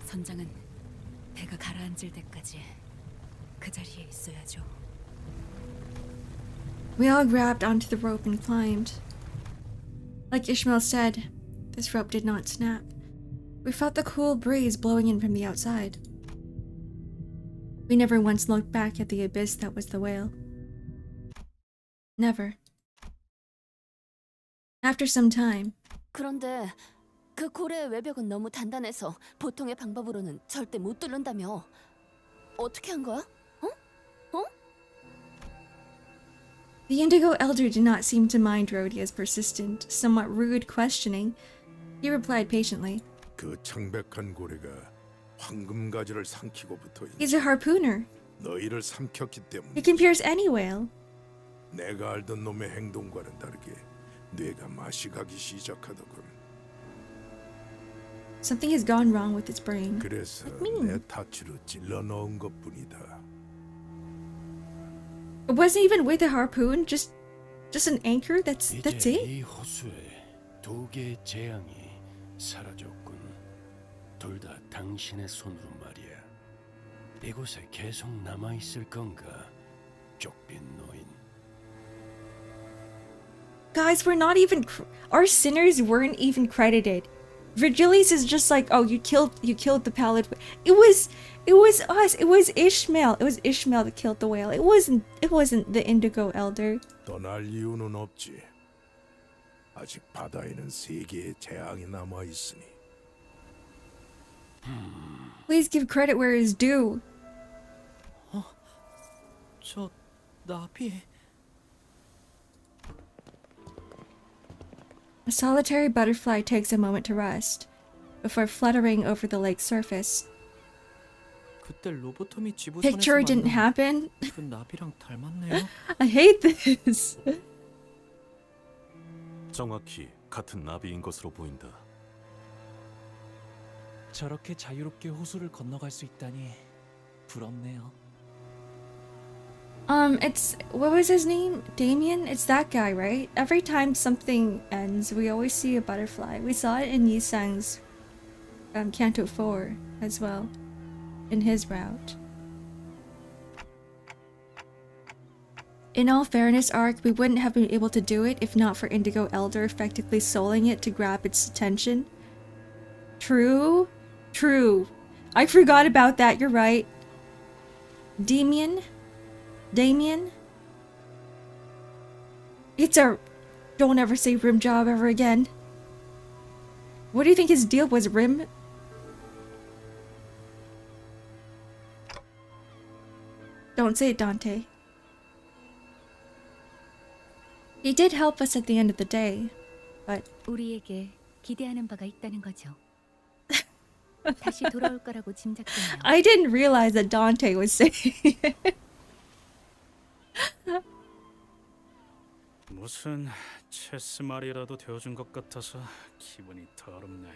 선장은 배가 가라앉을 때까지 그 자리에 있어야죠. We all grabbed onto the rope and climbed. Like Ishmael said, this rope did not snap. We felt the cool breeze blowing in from the outside. We never once looked back at the abyss that was the whale. Never. After some time, 그런데 그 고래의 외벽은 너무 단단해서 보통의 방법으로는 절대 못 뚫는다며. 어떻게 한 거야? the Indigo Elder did not seem to mind Rhodia's persistent, somewhat rude questioning. He replied patiently. 그 창백한 고래가 황금가지를 삼키고부터 He's a harpooner. 너희를 삼켰기 때문에 He can pierce any whale. 내가 알던 놈의 행동과는 다르게 뇌가 맛이 가기 시작하더군. Something has gone wrong with his brain. 그래서 내 타치로 찔러 넣은 것뿐이다. It wasn't even with a harpoon, just an anchor. That's 이제 it. 이 호수에 두 개의 재앙이 사라졌군. 둘 다 당신의 손으로 말이야. 이곳에 계속 남아 있을 건가? 쫓긴 노인. Guys, we're not even our sinners weren't even credited. Virgilius is just like, oh, you killed the pallid. It was us. It was Ishmael. It was Ishmael that killed the whale. It wasn't the Indigo Elder. 떠날 이유는 없지. 아직 바다에는 세 개의 재앙이 남아 있으니. Please give credit where it is due. 저 나비. A solitary butterfly takes a moment to rest before fluttering over the lake's surface. 그때 로보토미 지부선에서 Picture didn't happen. 그 나비랑 닮았네요. I hate this. 정확히 같은 나비인 것으로 보인다. 저렇게 자유롭게 호수를 건너갈 수 있다니 부럽네요. It's what was his name? Damien? It's that guy, right? Every time something ends, we always see a butterfly. We saw it in Yisang's Canto IV as well, in his route. In all fairness, Ark, we wouldn't have been able to do it if not for Indigo Elder effectively souling it to grab its attention. True. I forgot about that, you're right. Damien? It's a... Don't ever say rim job ever again. What do you think his deal was, Rim? Don't say it, Dante. He did help us at the end of the day, but... 우리에게 기대하는 바가 있다는 거죠. 다시 돌아올 거라고 짐작되네요. I didn't realize that Dante was saying it. 무슨 체스 말이라도 되어준 것 같아서 기분이 더럽네.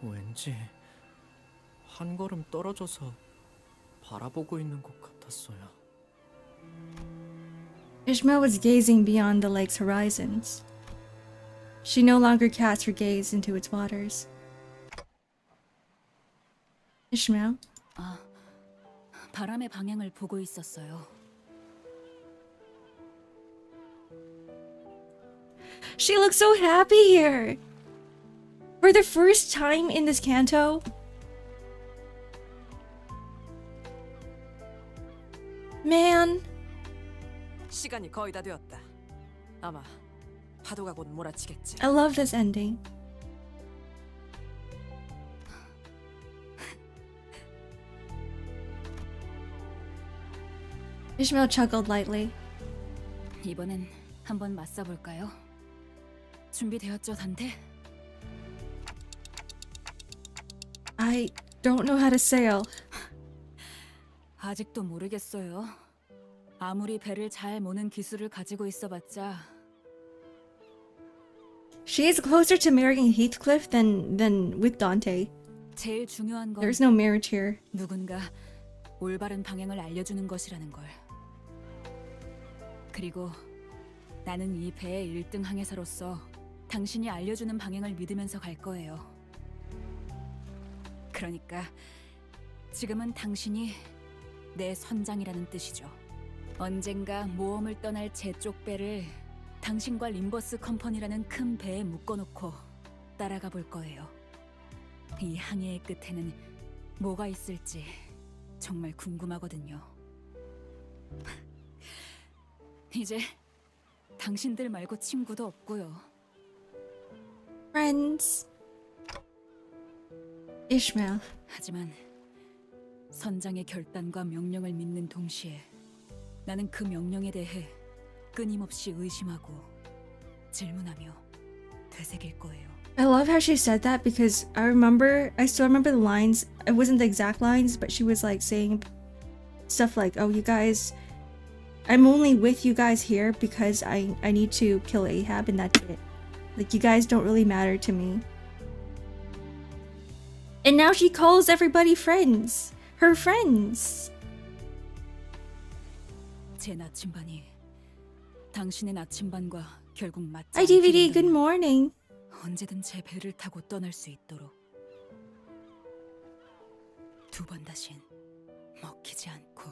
왠지 한 걸음 떨어져서 바라보고 있는 것 같았어요. Ishmael was gazing beyond the lake's horizons. She no longer cast her gaze into its waters. Ishmael? 바람의 방향을 보고 있었어요. She looks so happy here. For the first time in this canto. Man. 시간이 거의 다 되었다. 아마 파도가 곧 몰아치겠지. I love this ending. Ishmael chuckled lightly. 이번엔 한번 맞서 볼까요? 준비되었죠, 단테? I don't know how to sail. 아직도 모르겠어요. 아무리 배를 잘 모는 기술을 가지고 있어봤자. She is closer to marrying Heathcliff than with Dante. 제일 중요한 건 There's no marriage here. 누군가 올바른 방향을 알려주는 것이라는 걸. 그리고 나는 이 배의 1등 항해사로서 당신이 알려주는 방향을 믿으면서 갈 거예요. 그러니까 지금은 당신이 내 선장이라는 뜻이죠. 언젠가 모험을 떠날 제 쪽 배를 당신과 림버스 컴퍼니라는 큰 배에 묶어놓고 따라가 볼 거예요. 이 항해의 끝에는 뭐가 있을지 정말 궁금하거든요. 이제 당신들 말고 친구도 없고요. Friends. Ishmael. 하지만 선장의 결단과 명령을 믿는 동시에 나는 그 명령에 대해 끊임없이 의심하고 질문하며 되새길 거예요. I love how she said that because I still remember the lines. It wasn't the exact lines, but she was like saying stuff like, oh, you guys, I'm only with you guys here because I need to kill Ahab and that's it. Like, you guys don't really matter to me. And now she calls everybody friends. Her friends. 제 나침반이 당신의 나침반과 결국 맞지 Hi DVD, 않기를 good morning. 언제든 제 배를 타고 떠날 수 있도록 두 번 다신 먹히지 않고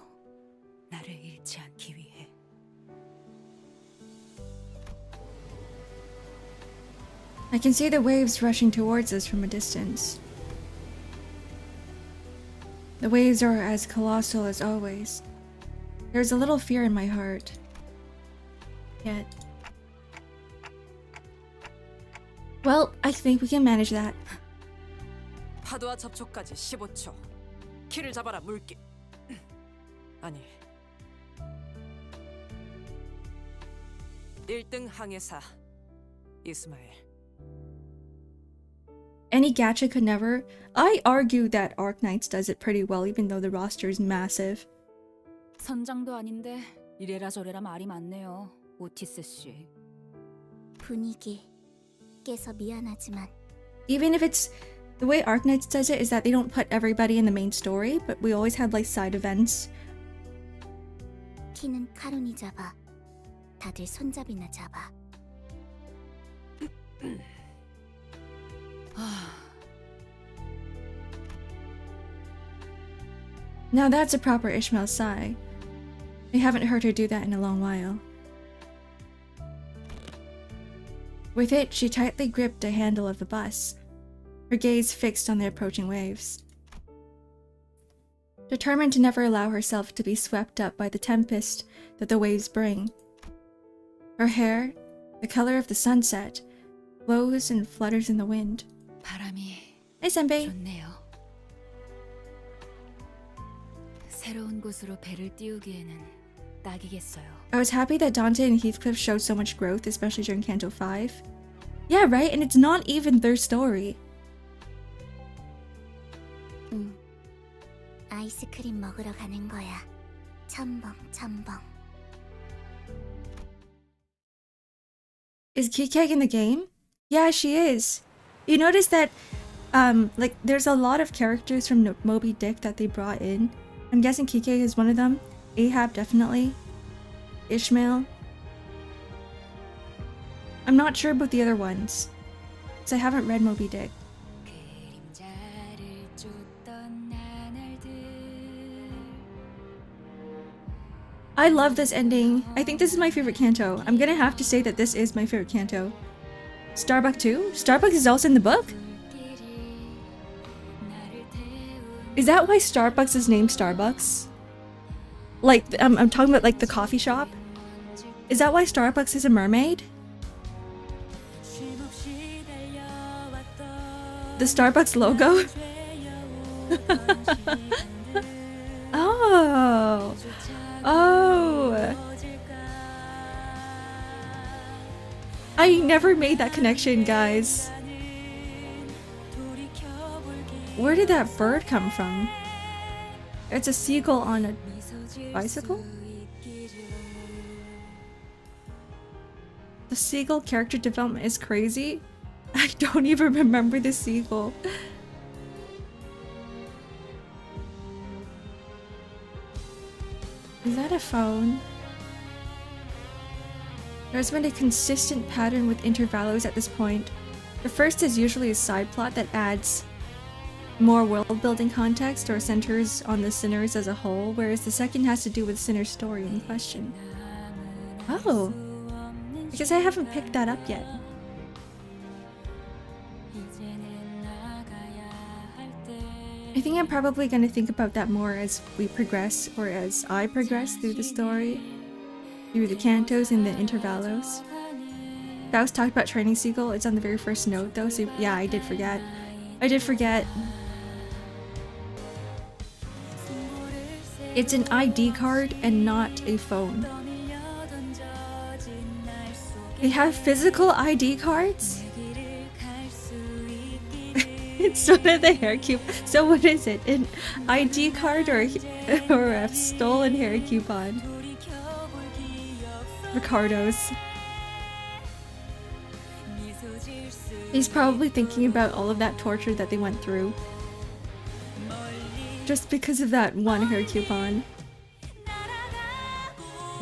나를 잃지 않기 위해. I can see the waves rushing towards us from a distance. The waves are as colossal as always. There's a little fear in my heart. Yet. Well, I think we can manage that. 파도와 접촉까지 15초. 키를 잡아라, 물기. 아니. 1등 항해사 이스마엘. Any gacha could never. I argue that Arc Knights does it pretty well, even though the roster is massive. 선장도 아닌데 이래라 저래라 말이 많네요, 오티스 씨. 분위기 깨서 미안하지만. Even if it's the way Arc Knights does it is that they don't put everybody in the main story, but we always had like side events. 키는 카론이 잡아. 다들 손잡이나 잡아. Now that's a proper Ishmael sigh. I haven't heard her do that in a long while. With it, she tightly gripped a handle of the bus, her gaze fixed on the approaching waves. Determined to never allow herself to be swept up by the tempest that the waves bring. Her hair, the color of the sunset, blows and flutters in the wind. 바람이 Hey, Senbei. 좋네요. 새로운 곳으로 배를 띄우기에는 딱이겠어요. I was happy that Dante and Heathcliff showed so much growth, especially during Canto V. Yeah, right? And it's not even their story. 아이스크림 먹으러 가는 거야. 첨벙 첨벙. Is Kikek in the game? Yeah, she is. You notice that, like, there's a lot of characters from Moby Dick that they brought in. I'm guessing Kikek is one of them. Ahab, definitely. Ishmael. I'm not sure about the other ones, because I haven't read Moby Dick. I love this ending. I think this is my favorite canto. I'm gonna have to say that this is my favorite canto. Starbuck too? Starbucks is also in the book? Is that why Starbucks is named Starbucks? Like, I'm talking about like the coffee shop? Is that why Starbucks is a mermaid? The Starbucks logo? Oh. Oh. I never made that connection, guys. Where did that bird come from? It's a seagull on a bicycle? The seagull character development is crazy. I don't even remember the seagull. Is that a phone? There's been a consistent pattern with intervalos at this point. The first is usually a side plot that adds more world-building context or centers on the sinners as a whole, whereas the second has to do with Sinner's story in question. Oh! Because I haven't picked that up yet. I think I'm probably going to think about that more as we progress, or as I progress through the story, through the cantos and the intervalos. Faust talked about training seagull. It's on the very first note though, so yeah, I did forget. It's an ID card and not a phone. They have physical ID cards? It's sort of the hair cube. So what is it? An ID card or a stolen hair coupon? Ricardo's. He's probably thinking about all of that torture that they went through. Just because of that one hair coupon.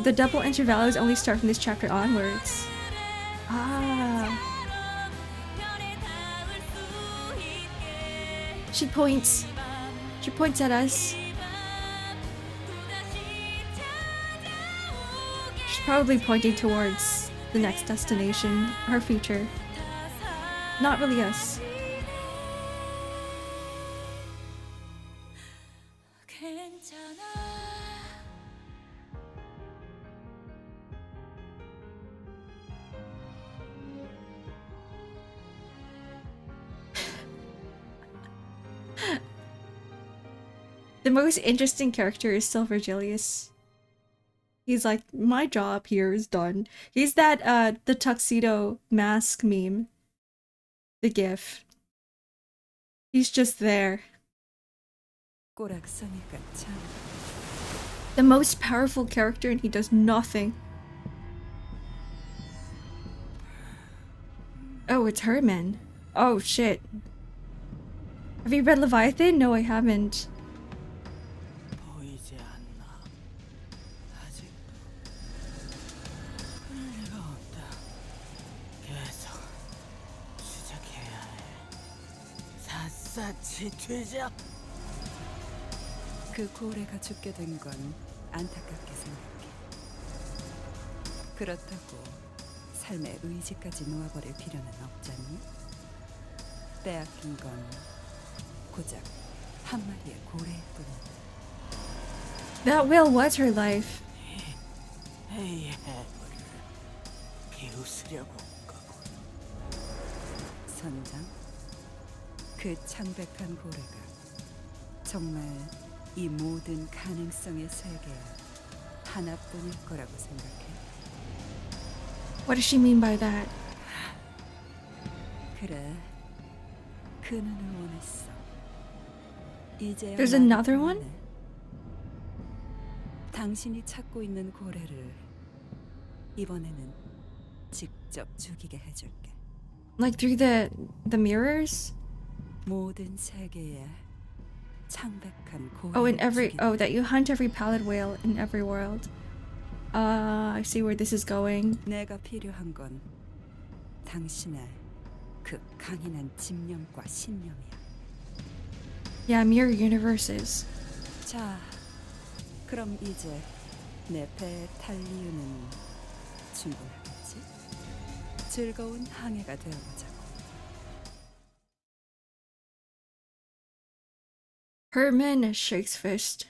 The double intervalos only start from this chapter onwards. Ah. She points at us. She's probably pointing towards the next destination, her future. Not really us. The most interesting character is still Virgilius. He's like, my job here is done. He's that, the tuxedo mask meme. The gif. He's just there. The most powerful character and he does nothing. Oh, it's Herman. Oh, shit. Have you read Leviathan? No, I haven't. 그 고래가 죽게 된 건 안타깝게 생각해. 그렇다고 삶의 의지까지 놓아버릴 필요는 없잖니? 빼앗긴 건 고작 한 마리의 고래일 뿐이다. That whale was her life. 선장, 그 창백한 고래가 정말 이 모든 가능성의 세계 하나뿐일 거라고 생각해. What does she mean by that? 그래, 그 눈을 원했어. 이제야 There's another one? 당신이 찾고 있는 고래를 이번에는 직접 죽이게 해줄게. Like through the mirrors? 모든 세계에 창백한 고래. Oh, in every that you hunt every pallid whale in every world. I see where this is going. 내가 필요한 건 당신의 그 강인한 집념과 신념이야. Yeah, mirror universes. 자, 그럼 이제 내 배에 탈 이유는 충분하겠지? 즐거운 항해가 되어보자고. Herman shakes fist.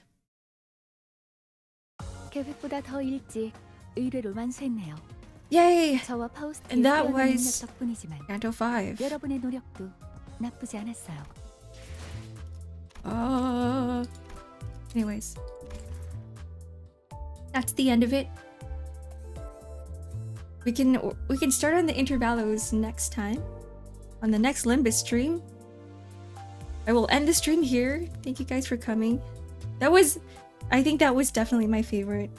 계획보다 더 일찍 의뢰를 완수했네요. Yay! 저와 파우스트의 And that 뛰어난 was 능력 덕분이지만 Canto V. 여러분의 노력도 나쁘지 않았어요. Anyways, that's the end of it. We can start on the intervalos next time, on the next Limbus stream. I will end the stream here. Thank you guys for coming. I think that was definitely my favorite.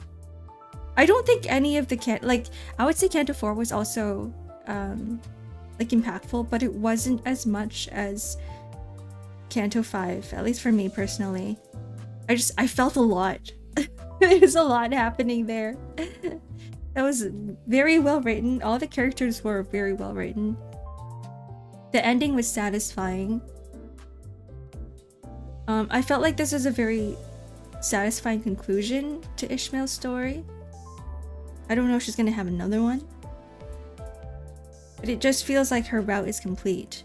I don't think any of the I would say Canto 4 was also like impactful, but it wasn't as much as Canto 5, at least for me personally. I felt a lot. There's a lot happening there. That was very well written. All the characters were very well written. The ending was satisfying. I felt like this was a very satisfying conclusion to Ishmael's story. I don't know if she's gonna have another one, but it just feels like her route is complete.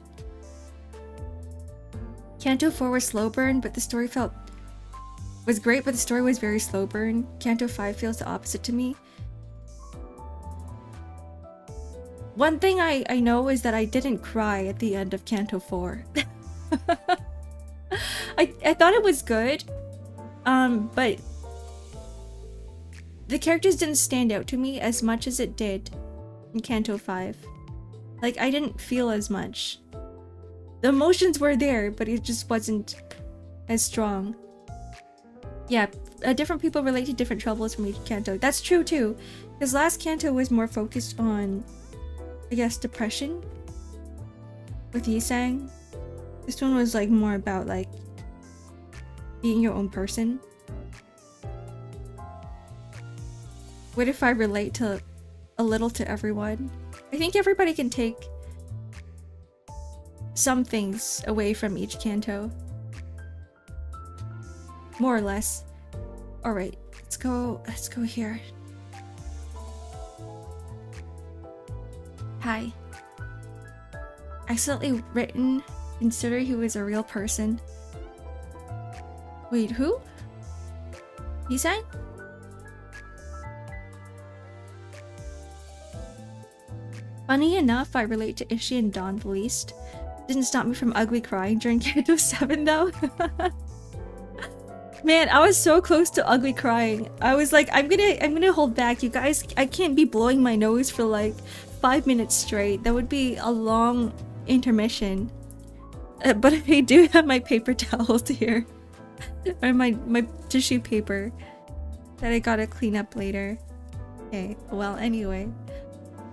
Canto 4 was slow burn, but the story was great, but the story was very slow burn. Canto 5 feels the opposite to me. One thing I know is that I didn't cry at the end of Canto 4. I thought it was good, but the characters didn't stand out to me as much as it did in Canto 5. Like, I didn't feel as much. The emotions were there, but it just wasn't as strong. Yeah, different people relate to different troubles from each canto. That's true too, because last canto was more focused on, I guess, depression with Yisang. This one was like more about like being your own person. What if I relate to a little to everyone? I think everybody can take some things away from each canto. More or less. Alright, let's go here. Hi. Accidentally written, consider he was a real person. Wait, who? Yisang? Funny enough, I relate to Ishi and Dawn the least. Didn't stop me from ugly crying during Canto 7 though. Man, I was so close to ugly crying. I was like, I'm gonna hold back, you guys. I can't be blowing my nose for like 5 minutes straight. That would be a long intermission. But I do have my paper towels here. Or my tissue paper that I gotta clean up later. Okay, well, anyway.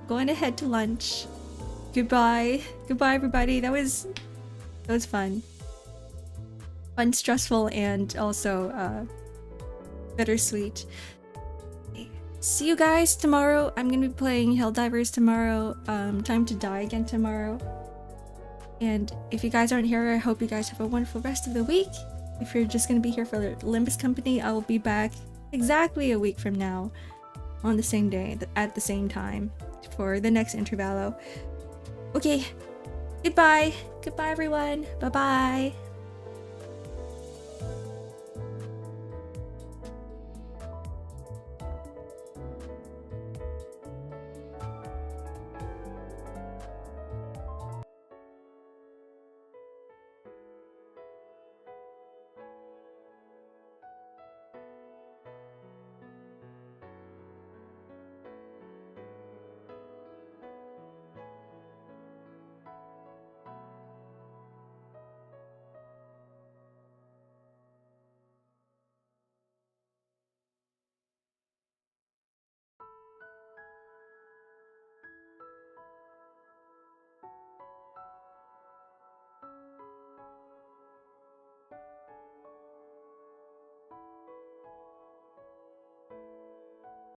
Going to head to lunch. Goodbye. Goodbye, everybody. That was fun. Fun, stressful, and also bittersweet. See you guys tomorrow. I'm gonna be playing Helldivers tomorrow. Time to Die again tomorrow. And if you guys aren't here, I hope you guys have a wonderful rest of the week. If you're just gonna be here for the Limbus Company, I will be back exactly a week from now on the same day at the same time for the next intervallo. Okay, goodbye. Goodbye, everyone. Bye-bye.